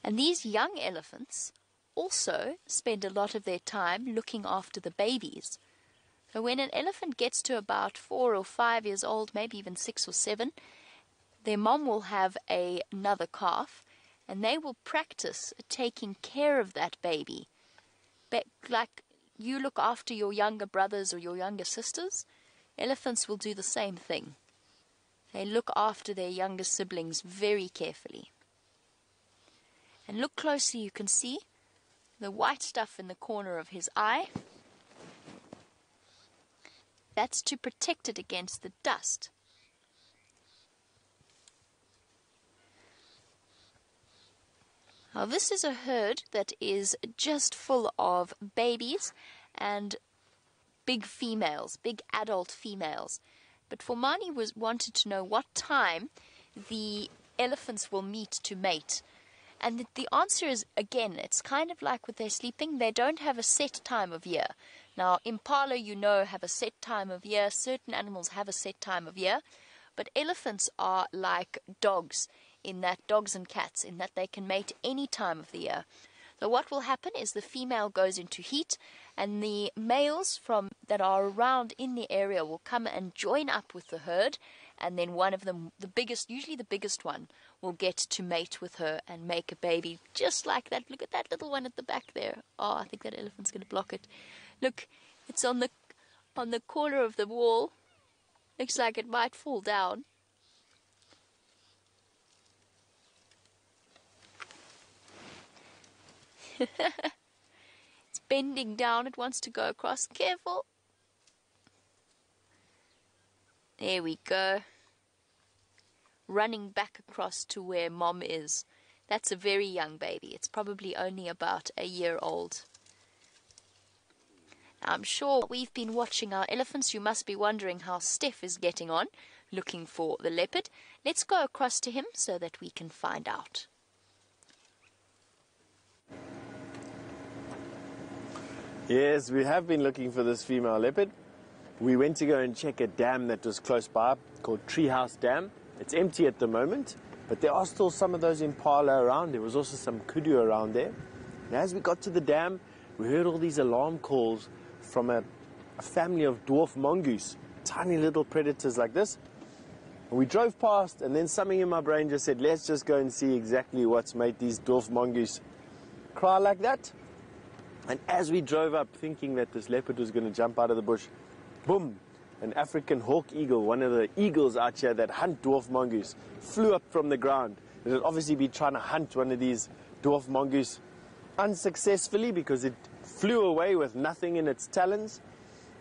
Speaker 1: And these young elephants also spend a lot of their time looking after the babies. So when an elephant gets to about 4 or 5 years old, maybe even 6 or 7, their mom will have another calf, and they will practice taking care of that baby. Like you look after your younger brothers or your younger sisters, elephants will do the same thing. They look after their younger siblings very carefully. And look closely, you can see the white stuff in the corner of his eye. That's to protect it against the dust. Now this is a herd that is just full of babies and big females, big adult females. But Formani wanted to know what time the elephants will meet to mate. And the answer is, again, it's kind of like with their sleeping. They don't have a set time of year. Now, impala, have a set time of year. Certain animals have a set time of year. But elephants are like dogs and cats, in that they can mate any time of the year. So what will happen is the female goes into heat, and the males that are around in the area will come and join up with the herd, and then one of them, usually the biggest one, will get to mate with her and make a baby just like that. Look at that little one at the back there. Oh, I think that elephant's going to block it. Look, it's on the corner of the wall. Looks like it might fall down. It's bending down. It wants to go across. Careful. There we go. Running back across to where mom is. That's a very young baby. It's probably only about a year old. Now, I'm sure we've been watching our elephants. You must be wondering how Steph is getting on, looking for the leopard. Let's go across to him so that we can find out.
Speaker 3: Yes, we have been looking for this female leopard. We went to go and check a dam that was close by called Treehouse Dam. It's empty at the moment, but there are still some of those impala around. There was also some kudu around there. And as we got to the dam, we heard all these alarm calls from a family of dwarf mongoose, tiny little predators like this. And we drove past, and then something in my brain just said, let's just go and see exactly what's made these dwarf mongoose cry like that. And as we drove up thinking that this leopard was going to jump out of the bush, boom, an African hawk eagle, one of the eagles out here that hunt dwarf mongoose, flew up from the ground. It had obviously been trying to hunt one of these dwarf mongoose unsuccessfully because it flew away with nothing in its talons.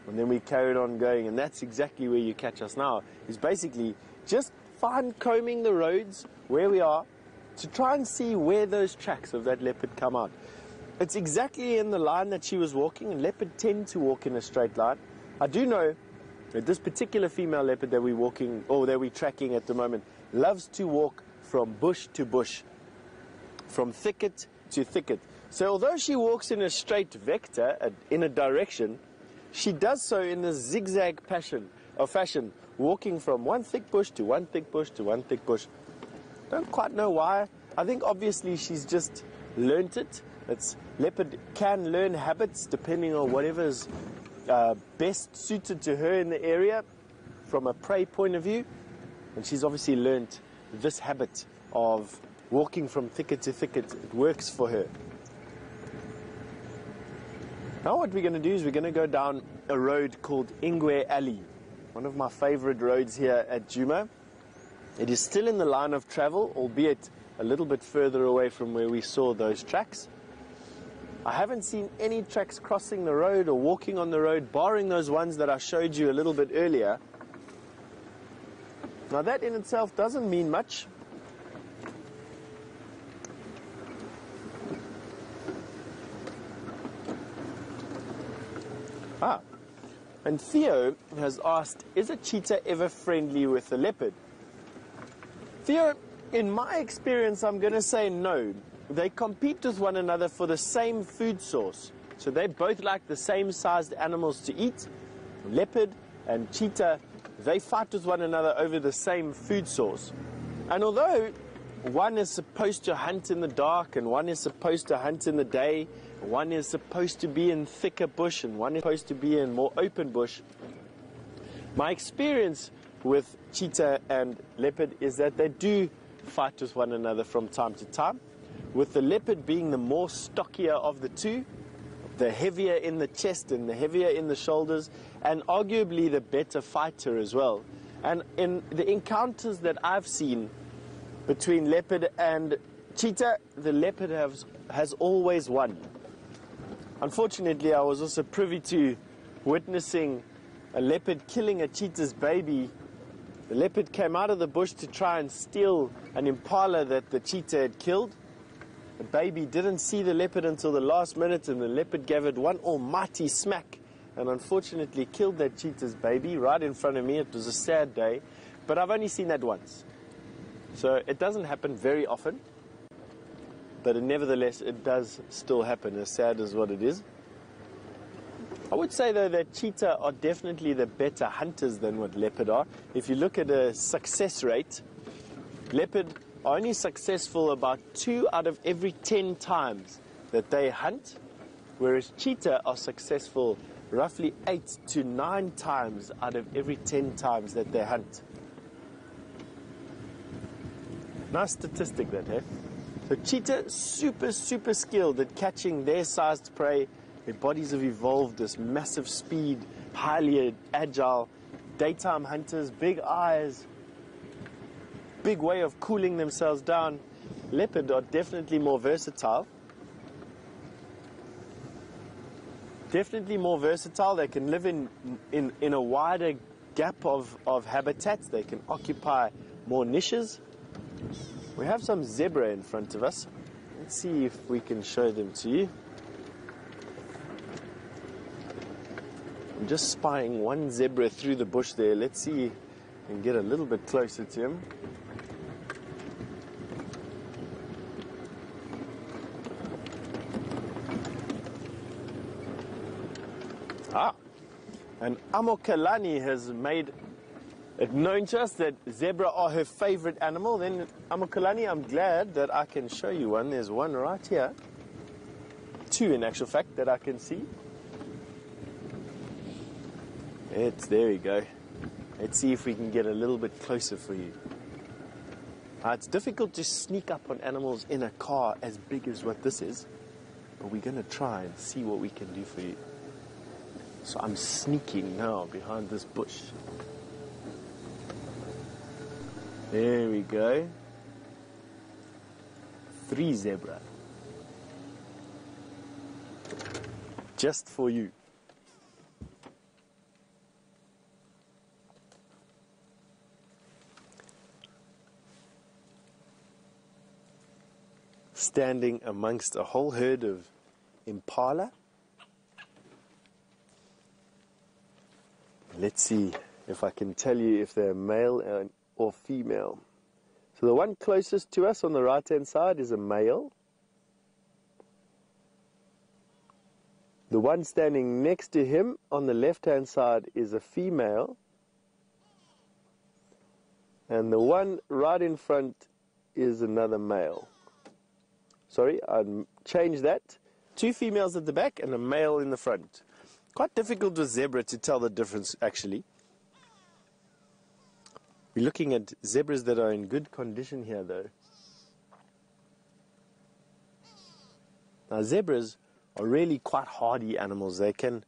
Speaker 3: And then we carried on going, and that's exactly where you catch us now, is basically just fine-combing the roads where we are to try and see where those tracks of that leopard come out. It's exactly in the line that she was walking, and leopard tend to walk in a straight line. I do know that this particular female leopard that we're tracking at the moment loves to walk from bush to bush, from thicket to thicket. So although she walks in a straight vector, in a direction, she does so in a zigzag fashion, walking from one thick bush to one thick bush to one thick bush. Don't quite know why. I think obviously she's just learnt it. Leopard can learn habits depending on whatever's best suited to her in the area from a prey point of view. And she's obviously learnt this habit of walking from thicket to thicket. It works for her. Now what we're going to do is we're going to go down a road called Ingwe Alley, one of my favorite roads here at Djuma. It is still in the line of travel, albeit a little bit further away from where we saw those tracks. I haven't seen any tracks crossing the road or walking on the road, barring those ones that I showed you a little bit earlier. Now that in itself doesn't mean much. And Theo has asked, is a cheetah ever friendly with a leopard? Theo, in my experience, I'm going to say no. They compete with one another for the same food source. So they both like the same sized animals to eat. Leopard and cheetah, they fight with one another over the same food source. And although one is supposed to hunt in the dark and one is supposed to hunt in the day, one is supposed to be in thicker bush and one is supposed to be in more open bush, my experience with cheetah and leopard is that they do fight with one another from time to time, with the leopard being the more stockier of the two, the heavier in the chest and the heavier in the shoulders, and arguably the better fighter as well. And in the encounters that I've seen between leopard and cheetah, the leopard has always won. Unfortunately, I was also privy to witnessing a leopard killing a cheetah's baby. The leopard came out of the bush to try and steal an impala that the cheetah had killed. The baby didn't see the leopard until the last minute, and the leopard gave it one almighty smack and unfortunately killed that cheetah's baby right in front of me. It was a sad day, but I've only seen that once. So it doesn't happen very often, but nevertheless it does still happen, as sad as what it is. I would say though that cheetah are definitely the better hunters than what leopard are. If you look at a success rate, leopard are only successful about 2 out of every 10 times that they hunt, whereas cheetah are successful roughly 8 to 9 times out of every 10 times that they hunt. Nice statistic that, eh? So cheetah, super skilled at catching their sized prey. Their bodies have evolved this massive speed, highly agile, daytime hunters, big eyes, big way of cooling themselves down. Leopard are definitely more versatile. They can live in a wider gap of habitats. They can occupy more niches. We have some zebra in front of us. Let's see if we can show them to you. I'm just spying one zebra through the bush there. Let's see if we can get a little bit closer to him. And Amokalani has made it known to us that zebra are her favorite animal. Then, Amokalani, I'm glad that I can show you one. There's one right here. 2 in actual fact that I can see. There we go. Let's see if we can get a little bit closer for you. It's difficult to sneak up on animals in a car as big as what this is, but we're going to try and see what we can do for you. So I'm sneaking now behind this bush. There we go. 3 zebra. Just for you. Standing amongst a whole herd of impala. Let's see if I can tell you if they're male or female. So the one closest to us on the right-hand side is a male. The one standing next to him on the left-hand side is a female. And the one right in front is another male. Sorry, I'd change that. 2 females at the back and a male in the front. Quite difficult with zebra to tell the difference, actually. We're looking at zebras that are in good condition here, though. Now, zebras are really quite hardy animals. They can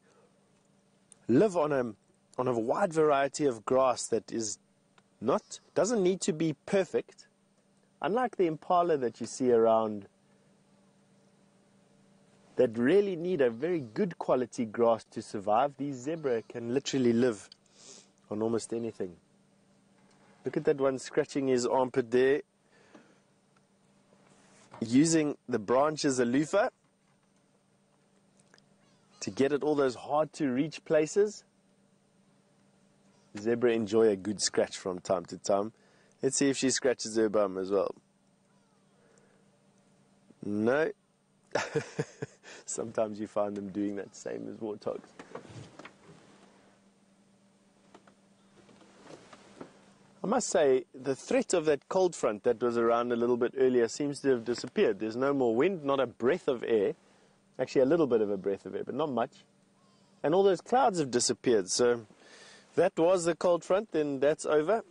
Speaker 3: live on a wide variety of grass that doesn't need to be perfect. Unlike the impala that you see around, that really need a very good quality grass to survive, these zebra can literally live on almost anything. Look at that one scratching his armpit there, using the branch as a loofah to get at all those hard to reach places. Zebra enjoy a good scratch from time to time. Let's see if she scratches her bum as well. No. Sometimes you find them doing that same as warthogs. I must say, the threat of that cold front that was around a little bit earlier seems to have disappeared. There's no more wind, not a breath of air. Actually, a little bit of a breath of air, but not much. And all those clouds have disappeared. So that was the cold front, then that's over.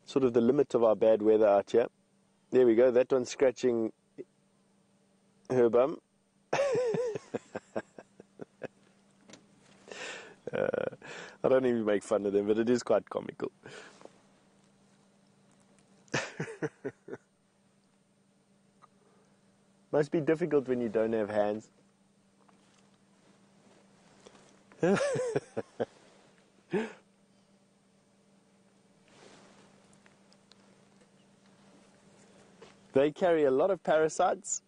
Speaker 3: Sort of the limit of our bad weather out here. There we go, that one's scratching her bum. I don't even make fun of them, but it is quite comical. Must be difficult when you don't have hands. They carry a lot of parasites,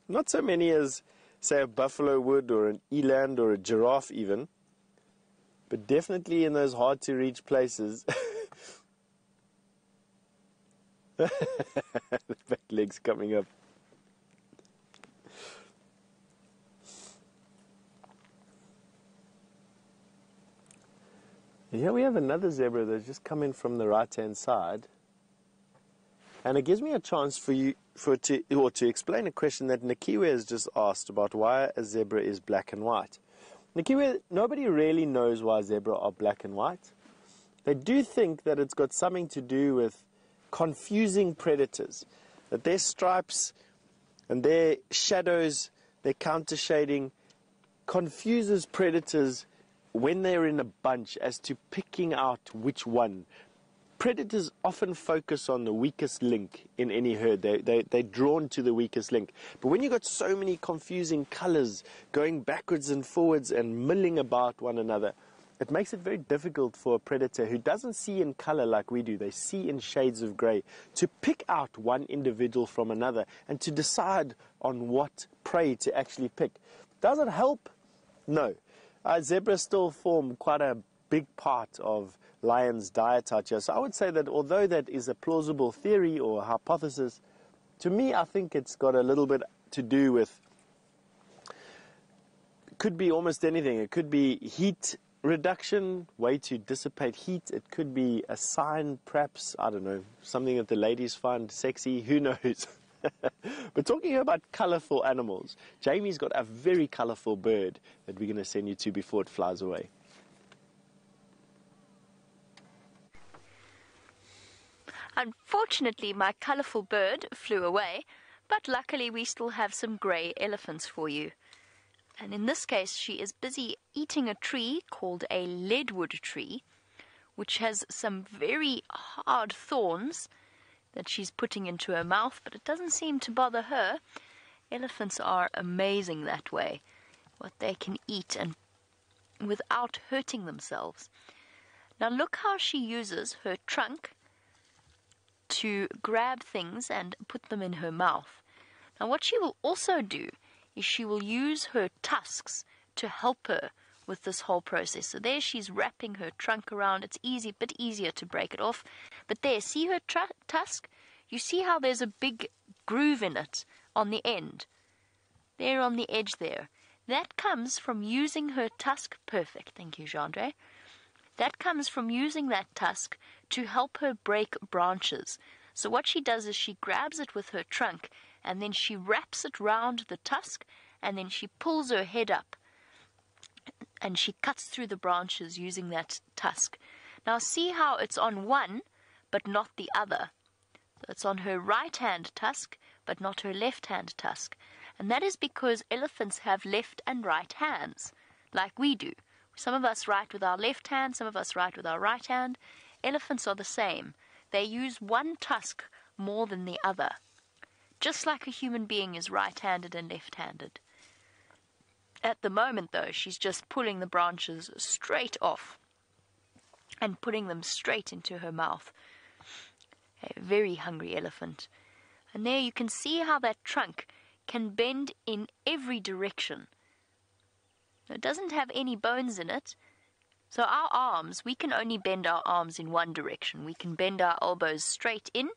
Speaker 3: not so many as, say, a buffalo would, or an eland, or a giraffe even, but definitely in those hard-to-reach places. The back leg's coming up. Here we have another zebra that's just come in from the right-hand side. And it gives me a chance to explain a question that Nikiwe has just asked about why a zebra is black and white. Nikiwe, nobody really knows why zebra are black and white. They do think that it's got something to do with confusing predators, that their stripes and their shadows, their counter shading, confuses predators when they're in a bunch as to picking out which one. Predators often focus on the weakest link in any herd. They're drawn to the weakest link. But when you've got so many confusing colors going backwards and forwards and milling about one another, it makes it very difficult for a predator who doesn't see in color like we do, they see in shades of gray, to pick out one individual from another and to decide on what prey to actually pick. Does it help? No. Zebras still form quite a big part of lions' diet out here. So I would say that although that is a plausible theory or hypothesis, to me I think it's got a little bit to do with, could be almost anything. It could be heat reduction, way to dissipate heat. It could be a sign, perhaps, I don't know, something that the ladies find sexy, who knows. But talking about colorful animals, Jamie's got a very colorful bird that we're going to send you to before it flies away.
Speaker 1: Unfortunately, my colourful bird flew away, but luckily we still have some grey elephants for you. And in this case, she is busy eating a tree called a leadwood tree, which has some very hard thorns that she's putting into her mouth, but it doesn't seem to bother her. Elephants are amazing that way, what they can eat and without hurting themselves. Now look how she uses her trunk to grab things and put them in her mouth. Now what she will also do is she will use her tusks to help her with this whole process. So there she's wrapping her trunk around. It's a bit easier to break it off. But there, see her tusk? You see how there's a big groove in it on the end? There on the edge there. That comes from using her tusk. Perfect. Thank you, Jeandre. That comes from using that tusk to help her break branches. So what she does is she grabs it with her trunk and then she wraps it round the tusk and then she pulls her head up and she cuts through the branches using that tusk. Now see how it's on one but not the other. So it's on her right hand tusk but not her left-hand tusk. And that is because elephants have left and right hands, like we do. Some of us write with our left hand, some of us write with our right hand. Elephants are the same. They use one tusk more than the other, just like a human being is right-handed and left-handed. At the moment, though, she's just pulling the branches straight off and putting them straight into her mouth. A very hungry elephant. And there you can see how that trunk can bend in every direction. It doesn't have any bones in it. So our arms, we can only bend our arms in one direction. We can bend our elbows straight in,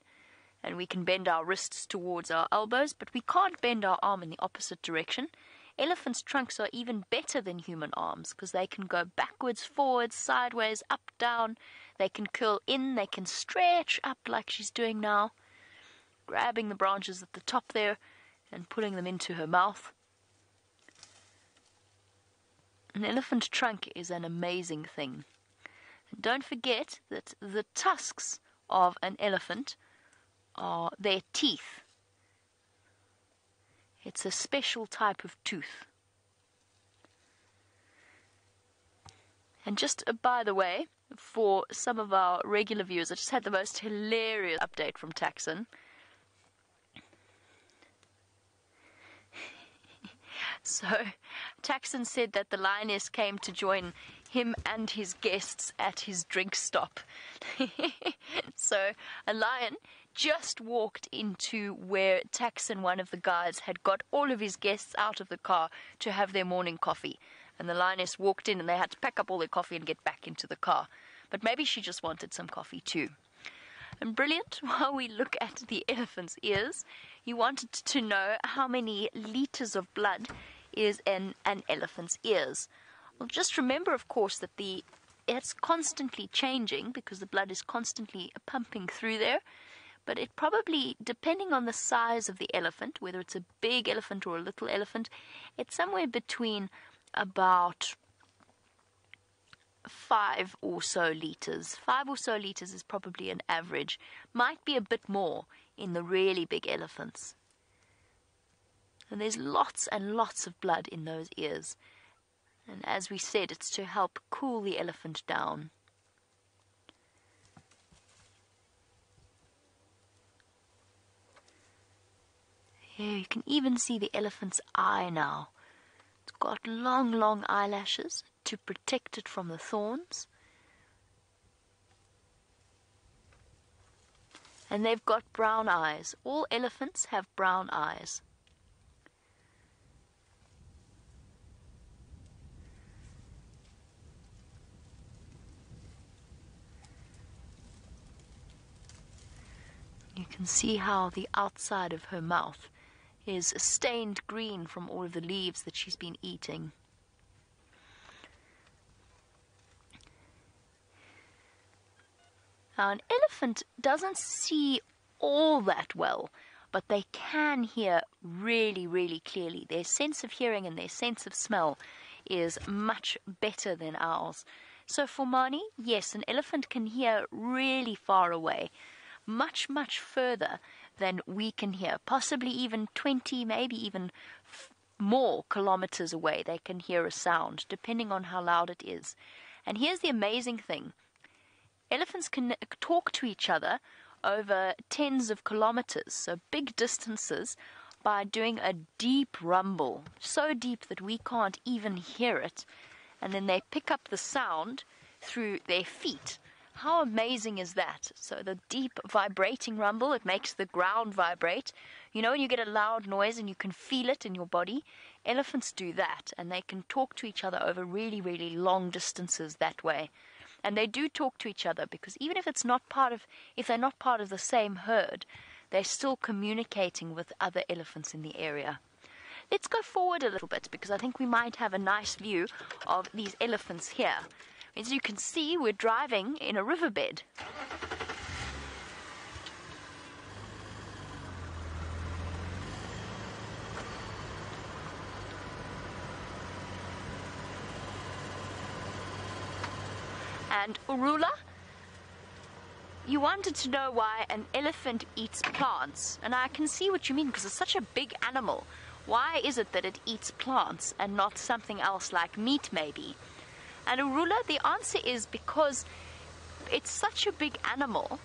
Speaker 1: and we can bend our wrists towards our elbows, but we can't bend our arm in the opposite direction. Elephants' trunks are even better than human arms because they can go backwards, forwards, sideways, up, down. They can curl in, they can stretch up like she's doing now, grabbing the branches at the top there and pulling them into her mouth. An elephant trunk is an amazing thing. And don't forget that the tusks of an elephant are their teeth. It's a special type of tooth. And just by the way, for some of our regular viewers, I just had the most hilarious update from Taxon. So, Taxon said that the lioness came to join him and his guests at his drink stop. So, a lion just walked into where Taxon, one of the guides, had got all of his guests out of the car to have their morning coffee. And the lioness walked in and they had to pack up all their coffee and get back into the car. But maybe she just wanted some coffee too. And brilliant, while we look at the elephant's ears, you wanted to know how many liters of blood is in an elephant's ears. Well, just remember, of course, that it's constantly changing because the blood is constantly pumping through there. But it probably, depending on the size of the elephant, whether it's a big elephant or a little elephant, it's somewhere between about 5 or so liters. 5 or so liters is probably an average. Might be a bit more in the really big elephants. And there's lots and lots of blood in those ears. And as we said, it's to help cool the elephant down. Here you can even see the elephant's eye now. It's got long, long eyelashes to protect it from the thorns. And they've got brown eyes. All elephants have brown eyes. You can see how the outside of her mouth is stained green from all of the leaves that she's been eating. Now, an elephant doesn't see all that well, but they can hear really, really clearly. Their sense of hearing and their sense of smell is much better than ours. So for Mani, yes, an elephant can hear really far away, much, much further than we can hear, possibly even 20, maybe even more kilometers away. They can hear a sound, depending on how loud it is. And here's the amazing thing. Elephants can talk to each other over tens of kilometers, so big distances, by doing a deep rumble, so deep that we can't even hear it. And then they pick up the sound through their feet. How amazing is that? So the deep vibrating rumble, it makes the ground vibrate. You know when you get a loud noise and you can feel it in your body? Elephants do that, and they can talk to each other over really, really long distances that way. And they do talk to each other because even if they're not part of the same herd, they're still communicating with other elephants in the area. Let's go forward a little bit because I think we might have a nice view of these elephants here. As you can see, we're driving in a riverbed. And Urula, you wanted to know why an elephant eats plants, and I can see what you mean because it's such a big animal. Why is it that it eats plants and not something else like meat maybe? And Arula, the answer is because it's such a big animal,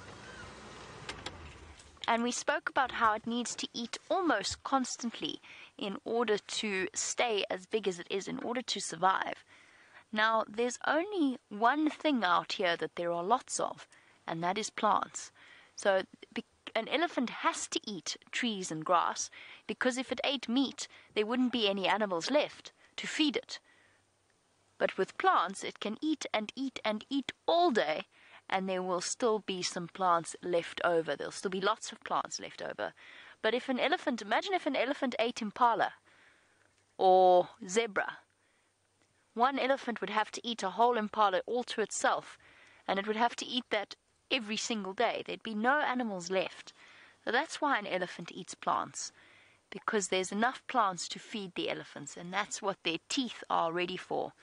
Speaker 1: and we spoke about how it needs to eat almost constantly in order to stay as big as it is, in order to survive. Now, there's only one thing out here that there are lots of, and that is plants. So an elephant has to eat trees and grass, because if it ate meat, there wouldn't be any animals left to feed it. But with plants, it can eat and eat and eat all day, and there will still be some plants left over. There'll still be lots of plants left over. But if an elephant, imagine if an elephant ate impala or zebra. One elephant would have to eat a whole impala all to itself, and it would have to eat that every single day. There'd be no animals left. So that's why an elephant eats plants, because there's enough plants to feed the elephants, and that's what their teeth are ready for.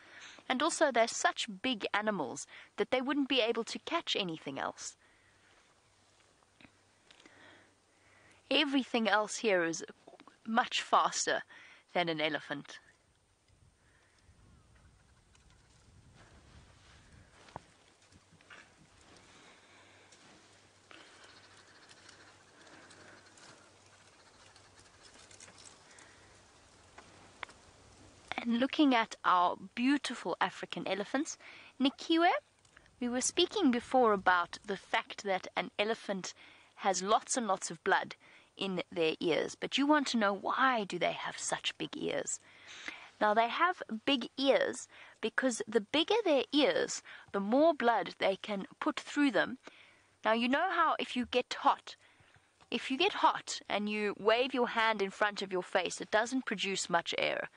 Speaker 1: And also, they're such big animals that they wouldn't be able to catch anything else. Everything else here is much faster than an elephant. And looking at our beautiful African elephants, Nikiwe, we were speaking before about the fact that an elephant has lots and lots of blood in their ears. But you want to know, why do they have such big ears? Now, they have big ears because the bigger their ears, the more blood they can put through them. Now, you know how if you get hot and you wave your hand in front of your face, it doesn't produce much air.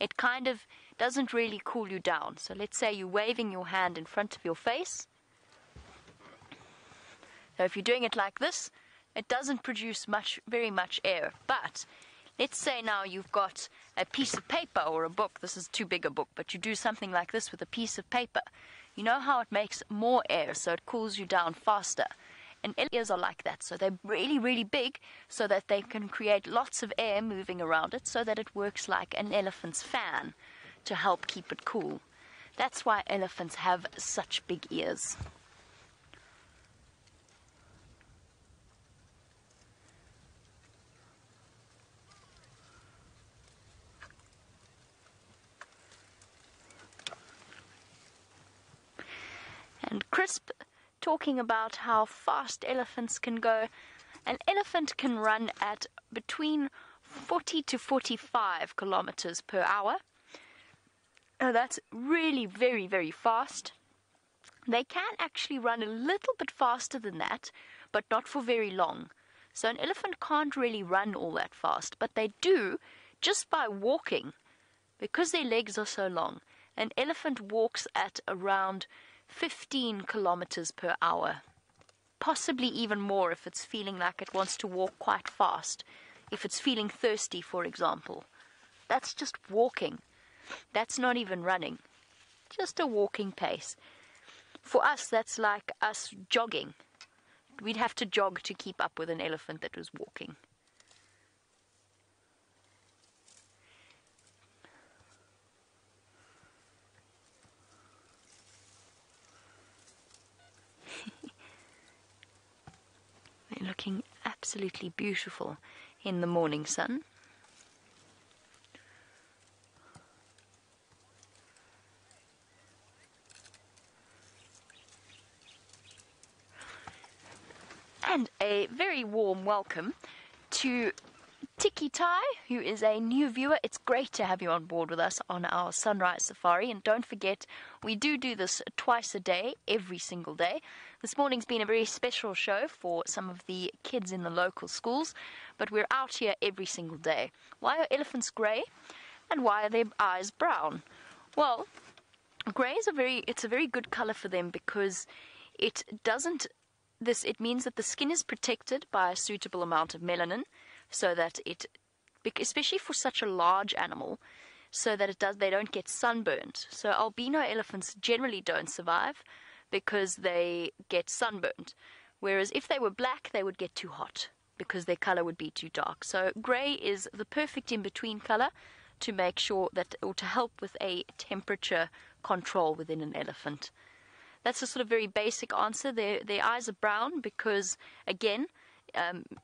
Speaker 1: It kind of doesn't really cool you down. So let's say you're waving your hand in front of your face. So if you're doing it like this, it doesn't produce very much air. But let's say now you've got a piece of paper or a book. This is too big a book, but you do something like this with a piece of paper. You know how it makes more air, so it cools you down faster. And ears are like that, so they're really, really big, so that they can create lots of air moving around it, so that it works like an elephant's fan to help keep it cool. That's why elephants have such big ears. And Crisp, talking about how fast elephants can go. An elephant can run at between 40 to 45 kilometers per hour. Now, that's really very, very fast. They can actually run a little bit faster than that, but not for very long. So an elephant can't really run all that fast, but they do just by walking, because their legs are so long. An elephant walks at around 15 kilometers per hour, possibly even more if it's feeling like it wants to walk quite fast. If it's feeling thirsty, for example. That's just walking. That's not even running. Just a walking pace. For us, that's like us jogging. We'd have to jog to keep up with an elephant that was walking. They're looking absolutely beautiful in the morning sun. And a very warm welcome to Tiki Tai, who is a new viewer. It's great to have you on board with us on our Sunrise Safari. And don't forget, we do this twice a day, every single day. This morning's been a very special show for some of the kids in the local schools, but we're out here every single day. Why are elephants grey, and why are their eyes brown? Well, grey is a very good color for them because it means that the skin is protected by a suitable amount of melanin, so that especially for such a large animal, so that they don't get sunburned. So albino elephants generally don't survive because they get sunburned, Whereas if they were black, they would get too hot because their color would be too dark. So gray is the perfect in-between color to make sure that, or to help with a temperature control within an elephant. That's a sort of very basic answer. Their eyes are brown because, again,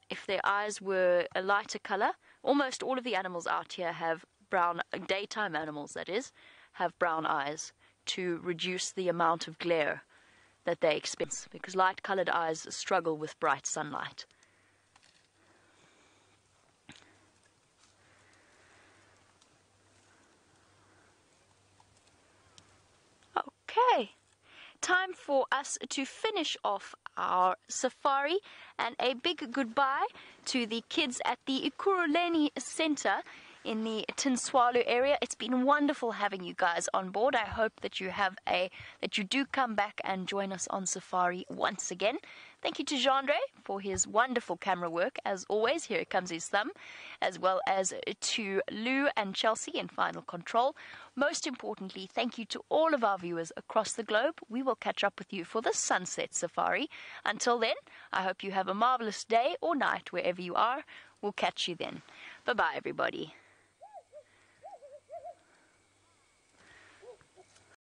Speaker 1: if their eyes were a lighter color, almost all of the animals out here have brown, daytime animals that is, have brown eyes to reduce the amount of glare that they experience, because light-colored eyes struggle with bright sunlight. Okay, time for us to finish off our safari, and a big goodbye to the kids at the Ekurhuleni Center in the Tinswalu area. It's been wonderful having you guys on board. I hope that you do come back and join us on safari once again. Thank you to Jandre for his wonderful camera work, as always. Here comes his thumb. As well as to Lou and Chelsea in Final Control. Most importantly, thank you to all of our viewers across the globe. We will catch up with you for the Sunset Safari. Until then, I hope you have a marvelous day or night wherever you are. We'll catch you then. Bye-bye, everybody.